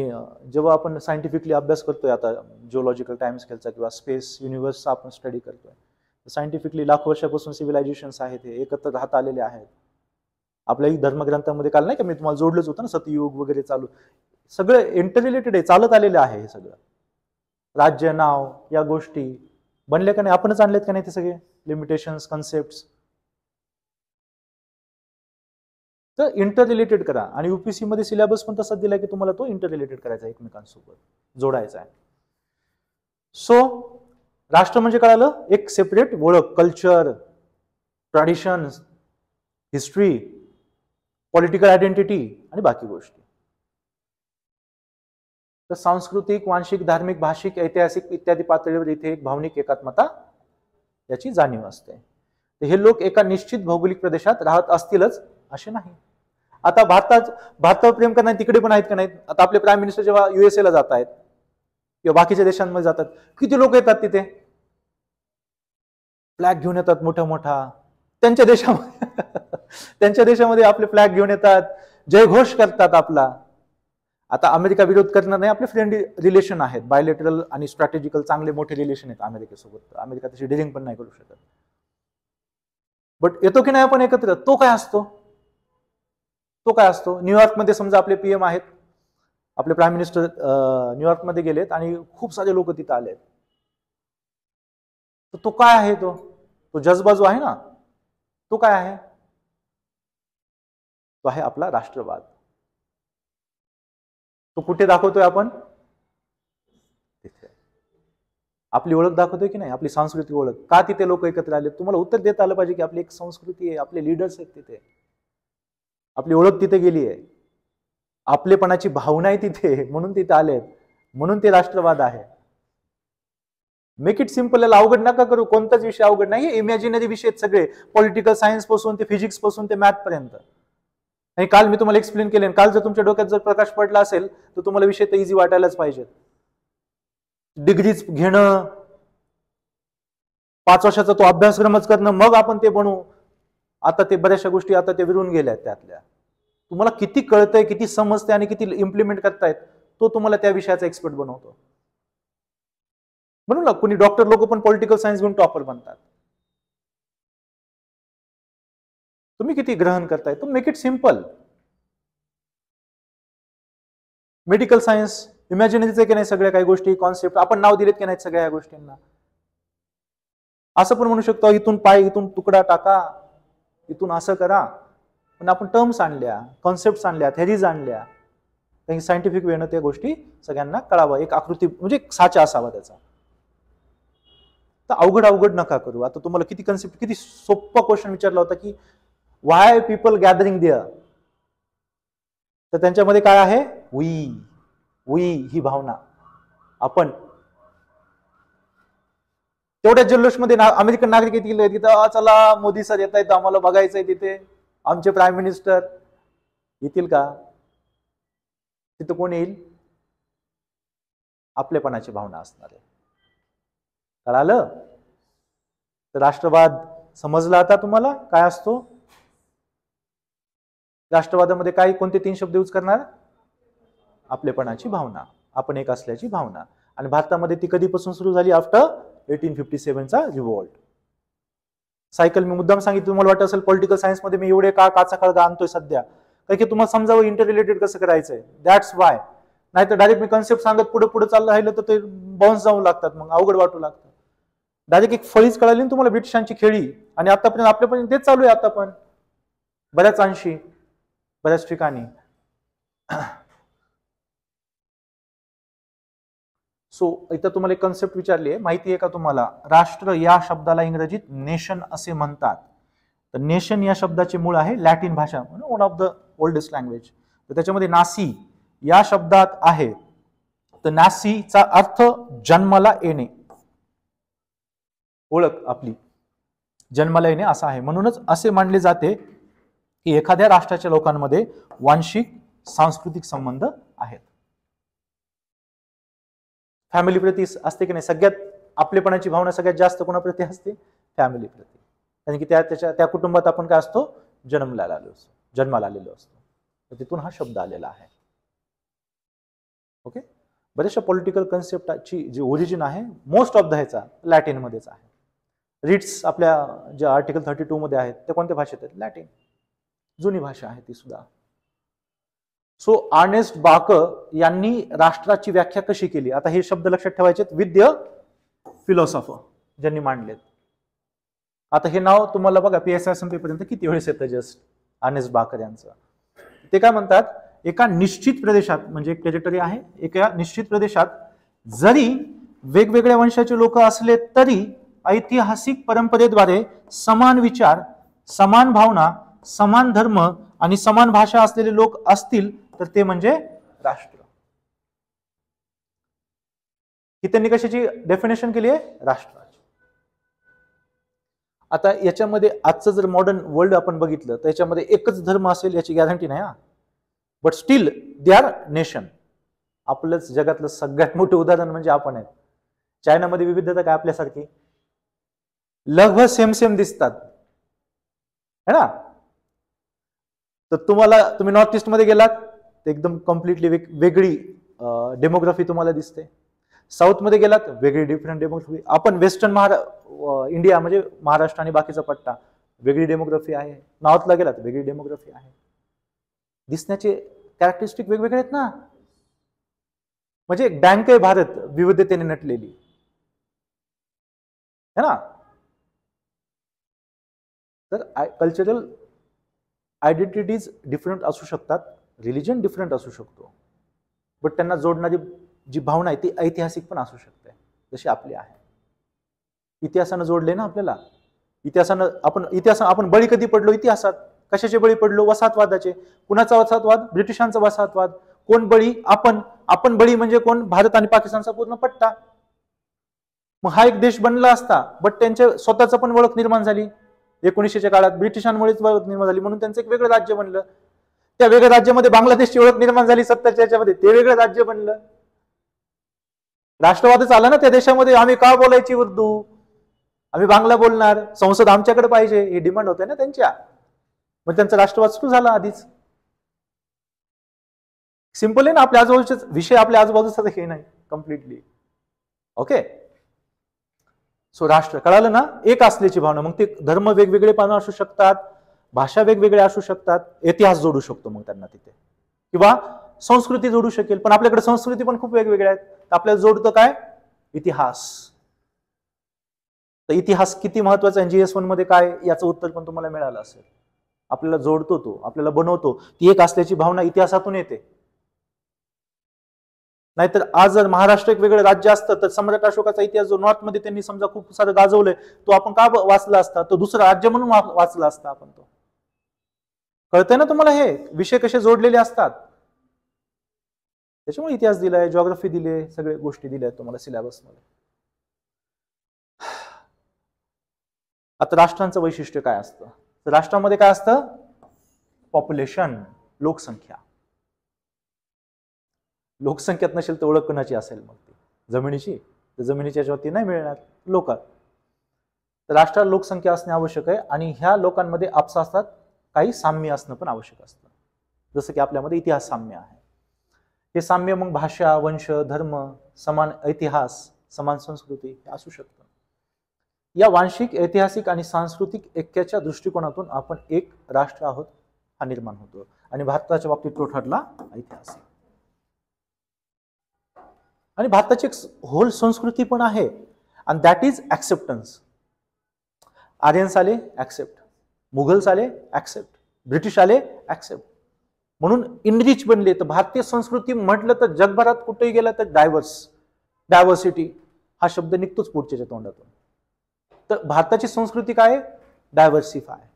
जेव्हा आपण सायंटिफिकली अभ्यास करतोय, आता जिओलॉजिकल टाइम स्केलचा किंवा स्पेस युनिव्हर्सचा आपण स्टडी करतोय, सायंटिफिकली लाखो वर्षापासून सिव्हिलायझेशन्स आहेत, हे एकत्र राहत आलेले आहेत. आपल्याही धर्मग्रंथामध्ये काल नाही का मी तुम्हाला जोडलंच होतं ना, सतयुग वगैरे चालू, सगळं इंटर रिलेटेड आहे, चालत आलेलं आहे. हे सगळं राज्य, नाव, या गोष्टी बनल्या का नाही? आपणच आणलेत का नाही ते सगळे लिमिटेशन्स, कन्सेप्ट? तर इंटर रिलेटेड करा. आणि UPSC मध्ये सिलेबस पण तसाच दिलाय की तुम्हाला तो इंटर रिलेटेड करायचा, एकमेकांसोबत जोडायचा आहे. सो राष्ट्र म्हणजे कळालं, एक सेपरेट ओळख, culture, traditions, history, political identity आणि बाकी गोष्टी. तर सांस्कृतिक, वांशिक, धार्मिक, भाषिक, ऐतिहासिक इत्यादी पातळीवर इथे एक भावनिक एकात्मता याची जाणीव असते. तर हे लोक एका निश्चित भौगोलिक प्रदेशात राहत असतीलच असे नाही. आता भारतावर प्रेम करणारे तिकडे पण आहेत का नाहीत? आता आपले प्राईम मिनिस्टर जेव्हा USA ला जात आहेत किंवा बाकीच्या देशांमध्ये जातात, किती लोक येतात तिथे, फ्लॅग घेऊन येतात मोठा मोठा. त्यांच्या देशामध्ये आपले फ्लॅग घेऊन येतात, जयघोष करतात आपला. आता अमेरिका विरोध करणार नाही, आपले फ्रेंडली रिलेशन आहेत, बायलेटरल आणि स्ट्रॅटेजिकल चांगले मोठे रिलेशन आहेत अमेरिकेसोबत. अमेरिका तशी डिलिंग पण नाही करू शकत. बट येतो की नाही आपण एकत्र? तो काय असतो? न्यूयॉर्कमध्ये समजा आपले PM आहेत, आपले प्राईम मिनिस्टर न्यूयॉर्कमध्ये गेलेत आणि खूप सारे लोक तिथे आलेत. तर तो काय आहे? तो जज्बा जो आहे ना, तो काय आहे? तो आहे आपला राष्ट्रवाद. तो कुठे दाखवतोय आपण? तिथे. आपली ओळख दाखवतोय की नाही? आपली सांस्कृतिक ओळख. का तिथे लोक एकत्र आले? तुम्हाला उत्तर देता आलं पाहिजे की आपली एक संस्कृती आहे, आपले लीडर्स आहेत तिथे, आपली ओळख तिथे गेली आहे, आपलेपणाची भावना आहे तिथे, म्हणून तिथे आलेत, म्हणून ते राष्ट्रवाद आहे. Make it simple. याला अवघड नका करू. कोणताच विषय अवघड नाही. इमॅजिनरी विषय आहेत सगळे, पॉलिटिकल सायन्स पासून ते फिजिक्स पासून ते मॅथ पर्यंत. आणि काल मी तुम्हाला एक्सप्लेन केले. काल जर तुमच्या डोक्यात जर प्रकाश पडला असेल तर तुम्हाला विषय तर इझी वाटायलाच पाहिजे. डिग्रीज घेणं, 5 वर्षाचा तो अभ्यासक्रमच करणं, मग आपण ते बनवू. आता ते बऱ्याचशा गोष्टी आता ते विरून गेल्या त्यातल्या. तुम्हाला किती कळतंय, किती समजते आणि किती इम्प्लिमेंट करतायत, तो तुम्हाला त्या विषयाचा एक्सपर्ट बनवतो. म्हणून ना कुणी डॉक्टर लोक पण पॉलिटिकल सायन्स घेऊन टॉपर बनतात. तुम्ही किती ग्रहण करताय, तो make it simple. Medical science इमॅजिनरीच आहे की नाही, सगळ्या काही गोष्टी कॉन्सेप्ट आपण नाव दिलेत की नाहीत सगळ्या ह्या गोष्टींना. असं पण म्हणू शकतो इथून पाय, इथून तुकडा टाका, इथून असं करा. पण आपण टर्म्स आणल्या, कॉन्सेप्ट आणल्या, थेरीज आणल्या. काही सायंटिफिक वेनं त्या गोष्टी सगळ्यांना कळावं. एक आकृती म्हणजे साचा असावा त्याचा. तर अवघड नका करू. आता तुम्हाला किती कन्सेप्ट, किती सोपा क्वेश्चन विचारला होता की वाय पीपल गॅदरिंग देअर, तर त्यांच्यामध्ये काय आहे, वी ही भावना. आपण तेवढ्या जल्लोषमध्ये अमेरिकन नागरिक येतील तिथं, चला मोदी सर येत आहेत, आम्हाला बघायचंय तिथे, आमचे प्राईम मिनिस्टर येतील का? तिथं कोण येईल? आपलेपणाची भावना असणार आहे. कळालं? तर राष्ट्रवाद समजला आता तुम्हाला काय असतो? राष्ट्रवादामध्ये काय, कोणते 3 शब्द यूज करणार? आपलेपणाची भावना, आपण एक असल्याची भावना. आणि भारतामध्ये ती कधीपासून सुरू झाली? आफ्टर 1857चा रिव्होल्ट. सायकल मी मुद्दाम सांगितलं, तुम्हाला वाटत असेल पॉलिटिकल सायन्स मध्ये मी एवढे काचा खळगा आणतोय सध्या, कारण की तुम्हाला समजावं इंटर रिलेटेड कसं करायचंय. That's why. नाही तर डायरेक्ट मी कन्सेप्ट सांगत पुढे चाललं राहिलं तर ते बाउन्स जाऊ लागतात, मग अवघड वाटू लागतं. डायरेक्ट एक फळीच कळाली ना तुम्हाला ब्रिटिशांची खेळी. आणि आतापर्यंत आपल्यापर्यंत तेच चालू आहे आता पण बऱ्याच अंशी, बऱ्याच ठिकाणी. सो इथं तुम्हाला एक कन्सेप्ट विचारली आहे, माहिती आहे का तुम्हाला? राष्ट्र या शब्दाला इंग्रजीत नेशन असे म्हणतात. तर नेशन या शब्दाचे मूळ आहे लॅटिन भाषा, one of the oldest language. तर त्याच्यामध्ये नासी या शब्दात आहे. तर नासीचा अर्थ जन्माला येणे, ओळख आपली जन्माला येणे असा आहे. म्हणूनच असे मानले जाते की एखाद्या राष्ट्राच्या लोकांमध्ये वांशिक सांस्कृतिक संबंध आहेत. फॅमिली प्रती असते की नाही? सगळ्यात आपलेपणाची भावना सगळ्यात जास्त कोणाप्रती असते? फॅमिली प्रती. कारण की त्या कुटुंबात आपण काय असतो? जन्माला आलेलो असतो. तर तिथून हा शब्द आलेला आहे. ओके. बऱ्याचशा पॉलिटिकल कन्सेप्टची जी ओरिजिन आहे मोस्ट ऑफ द ह्याचा लॅटिन मध्येच आहे. रिट्स आपल्या ज्या आर्टिकल 32 मध्ये आहेत ते कोणत्या भाषेत आहेत? लॅटिन. जुनी भाषा आहे ती सुद्धा. सो अर्नेस्ट बाकर यांनी राष्ट्राची व्याख्या कशी केली? आता हे शब्द लक्षात ठेवायचे. विद्य फिलॉसॉफर ज्यांनी मांडलेत. आता हे नाव तुम्हाला बघा PSI पर्यंत किती वेळेस येतं जस्ट अर्नेस्ट बाकर यांचं. ते काय म्हणतात? एका निश्चित प्रदेशात, म्हणजे एक टेरिटरी आहे, एका निश्चित प्रदेशात जरी वेगवेगळ्या वंशाचे लोक असले तरी ऐतिहासिक परंपरेद्वारे समान विचार, समान भावना, समान धर्म आणि समान भाषा असलेले लोक असतील तर ते म्हणजे राष्ट्र. ही त्यांनी कशाची डेफिनेशन केली आहे? राष्ट्राची. आता याच्यामध्ये आजचं जर मॉडर्न वर्ल्ड आपण बघितलं तर याच्यामध्ये एकच धर्म असेल याची गॅरंटी नाही. But still they our nation. आपलंच जगातलं सगळ्यात मोठं उदाहरण म्हणजे आपण आहेत. चायनामध्ये विविधता काय आपल्यासारखी? लगभग सेम दिसतात है ना. तर तुम्ही नॉर्थ ईस्ट मध्ये गेलात तर एकदम कम्प्लिटली वेगळी डेमोग्राफी तुम्हाला दिसते. साऊथ मध्ये गेलात वेगळी डिफरंट डेमोग्राफी. आपण वेस्टर्न इंडिया म्हणजे महाराष्ट्र आणि बाकीचा पट्टा वेगळी डेमोग्राफी आहे. नॉर्थला गेलात वेगळी डेमोग्राफी आहे. दिसण्याचे कॅरेक्टरिस्टिक वेगवेगळे आहेत ना. म्हणजे एक बँक आहे भारत विविधतेने नटलेली है ना. तर कल्चरल आयडेंटिटीज डिफरंट असू शकतात, रिलिजन डिफरंट असू शकतो, बट त्यांना जोडणारी जी भावना आहे ती ऐतिहासिक पण असू शकते, जशी आपली आहे. इतिहासानं जोडले ना आपल्याला. इतिहासानं आपण बळी कधी पडलो? इतिहासात. कशाचे बळी पडलो? वसाहतवादाचे. कुणाचा वसाहतवाद? ब्रिटिशांचा वसाहतवाद. कोण बळी? आपण बळी म्हणजे कोण? भारत आणि पाकिस्तानचा पूर्ण पट्टा. मग हा एक देश बनला असता, बट त्यांच्या स्वतःच पण ओळख निर्माण झाली 1900च्या काळात, ब्रिटिशांमुळेच ओळख निर्माण झाली, म्हणून त्यांचं एक वेगळं राज्य बनलं. त्या वेगळ्या राज्यामध्ये बांगलादेशची ओळख निर्माण झाली 70च्या याच्यामध्ये, ते वेगळं राज्य बनलं. राष्ट्रवादच आला ना त्या देशामध्ये. आम्ही का बोलायची उर्दू, आम्ही बांगला बोलणार, संसद आमच्याकडे पाहिजे, ही डिमांड होते ना त्यांच्या. मग त्यांचा राष्ट्रवाद सुरू झाला आधीच. सिंपल आहे ना, आपल्या आजूबाजूचे विषय आपल्या आजूबाजूचा हे नाही कम्प्लिटली. ओके, सो राष्ट्र कळालं ना, एक असल्याची भावना. मग ते धर्म वेगवेगळे पण असू शकतात, भाषा वेगवेगळे असू शकतात, इतिहास जोडू शकतो मग त्यांना तिथे, किंवा संस्कृती जोडू शकेल. पण आपल्याकडे संस्कृती पण खूप वेगवेगळ्या आहेत. आपल्याला जोडतं काय, इतिहास. तर इतिहास किती महत्वाचा आहे GS1 मध्ये काय, याचं उत्तर पण तुम्हाला मिळालं असेल. आपल्याला जोडतो तो, आपल्याला बनवतो. ती एक असल्याची भावना इतिहासातून येते. नाहीतर आज जर महाराष्ट्र एक वेगळं राज्य असतं तर सम्राट अशोकाचा इतिहास जो नॉर्थ मध्ये त्यांनी समजा खूप सारं गाजवलंय, तो आपण का वाचला असता, तो दुसरं राज्य म्हणून वाचला असता आपण तो. कळतंय ना तुम्हाला, हे विषय कसे जोडलेले असतात. त्याच्यामुळे इतिहास दिलाय, जिओग्राफी दिले, सगळे गोष्टी दिल्या आहेत तुम्हाला सिलेबसमध्ये. आता राष्ट्रांचं वैशिष्ट्य काय असतं, तर राष्ट्रामध्ये काय असतं, पॉप्युलेशन, लोकसंख्या. लोकसंख्यात नसेल तर ओळख कोणाची असेल मग ती जमिनीची, तर जमिनीच्या याच्यावरती नाही मिळणार लोकात. तर राष्ट्रात लोकसंख्या असणे आवश्यक आहे, आणि ह्या लोकांमध्ये आपसात काही साम्य असणं पण आवश्यक असतं. जसं की आपल्यामध्ये इतिहास साम्य आहे. हे साम्य मग भाषा, वंश, धर्म, समान इतिहास, समान संस्कृती हे असू शकतं. या वांशिक, ऐतिहासिक आणि सांस्कृतिक ऐक्याच्या दृष्टिकोनातून आपण एक राष्ट्र आहोत हा निर्माण होतो. आणि भारताच्या बाबतीत तो ठरला ऐतिहासिक. आणि भारताची एक होल संस्कृती पण आहे, आणि दॅट इज ऍक्सेप्टन्स. आर्यन्स आले ऍक्सेप्ट, मुघल्स आले ऍक्सेप्ट, ब्रिटिश आले ऍक्सेप्ट, म्हणून इनरिच बनले. तर भारतीय संस्कृती म्हटलं तर जगभरात कुठेही गेला तर डायव्हर्सिटी हा शब्द निघतोच पुढच्या तोंडातून. तर भारताची संस्कृती काय, डायव्हर्सिफाय,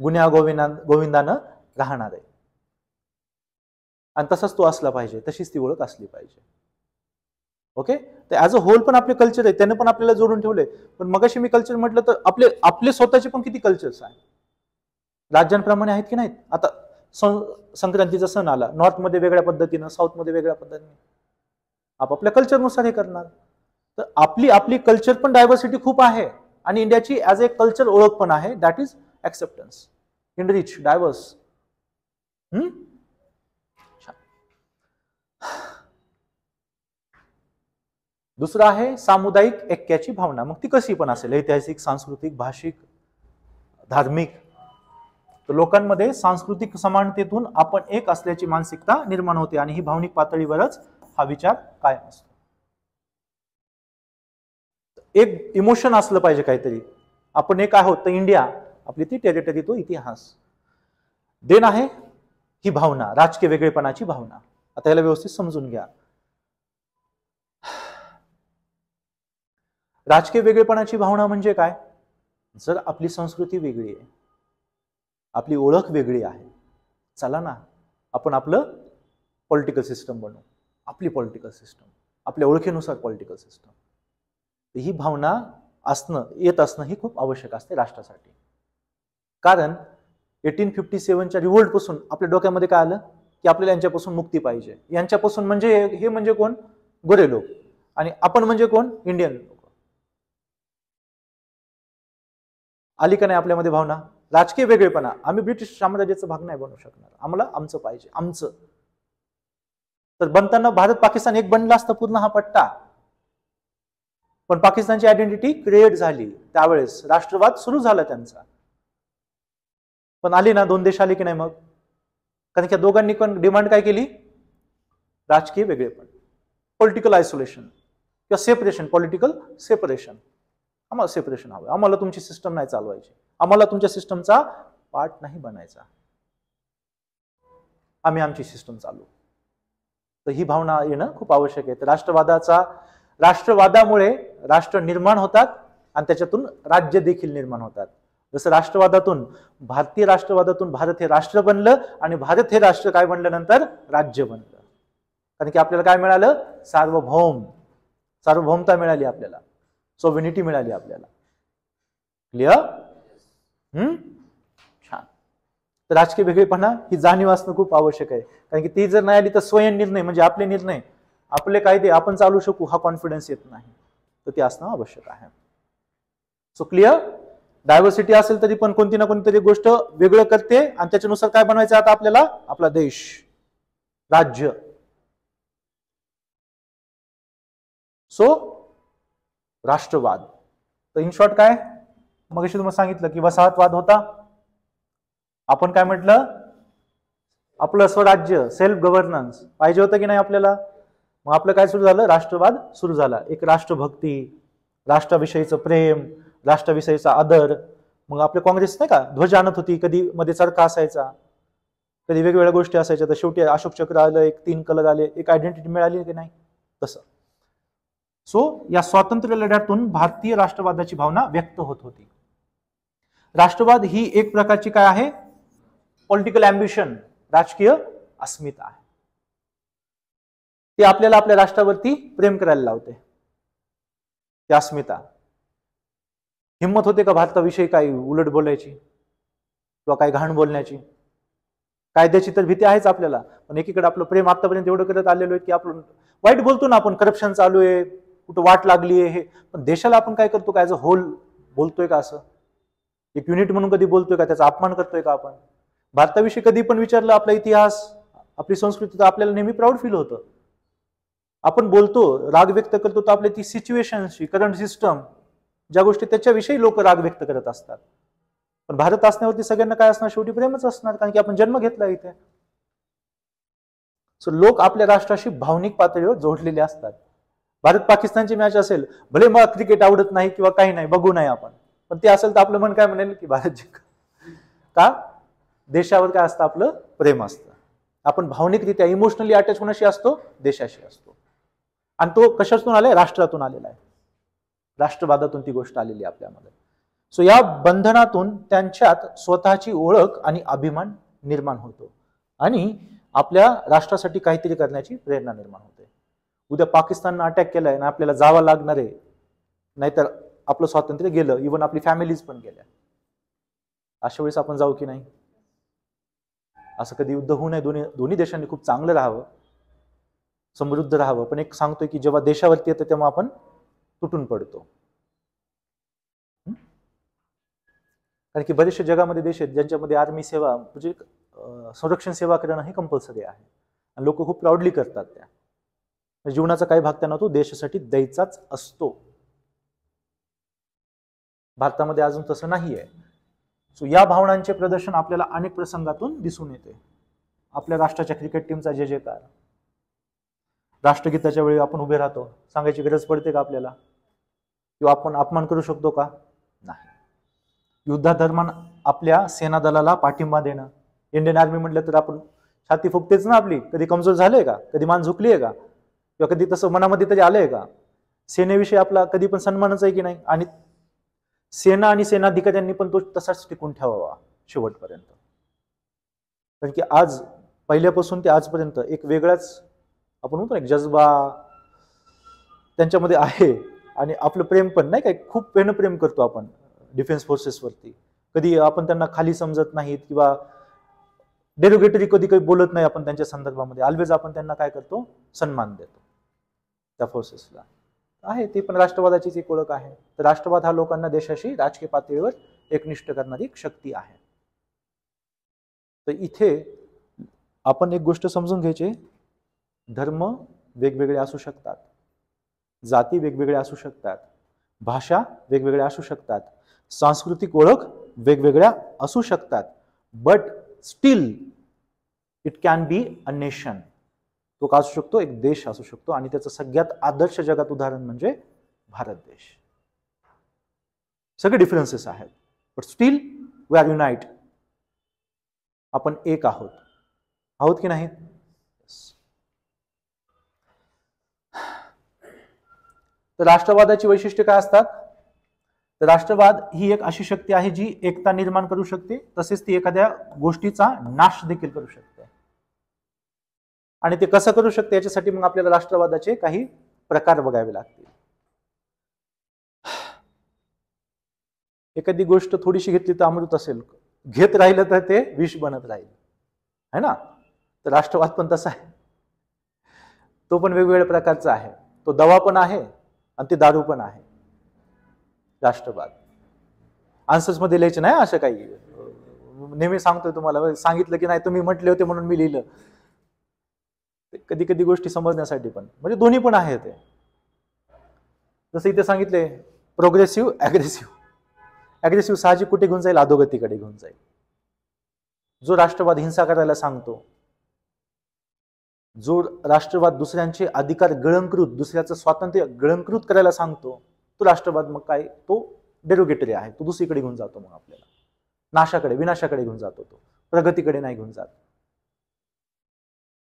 गुन्ह्या गोविंदानं राहणार आहे. आणि तसंच तो असला पाहिजे, तशीच ती ओळख असली पाहिजे. ओके, तर ऍज अ होल पण आपले कल्चर आहे, त्याने पण आपल्याला जोडून ठेवले. पण मगाशी मी कल्चर म्हटलं तर आपले स्वतःचे पण किती कल्चर्स आहेत, राज्यांप्रमाणे आहेत की नाहीत. आता संक्रांतीचा सण आला, नॉर्थ मध्ये वेगळ्या पद्धतीनं, साऊथ मध्ये वेगळ्या पद्धतीने, आपापल्या कल्चरनुसार हे करणार. तर आपली कल्चर पण डायव्हर्सिटी खूप आहे, आणि इंडियाची ऍज ए कल्चर ओळख पण आहे, that is acceptance, enrich, diverse. दुसरं आहे सामुदायिक ऐक्याची भावना. मग ती कशी पण असेल, ऐतिहासिक, सांस्कृतिक, भाषिक, धार्मिक. तर लोकांमध्ये सांस्कृतिक समानतेतून आपण एक असल्याची मानसिकता निर्माण होते, आणि ही भावनिक पातळीवरच हा विचार कायम असतो. एक इमोशन असलं पाहिजे काहीतरी, आपण एक आहोत तर इंडिया, आपली ती टेरिटरी, तो इतिहास. देन आहे ही भावना, राजकीय वेगळेपणाची भावना. आता याला व्यवस्थित समजून घ्या. राजकीय वेगळेपणाची भावना म्हणजे काय, जर आपली संस्कृती वेगळी आहे, आपली ओळख वेगळी आहे, चला ना आपण आपलं पॉलिटिकल सिस्टम बनवू, आपली पॉलिटिकल सिस्टम, आपल्या ओळखीनुसार पॉलिटिकल सिस्टम. ही भावना येत असणं ही खूप आवश्यक असते राष्ट्रासाठी. कारण 1857च्या रिव्होल्ट पासून आपल्या डोक्यामध्ये काय आलं की आपल्याला यांच्यापासून मुक्ती पाहिजे. यांच्यापासून म्हणजे हे म्हणजे कोण, गोरे लोक, आणि आपण म्हणजे कोण, इंडियन लोक. आली का नाही आपल्यामध्ये भावना, राजकीय वेगळेपणा, आम्ही ब्रिटिश साम्राज्याचा भाग नाही बनू शकणार, आम्हाला आमचं पाहिजे, आमचं. तर बनताना भारत पाकिस्तान एक बनला असता पूर्ण हा पट्टा, पण पाकिस्तानची आयडेंटिटी क्रिएट झाली, त्यावेळेस राष्ट्रवाद सुरू झाला त्यांचा. पण आली ना, दोन देश आले की नाही मग, कारण की दोघांनी पण डिमांड काय केली, राजकीय वेगळेपण, पॉलिटिकल आयसोलेशन किंवा सेपरेशन, पॉलिटिकल सेपरेशन. आम्हाला सेपरेशन हवं, आम्हाला तुमची सिस्टम नाही चालवायची, आम्हाला तुमच्या सिस्टमचा पार्ट नाही बनायचा, आम्ही आमची सिस्टम चालू. तर ही भावना येणं खूप आवश्यक आहे. राष्ट्रवादामुळे राष्ट्र निर्माण होतात, आणि त्याच्यातून राज्य देखील निर्माण होतात. जसं भारतीय राष्ट्रवादातून भारत हे राष्ट्र बनलं, आणि भारत हे राष्ट्र काय बनलं नंतर, राज्य बनलं. कारण की आपल्याला काय मिळालं, सार्वभौम, सार्वभौमता मिळाली आपल्याला, सॉव्हर्निटी मिळाली आपल्याला. क्लिअर? छान. तर राजकीय वेगळेपणा ही जाणीव असणं खूप आवश्यक आहे, कारण की ती जर नाही आली तर स्वयं निर्णय म्हणजे आपले निर्णय, आपले कायदे आपण चालू शकू हा कॉन्फिडन्स येत नाही. तर ते असणं आवश्यक आहे. So clear? डायव्हर्सिटी असेल तरी पण कोणती ना कोणतीतरी गोष्ट वेगळं करते आणि त्याच्यानुसार काय बनवायचं आता आपल्याला? आपला देश, राज्य. सो राष्ट्रवाद. तर इन शॉर्ट काय? मग तुम्हाला सांगितलं की वसाहतवाद होता. आपण काय म्हटलं? आपलं स्वराज्य, सेल्फ गव्हर्नन्स पाहिजे होतं की नाही आपल्याला? मग आपलं काय सुरू झालं? राष्ट्रवाद सुरू झाला. एक राष्ट्रभक्ती, राष्ट्राविषयीचं प्रेम, राष्ट्राविषयीचा आदर. मग आपले काँग्रेस नाही का ध्वज आणत होती, कधी मध्ये चरखा असायचा, कधी वेगवेगळ्या गोष्टी असायच्या. तर शेवटी अशोक चक्र आलं, एक 3 कलर आले, एक आयडेंटिटी मिळाली की नाही? तसं. सो या स्वातंत्र्य लढ्यातून भारतीय राष्ट्रवादाची भावना व्यक्त होत होती. राष्ट्रवाद ही एक प्रकारची काय आहे? पॉलिटिकल अँबिशन, राजकीय अस्मिता आहे. ते आपल्याला आपल्या राष्ट्रावरती प्रेम करायला लावते. ती अस्मिता. हिंमत होते का भारताविषयी काही उलट बोलायची किंवा काही घाण बोलण्याची? कायद्याची तर भीती आहेच आपल्याला, पण एकीकडे आपलं प्रेम आतापर्यंत एवढं करत आलेलो आहे की आपण वाईट बोलतो ना, आपण करप्शन चालू आहे, कुठं वाट लागली आहे, हे पण देशाला आपण काय करतो का ऍज अ होल बोलतोय का? असं एक युनिट म्हणून कधी बोलतोय का? त्याचा अपमान करतोय का आपण? भारताविषयी कधी पण विचारलं आपला इतिहास, आपली संस्कृती, तर आपल्याला नेहमी प्राऊड फील होतं. आपण बोलतो, राग व्यक्त करतो, तर आपली ती सिच्युएशनशी, करंट सिस्टम, ज्या गोष्टी त्याच्याविषयी लोक राग व्यक्त करत असतात. पण भारत असण्यावरती सगळ्यांना काय असणार? शेवटी प्रेमच असणार, कारण की आपण जन्म घेतला इथे. सो लोक आपल्या राष्ट्राशी भावनिक पातळीवर जोडलेले असतात. भारत पाकिस्तानची मॅच असेल, भले मला क्रिकेट आवडत नाही किंवा काही नाही, बघू नाही आपण, पण ते असेल तर आपलं मन काय म्हणेल की भारत जिंक. का? देशावर काय असतं? आपलं प्रेम असतं. आपण भावनिकरित्या इमोशनली अटॅच होण्याशी असतो, देशाशी असतो. आणि तो कशातून आलाय? राष्ट्रातून आलेला आहे. राष्ट्रवादातून ती गोष्ट आलेली आपल्यामध्ये. सो या बंधनातून त्यांच्यात स्वतःची ओळख आणि अभिमान निर्माण होतो आणि आपल्या राष्ट्रासाठी काहीतरी करण्याची प्रेरणा निर्माण होते. उद्या पाकिस्ताननं अटॅक केलाय ना, आपल्याला जावं लागणार आहे, नाहीतर आपलं स्वातंत्र्य गेलं, इव्हन आपली फॅमिलीज पण गेल्या. अशा वेळेस आपण जाऊ की नाही? असं कधी युद्ध होऊ नये. दोन्ही देशांनी खूप चांगलं राहावं, समृद्ध राहावं. पण एक सांगतोय की जेव्हा देशावरती येतं तेव्हा आपण तुटून पडतो. कारण की बरेचशा जगामध्ये देश आहेत ज्यांच्यामध्ये आर्मी सेवा म्हणजे संरक्षण सेवा करणं हे कंपल्सरी आहे आणि लोक खूप प्राऊडली करतात. त्या जीवनाचा काही भाग त्यांना तो देशासाठी द्यायचाच असतो. भारतामध्ये अजून तसं नाहीये. सो या भावनांचे प्रदर्शन आपल्याला अनेक प्रसंगातून दिसून येते. आपल्या राष्ट्राच्या क्रिकेट टीमचा जय जयकार, राष्ट्रगीताच्या वेळी आपण उभे राहतो, सांगायची गरज पडते का आपल्याला? किंवा आपण अपमान करू शकतो का? नाही. युद्धादरम्यान आपल्या सेना दलाला पाठिंबा देणं, इंडियन आर्मी म्हटलं तर आपण छाती फुगतेच ना आपली. कधी कमजोर झाले का? कधी मान झुकली आहे का? किंवा कधी तसं मनामध्ये तरी आलंय का? सेनेविषयी आपला कधी पण सन्मानच आहे की नाही? आणि सेना आणि सेनाधिकाऱ्यांनी पण तो तसाच टिकून ठेवावा शेवटपर्यंत. कारण की आज पहिल्यापासून ते आजपर्यंत एक वेगळाच आपण म्हणतो एक जज्बा त्यांच्यामध्ये आहे. आणि आपलं प्रेम पण नाही काय, खूप प्रेम करतो आपण डिफेन्स फोर्सेसवरती. कधी आपण त्यांना खाली समजत नाहीत किंवा डेरोगेटरी कधी काही बोलत नाही आपण त्यांच्या संदर्भामध्ये. ऑलवेज आपण त्यांना काय करतो? सन्मान देतो त्या फोर्सेसला. आहे ते पण राष्ट्रवादाचीच एक ओळख आहे. तर राष्ट्रवाद हा लोकांना देशाशी राजकीय पातळीवर एकनिष्ठ करणारी एक शक्ती आहे. तर इथे आपण एक गोष्ट समजून घ्यायची, धर्म वेगवेगळे असू शकतात, जाती वेगवेगळ्या असू शकतात, भाषा वेगवेगळ्या असू शकतात, सांस्कृतिक ओळख वेगवेगळ्या असू शकतात, but still it can be a nation. तो का असू शकतो? एक देश असू शकतो. आणि त्याचं सगळ्यात आदर्श जगात उदाहरण म्हणजे भारत देश. सगळे डिफरन्सेस आहेत, but still we are unite. आपण एक आहोत की नाही? तर राष्ट्रवादाची वैशिष्ट्ये काय असतात? तर राष्ट्रवाद ही एक अशी शक्ती आहे जी एकता निर्माण करू शकते, तसेच ती एखाद्या गोष्टीचा नाश देखील करू शकते. आणि ते कसं करू शकते याच्यासाठी मग आपल्याला राष्ट्रवादाचे काही प्रकार बघावे लागतील. एखादी गोष्ट थोडीशी घेतली तर अमृत असेल, घेत राहिलं तर ते विष बनत राहील, है ना? तर राष्ट्रवाद पण तसा आहे, तो पण वेगवेगळ्या प्रकारचा आहे. तो दवा पण आहे आणि ते दारू पण आहे. राष्ट्रवाद आन्सर्स मध्ये लिहायचे नाही असं काही. नेहमी सांगतोय तुम्हाला, सांगितलं की नाही तुम्ही म्हटले होते म्हणून मी लिहिलं. कधी कधी गोष्टी समजण्यासाठी पण, म्हणजे दोन्ही पण आहे ते. जसं इथे सांगितले प्रोग्रेसिव्ह ऍग्रेसिव्ह. ऍग्रेसिव्ह साहजिक कुठे घेऊन जाईल? अधोगतीकडे घेऊन जाईल. जो राष्ट्रवाद हिंसा करायला सांगतो, जो राष्ट्रवाद दुसऱ्यांचे अधिकार गिळंकृत, दुसऱ्याचं स्वातंत्र्य गिळंकृत करायला सांगतो, तो राष्ट्रवाद मग काय? तो डेरोगेटरी आहे. तो दुसरीकडे घेऊन जातो, मग आपल्याला नाशाकडे, विनाशाकडे घेऊन जातो. तो प्रगतीकडे नाही घेऊन जात.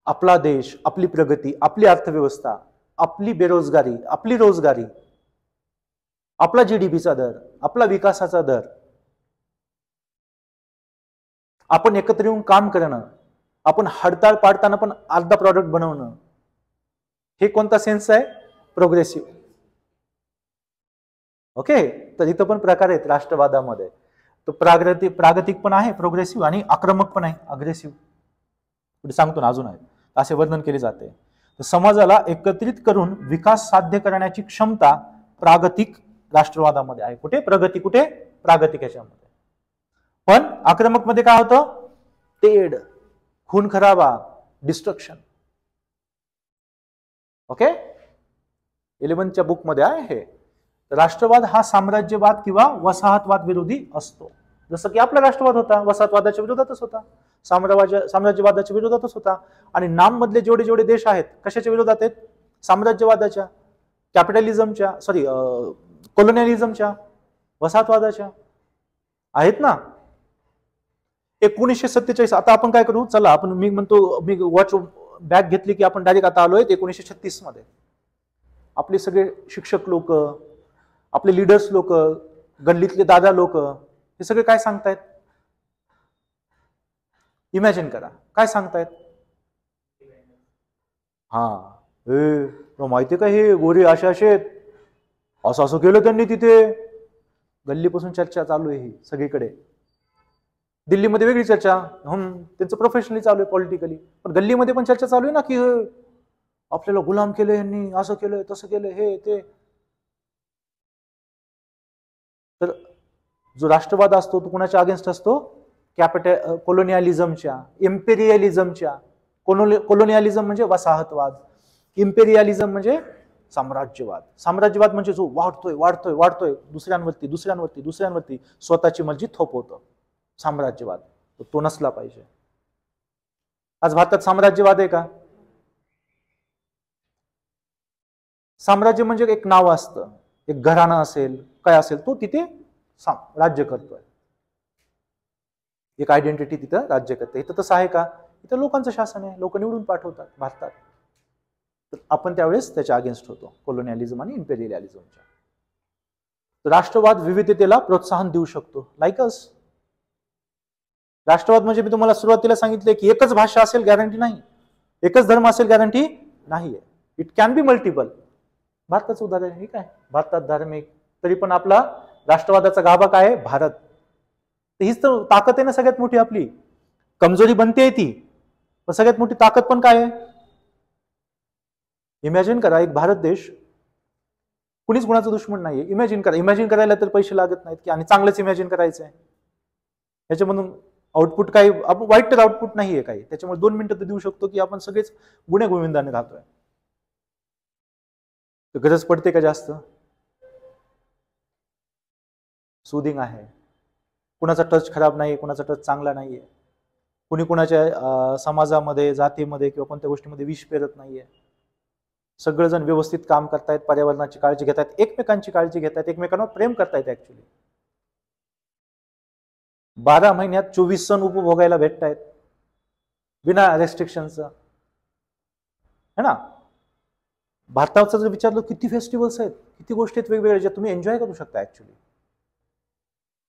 आपला देश, आपली प्रगती, आपली अर्थव्यवस्था, आपली बेरोजगारी, आपली रोजगारी, आपला जीडीपीचा दर, आपला विकासाचा दर, आपण एकत्र येऊन काम करणं, आपण हडताळ पाडताना पण अर्धा प्रॉडक्ट बनवणं, हे कोणता सेन्स आहे? प्रोग्रेसिव्ह. ओके, तर इथं पण प्रकार आहेत राष्ट्रवादामध्ये. तो प्रागतिक पण आहे, प्रोग्रेसिव्ह, आणि आक्रमक पण आहे, अग्रेसिव्ह. पुढे सांगतो ना, अजून आहे असे वर्णन केले जाते. तर समाजाला एकत्रित करून विकास साध्य करण्याची क्षमता प्रागतिक राष्ट्रवादामध्ये आहे. कुठे? प्रगती कुठे? प्रागतिक ह्याच्यामध्ये. पण आक्रमक मध्ये काय होतं? तेढ, खून खराबा, डिस्ट्रक्शन. ओके, 11च्या बुक मध्ये आहे हे. राष्ट्रवाद हा साम्राज्यवाद किंवा वसाहतवाद विरोधी असतो. जसं की आपला राष्ट्रवाद होता, वसाहतवादाच्या विरोधातच होता, साम्राज्यवादाच्या विरोधातच होता. आणि नाम मधले जेवढे जेवढे देश आहेत, कशाच्या विरोधात आहेत? साम्राज्यवादाच्या, कॅपिटलिझमच्या, कोलोनियलिझमच्या, वसाहतवादाच्या आहेत ना. 1947. आता आपण काय करू? चला आपण, मी म्हणतो, मी वॉच बॅग घेतली की आपण डायरेक्ट आता आलोय 1936 मध्ये. आपले सगळे शिक्षक लोक, आपले लीडर्स लोक, गल्लीतले दादा लोक, हे सगळे काय सांगतायत? इमॅजिन करा, काय सांगतायत? माहितीये का, हे गोरे असे असे आहेत, असं असं केलं त्यांनी तिथे. गल्लीपासून चर्चा चालू आहे ही सगळीकडे. दिल्लीमध्ये वेगळी चर्चा, त्यांचं प्रोफेशनली चालू आहे, पॉलिटिकली. पण गल्लीमध्ये पण चर्चा चालू आहे ना, की आपल्याला गुलाम केलं यांनी, असं केलंय, तसं केलंय, हे ते. तर जो राष्ट्रवाद असतो तो कुणाच्या अगेन्स्ट असतो? कोलोनियलिझमच्या, इम्पेरियलिझमच्या. कोलोनियलिझम म्हणजे वसाहतवाद, इम्पेरियलिझम म्हणजे साम्राज्यवाद. साम्राज्यवाद म्हणजे जो वाढतोय वाढतोय वाढतोय, दुसऱ्यांवरती दुसऱ्यांवरती दुसऱ्यांवरती स्वतःची मर्जी थोपवतो, साम्राज्यवाद. तो नसला पाहिजे. आज भारतात साम्राज्यवाद आहे का? साम्राज्य म्हणजे एक नाव असतं, एक घराणं असेल, काय असेल, तो तिथे राज्य करतोय, एक आयडेंटिटी तिथं राज्य करते. इथं तसं आहे का? इथं लोकांचं शासन आहे, लोक निवडून पाठवतात भारतात. तर आपण त्यावेळेस त्याच्या अगेन्स्ट होतो, कोलोनियलिझम आणि इम्पेरियलिझमच्या. राष्ट्रवाद विविधतेला प्रोत्साहन देऊ शकतो. लाईक अस. राष्ट्रवाद म्हणजे मी तुम्हाला सुरुवातीला सांगितले की एकच भाषा असेल गॅरंटी नाही, एकच धर्म असेल गॅरंटी नाहीये. It can be multiple. भारताचं उदाहरण हे काय? भारतात धार्मिक, तरी पण आपला राष्ट्रवादाचा गाभा काय आहे? भारत. हीच तर ताकद आहे ना सगळ्यात मोठी आपली. कमजोरी बनते ती, पण सगळ्यात मोठी ताकद पण काय आहे? इमॅजिन करा, एक भारत देश, कुणीच कुणाचं दुश्मन नाहीये. इमॅजिन करा. इमॅजिन करायला तर पैसे लागत नाहीत की, आणि चांगलंच इमॅजिन करायचंय. याच्यामधून आउटपुट काही वाईट तर आउटपुट नाहीये काही. त्याच्यामुळे 2 मिनिटं तर देऊ शकतो की आपण सगळेच गुन्हे गोविंदाने राहतोय. गरज पडते का जास्त? सुदिंग आहे, कुणाचा टच खराब नाही, कुणाचा टच चांगला नाहीये, कुणी कुणाच्या समाजामध्ये, जातीमध्ये किंवा कोणत्या गोष्टीमध्ये विष पेरत नाहीये. सगळेजण व्यवस्थित काम करतायत, पर्यावरणाची काळजी घेतायत, एकमेकांची काळजी घेतायत, एकमेकांवर प्रेम करतायत. ऍक्च्युली 12 महिन्यात 24 सण उपभोगायला भेटतायत बिना रेस्ट्रिक्शनचं, है ना. भारताचं जर विचारलं किती फेस्टिवल्स आहेत, किती गोष्टी आहेत वेगवेगळ्या ज्या तुम्ही एन्जॉय करू शकता ऍक्च्युली.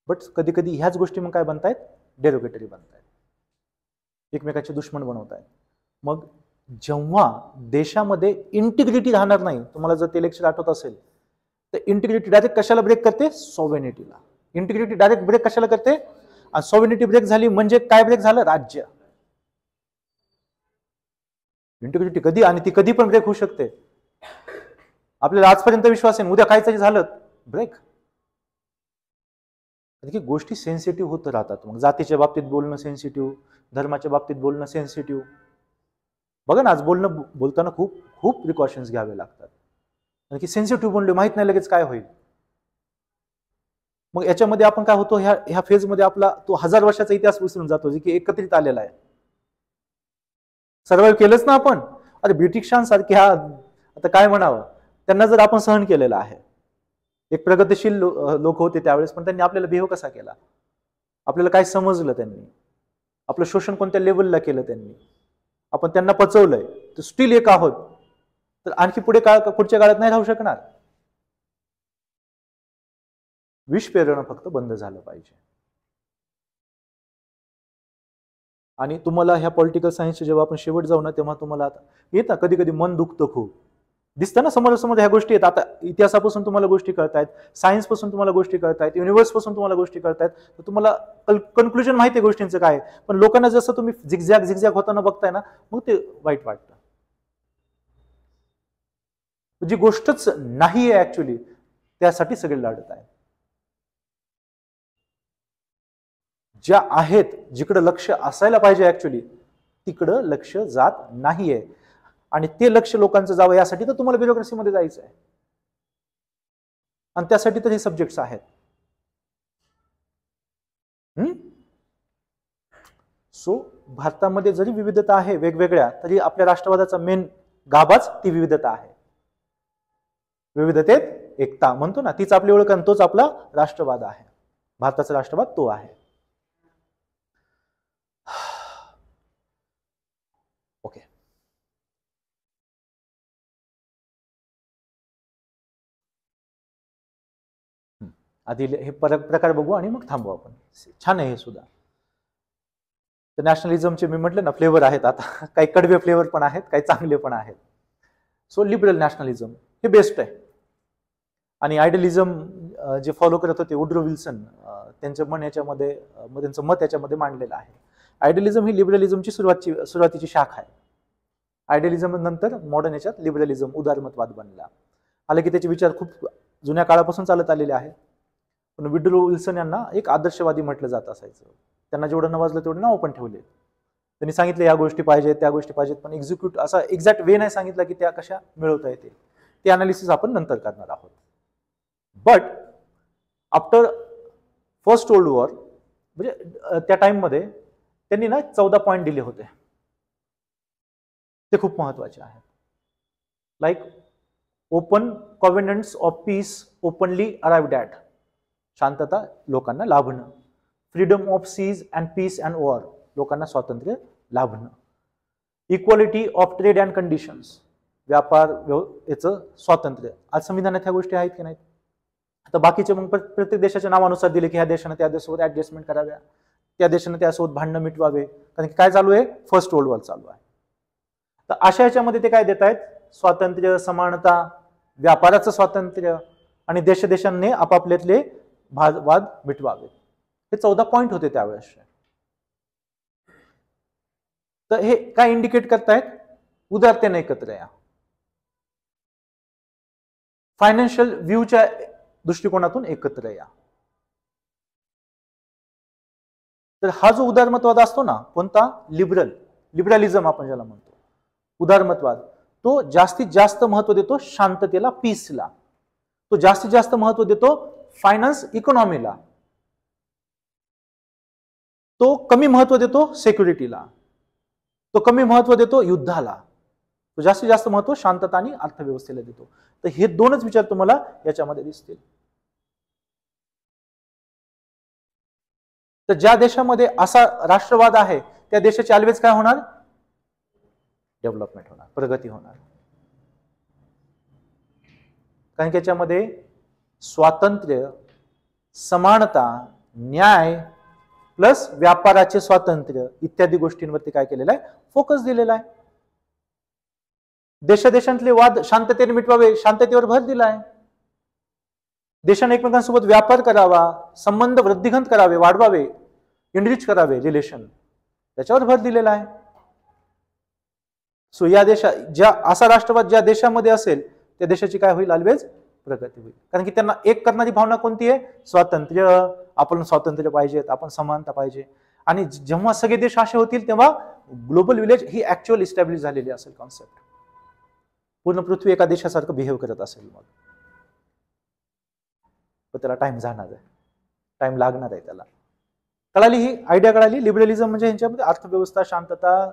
बट कधी कधी ह्याच गोष्टी मग काय बनतायत? डेरोगेटरी बनतायत, एकमेकाचे दुश्मन बनवतायत. मग जेव्हा देशामध्ये इंटिग्रिटी राहणार नाही, तुम्हाला जर ते लेक्चर आठवत असेल, तर इंटिग्रिटी डायरेक्ट कशाला ब्रेक करते? सॉव्हेनिटीला. इंटिग्रिटी डायरेक्ट ब्रेक कशाला करते? आणि सॉव्हरेनिटी ब्रेक झाली म्हणजे काय ब्रेक झालं? राज्य. इंटिग्रिटी कधी, आणि ती कधी पण ब्रेक होऊ शकते. आपल्याला आजपर्यंत विश्वास आहे, उद्या काहीतरी झालं ब्रेक. गोष्टी सेन्सिटिव्ह होत राहतात. मग जातीच्या बाबतीत बोलणं सेन्सिटिव्ह, धर्माच्या बाबतीत बोलणं सेन्सिटिव्ह. बघा ना, आज बोलताना खूप खूप प्रिकॉशन्स घ्यावे लागतात. की सेन्सिटिव्ह बोलले माहित नाही लगेच काय होईल. मग याच्यामध्ये आपण काय होतो, ह्या फेजमध्ये आपला तो 1000 वर्षाचा इतिहास विसरून जातो, जे की एकत्रित आलेला आहे. सर्वाइव्ह केलंच ना आपण. अरे ब्रिटिशांसारख्या, आता काय म्हणावं, त्यांना जर आपण सहन केलेलं आहे. एक प्रगतिशील लोक होते त्यावेळेस, पण त्यांनी आपल्याला बिहेव कसा केला, आपल्याला काय समजलं त्यांनी, आपलं शोषण कोणत्या लेवलला केलं त्यांनी, आपण त्यांना पचवलंय, तर स्टील एक आहोत, तर आणखी पुढच्या काळात नाही राहू शकणार. विष पेरणं फक्त बंद झालं पाहिजे. आणि तुम्हाला ह्या पॉलिटिकल सायन्सचे जेव्हा आपण शेवट जाऊ ना, तेव्हा तुम्हाला आता येत ना, कधी कधी मन दुखतं खूप. दिसतं ना समोरासमोर ह्या गोष्टी आहेत. आता इतिहासापासून तुम्हाला गोष्टी कळतायत, सायन्स पासून तुम्हाला गोष्टी कळतायत, युनिव्हर्स पासून तुम्हाला गोष्टी कळतायत, तर तुम्हाला कन्क्लुजन माहिती आहे गोष्टींचं काय. पण लोकांना जसं तुम्ही झिगझॅग होताना बघताय ना, मग ते वाईट वाटतं. जी गोष्टच नाही आहे ऍक्च्युली, त्यासाठी सगळे लढत आहेत. ज्या आहेत, जिकडे लक्ष असायला पाहिजे ऍक्च्युली, तिकडं लक्ष जात नाहीये. आणि ते लक्ष लोकांचं जावं यासाठी तर तुम्हाला ब्युरोक्रेसीमध्ये जायचं आहे, आणि त्यासाठी तर हे सब्जेक्ट्स आहेत. सो भारतामध्ये जरी विविधता आहे वेगवेगळ्या, तरी आपल्या राष्ट्रवादाचा मेन गाभाच ती विविधता आहे. विविधतेत एकता म्हणतो ना, तीच आपली ओळख, आणि तोच आपला राष्ट्रवाद आहे. भारताचा राष्ट्रवाद तो आहे. ओके, आधी हे प्रकार बघू आणि मग थांबू आपण. छान आहे हे सुद्धा. तर नॅशनलिझमचे मी म्हटलं ना फ्लेवर आहेत. आता काही कडवे फ्लेवर पण आहेत, काही चांगले पण आहेत. सो लिबरल नॅशनलिझम हे बेस्ट आहे. आणि आयडियलिझम जे फॉलो करत होते वुड्रो विल्सन, त्यांचं मत याच्यामध्ये मांडलेलं आहे. आयडियलिझम ही लिबरलिझमची सुरुवातीची शाखा आहे. आयडियलिझम नंतर मॉडर्न याच्यात लिबरलिझम, उदारमतवाद बनला. आलं की त्याचे विचार खूप जुन्या काळापासून चालत आलेले आहेत. पण वुड्रो विल्सन यांना एक आदर्शवादी म्हटलं जात असायचं. त्यांना जेवढं नवाजलं तेवढं नाव पण ठेवले. त्यांनी सांगितलं या गोष्टी पाहिजेत, त्या गोष्टी पाहिजेत, पण एक्झिक्यूट असा एक्झॅक्ट वे नाही सांगितलं की त्या कशा मिळवता येतील. ते अनालिसिस आपण नंतर करणार आहोत. But after first world war, म्हणजे त्या टाइममध्ये त्यांनी ना 14 पॉईंट दिले होते. ते खूप महत्वाचे आहेत. Like open covenants of peace openly arrived at, शांतता लोकांना लाभणं. Freedom of seas and peace and war, लोकांना स्वातंत्र्य लाभणं. Equality of trade and conditions, व्यापार याचं स्वातंत्र्य. आज संविधानात ह्या गोष्टी आहेत की नाहीत? आता बाकीचे मग प्रत्येक देशाच्या नावानुसार दिले की ह्या देशाने त्या देशासोबत ऍडजस्टमेंट कराव्या, त्या देशाने त्यासोबत भांडणं मिटवावे. कारण की काय चालू आहे? फर्स्ट वर्ल्ड वॉर चालू आहे. तर अशा याच्यामध्ये ते काय देत आहेत? स्वातंत्र्य, समानता, व्यापाराचं स्वातंत्र्य, आणि देशांनी आपापल्यातले वाद मिटवावे. हे 14 पॉईंट होते त्यावेळेस. तर हे काय इंडिकेट करतायत? उदारतेने एकत्र या. फायनान्शियल व्ह्यूच्या दृष्टिकोनातून एकत्र या. तर हा जो उदारमतवाद असतो ना, कोणता? लिबरलिझम आपण ज्याला म्हणतो, उदारमतवाद, तो जास्तीत जास्त महत्व देतो शांततेला, पीसला. तो जास्तीत जास्त महत्व देतो फायनान्स, इकॉनॉमीला. तो कमी महत्व देतो सेक्युरिटीला. तो कमी महत्व देतो युद्धाला. तो जास्तीत जास्त महत्व शांतता आणि अर्थव्यवस्थेला देतो. तर हे दोनच विचार तुम्हाला याच्यामध्ये दिसतील. तर ज्या देशामध्ये असा राष्ट्रवाद आहे, त्या देशाची ऑलवेज काय होणार? डेव्हलपमेंट होणार, प्रगती होणार. कारण की याच्यामध्ये स्वातंत्र्य, समानता, न्याय प्लस व्यापाराचे स्वातंत्र्य इत्यादी गोष्टींवरती काय केलेलं आहे? फोकस दिलेला आहे. देशांतले वाद शांततेने मिटवावे, शांततेवर भर दिला आहे. देशाने एकमेकांसोबत व्यापार करावा, संबंध वृद्धिंगत करावे, वाढवावे, इनरिच करावे रिलेशन, त्याच्यावर भर दिलेला आहे. सो या असा राष्ट्रवाद ज्या देशामध्ये असेल त्या देशाची काय होईल, ऑलवेज प्रगती होईल. कारण की त्यांना एक करणारी भावना कोणती आहे, स्वातंत्र्य. आपण स्वातंत्र्य पाहिजेत, आपण समानता पाहिजे. आणि जेव्हा सगळे देश असे होतील तेव्हा ग्लोबल विलेज ही ऍक्च्युअल इस्टॅब्लिश झालेली असेल कॉन्सेप्ट. पूर्ण पृथ्वी एका देशासारखं बिहेव करत असेल. मग त्याला टाइम जाणार आहे, टाइम लागणार आहे त्याला. कळाली ही आयडिया, कळाली. लिबरलिझम म्हणजे यांच्यामध्ये अर्थव्यवस्था, शांतता,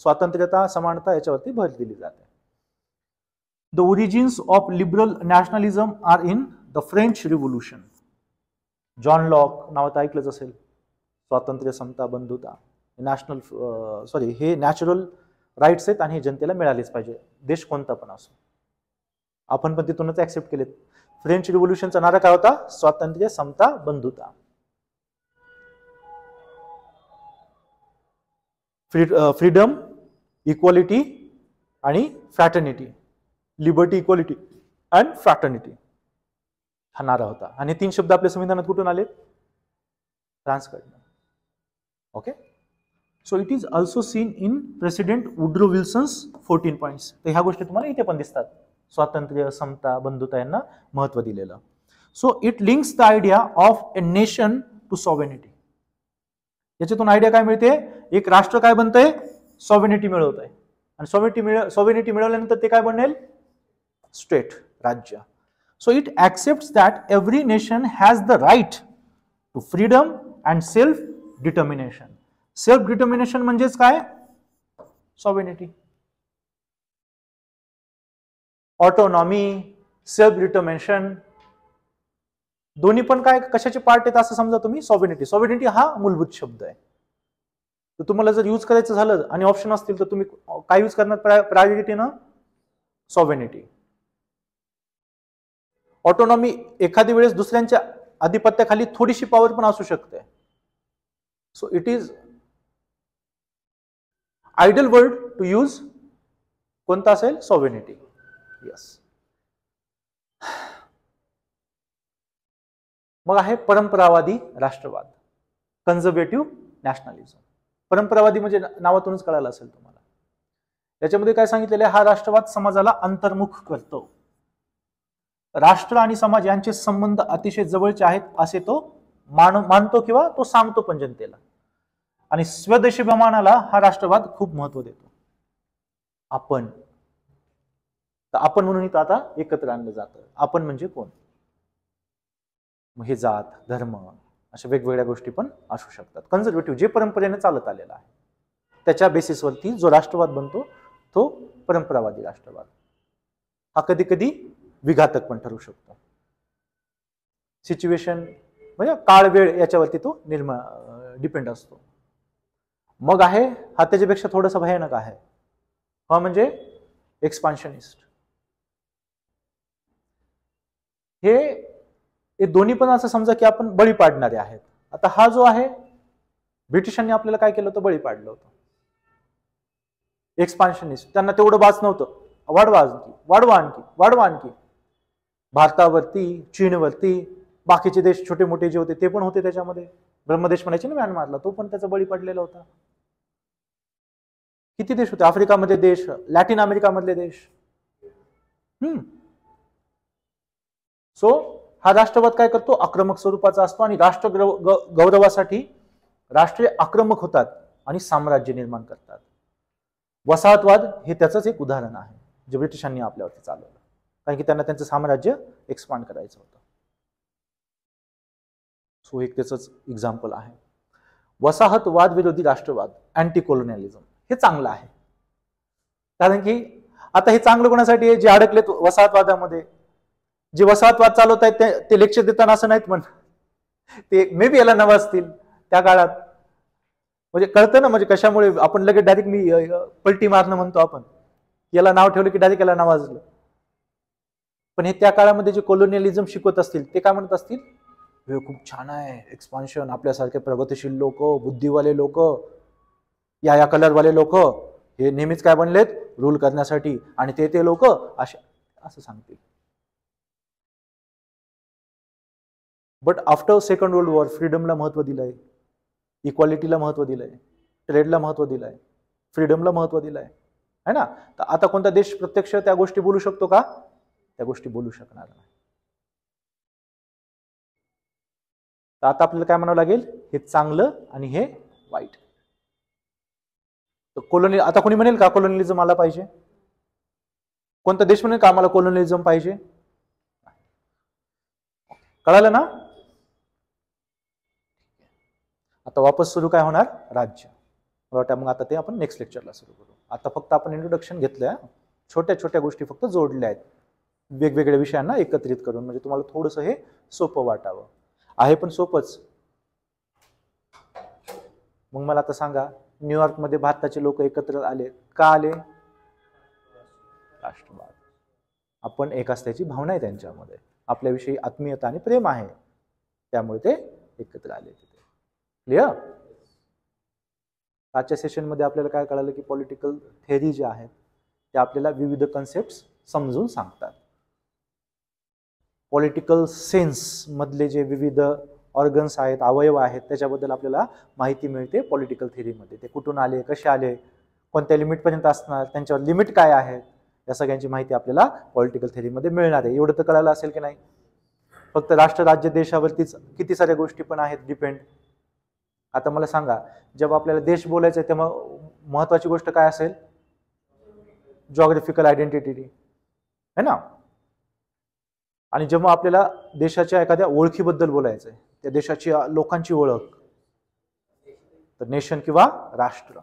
स्वातंत्र्यता, समानता याच्यावरती भर दिली जाते. The origins of liberal nationalism are in the French revolution. John Locke नावात ऐकलंच असेल. स्वातंत्र्य, समता, बंधुता, हे नॅचरल राईट्स आहेत आणि हे जनतेला मिळालेच पाहिजे, देश कोणता पण असो. आपण पण तिथूनच ऍक्सेप्ट केलेत. फ्रेंच रिव्होल्युशनचा नारा काय होता, स्वातंत्र्य, समता, बंधुता. फ्रीडम, इक्वालिटी आणि fraternity. Liberty, equality and fraternity हा नारा होता. आणि 3 शब्द आपल्या संविधानात कुठून आले, फ्रान्सकडनं. Okay. So it is also seen in President Woodrow Wilson's 14 points. तर ह्या गोष्टी तुम्हाला इथे पण दिसतात. स्वातंत्र्य, समता, बंधुता यांना महत्व दिलेलं. So it links the idea of a nation to sovereignty. याच्यातून आयडिया काय मिळते, एक राष्ट्र काय बनतंय, सॉव्हरेनिटी मिळवत आहे. आणि सॉव्हरेनिटी मिळवल्यानंतर ते काय बनेल, स्टेट, राज्य. So it accepts that every nation has the right to freedom and self determination. Self determination म्हणजेच काय, सॉव्हरेनिटी. ऑटोनॉमी, सेल्फ डिटर्मिनेशन दोन्ही पण काय, कशाचे पार्ट आहेत असं समजा तुम्ही. सॉव्हरेनिटी, सॉव्हरेनिटी हा मूलभूत शब्द आहे. तर तुम्हाला जर यूज करायचं झालं आणि ऑप्शन असतील तर तुम्ही काय यूज करणार प्रायोरिटीनं, सॉव्हरेनिटी. ऑटोनॉमी एखाद्या वेळेस दुसऱ्यांच्या आधिपत्याखाली थोडीशी पॉवर पण असू शकते. So it is ideal word to use कोणता असेल, सॉव्हरेनिटी. यस. मग आहे परंपरावादी राष्ट्रवाद, कन्झर्वेटिव्ह नॅशनलिझम. परंपरावादी म्हणजे नावातूनच कळालं असेल तुम्हाला. याच्यामध्ये काय सांगितलेलं आहे, हा राष्ट्रवाद समाजाला अंतर्मुख करतो. राष्ट्र आणि समाज यांचे संबंध अतिशय जवळचे आहेत असे तो मानतो किंवा तो सांगतो पण जनतेला. आणि स्वदेशाभिमानाला हा राष्ट्रवाद खूप महत्व देतो. आपण म्हणून इथं आता एकत्र आणलं जातं. आपण म्हणजे कोण, हे जात, धर्म, अशा वेगवेगळ्या गोष्टी पण असू शकतात. कन्झर्वेटिव्ह जे परंपरेने चालत आलेला आहे त्याच्या बेसिसवरती जो राष्ट्रवाद बनतो तो परंपरावादी राष्ट्रवाद. हा कधी कधी विघातक पण ठरू शकतो. सिच्युएशन म्हणजे काळ वेळ याच्यावरती तो डिपेंड असतो. मग आहे हा त्याच्यापेक्षा थोडासा भयानक आहे, हा म्हणजे एक्सपान्शनिस्ट. हे दोन्ही पण असं समजा की आपण बळी पाडणारे आहेत. आता हा जो आहे, ब्रिटिशांनी आपल्याला काय केलं होतं, बळी पाडलं होतं. एक्सपान्शनिस्ट, त्यांना तेवढं बाच नव्हतं, वाढवा आणखी. भारतावरती, चीनवरती, बाकीचे देश छोटे मोठे जे होते ते पण होते त्याच्यामध्ये. ब्रह्मदेश म्हणायचे ना म्यानमारला, तो पण त्याचा बळी पडलेला होता. किती देश होते, आफ्रिकामध्ये देश, लॅटिन अमेरिकामधले देश. सो हा राष्ट्रवाद काय करतो, आक्रमक स्वरूपाचा असतो आणि राष्ट्र गौरवासाठी राष्ट्रीय आक्रमक होतात आणि साम्राज्य निर्माण करतात. वसाहतवाद हे त्याचंच एक उदाहरण आहे जे ब्रिटिशांनी आपल्यावरती चालवलं, कारण की त्यांना त्यांचं साम्राज्य एक्सपांड करायचं होतं. सो एक त्याचंच एक्झाम्पल आहे. वसाहतवाद विरोधी राष्ट्रवाद, अँटी कॉलोनियलिझम, हे चांगलं आहे. कारण की आता हे चांगलं कोणासाठी आहे, जे अडकलेत वसाहतवादामध्ये, जे वसाहतवाद चालवत आहेत ते लेक्चर देताना असं नाहीत म्हण, ते मे बी याला नवाजतील त्या काळात. म्हणजे कळतं ना, म्हणजे कशामुळे आपण लगेच डायरेक्ट मी पलटी मारणं म्हणतो आपण, याला नाव ठेवलं की डायरेक्ट याला नावाजलं. पण हे त्या काळामध्ये जे कॉलोनियलिझम शिकवत असतील ते काय म्हणत असतील, हे खूप छान आहे, एक्सपान्शन, आपल्यासारखे प्रगतिशील लोक, बुद्धिवाले लोक, या कलरवाले लोक हे नेहमीच काय बनलेत, रूल करण्यासाठी, आणि ते लोक असे असं सांगतील. But after second world war फ्रीडमला महत्व दिलंय, इक्वालिटीला महत्व दिलंय, ट्रेडला महत्व दिलंय, फ्रीडमला महत्व दिलंय, है ना. तर आता कोणता देश प्रत्यक्ष त्या गोष्टी बोलू शकतो का? त्या गोष्टी बोलू शकणार नाही. तर आता आपल्याला काय म्हणावं लागेल, हे चांगलं आणि हे वाईट. तर कोलोनी, आता कोणी म्हणेल का कोलोनियलिझम आला पाहिजे? कोणता देश म्हणेल का आम्हाला कोलोनियलिझम पाहिजे? कळालं ना. आता वापस सुरू काय होणार, राज्य. मग आता ते आपण नेक्स्ट लेक्चरला सुरू करू. आता फक्त आपण इंट्रोडक्शन घेतलंय, छोट्या छोट्या गोष्टी फक्त जोडल्या आहेत वेगवेगळ्या विषयांना एकत्रित करून, म्हणजे तुम्हाला थोडंसं हे सोपं वाटावं. आहे पण सोपंच. मग मला आता सांगा, न्यूयॉर्कमध्ये भारताचे लोक एकत्र आले का आले? राष्ट्रवाद. आपण एक असल्याची भावना आहे त्यांच्यामध्ये, आपल्याविषयी आत्मीयता आणि प्रेम आहे, त्यामुळे ते एकत्र आले तिथे. क्लिअर. आजच्या सेशनमध्ये आपल्याला काय कळालं की पॉलिटिकल थेअरी जे आहेत ते आपल्याला विविध कन्सेप्ट समजून सांगतात. पॉलिटिकल सेन्स मधले जे विविध ऑर्गन्स आहेत, अवयव आहेत, त्याच्याबद्दल आपल्याला माहिती मिळते पॉलिटिकल थेअरीमध्ये. ते कुठून आले, कसे आले, कोणत्या लिमिटपर्यंत असणार, त्यांच्यावर लिमिट काय आहेत, या सगळ्यांची माहिती आपल्याला पॉलिटिकल थेअरीमध्ये मिळणार आहे. एवढं तर कळालं असेल की नाही. फक्त राष्ट्र राज्य देशावरतीच किती साऱ्या गोष्टी पण आहेत डिपेंड. आता मला सांगा, जेव्हा आपल्याला देश बोलायचं आहे तेव्हा महत्वाची गोष्ट काय असेल? जॉग्राफिकल आयडेंटिटी, है ना. आणि जेव्हा आपल्याला देशाच्या एखाद्या ओळखीबद्दल बोलायचं आहे, त्या देशाची लोकांची ओळख, तर नेशन किंवा राष्ट्र.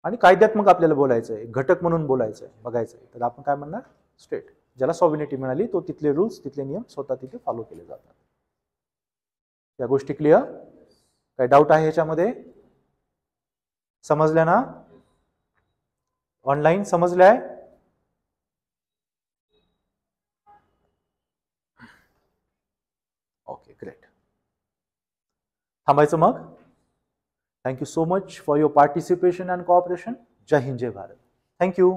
आणि कायद्यात्मक आपल्याला बोलायचं आहे, घटक म्हणून बोलायचं आहे, बघायचं आहे, तर आपण काय म्हणणार? स्टेट. ज्याला सॉव्हरेनिटी मिळाली तो तिथले रूल्स, तिथले नियम स्वतः तिथे फॉलो केले जातात. या गोष्टी क्लिअर? काय डाऊट आहे ह्याच्यामध्ये? समजल्या ना? ऑनलाईन समजल्या आहे? Okay, great. थांबायचं मग. Thank you so much for your participation and cooperation. जय हिंद, जय भारत. थँक्यू.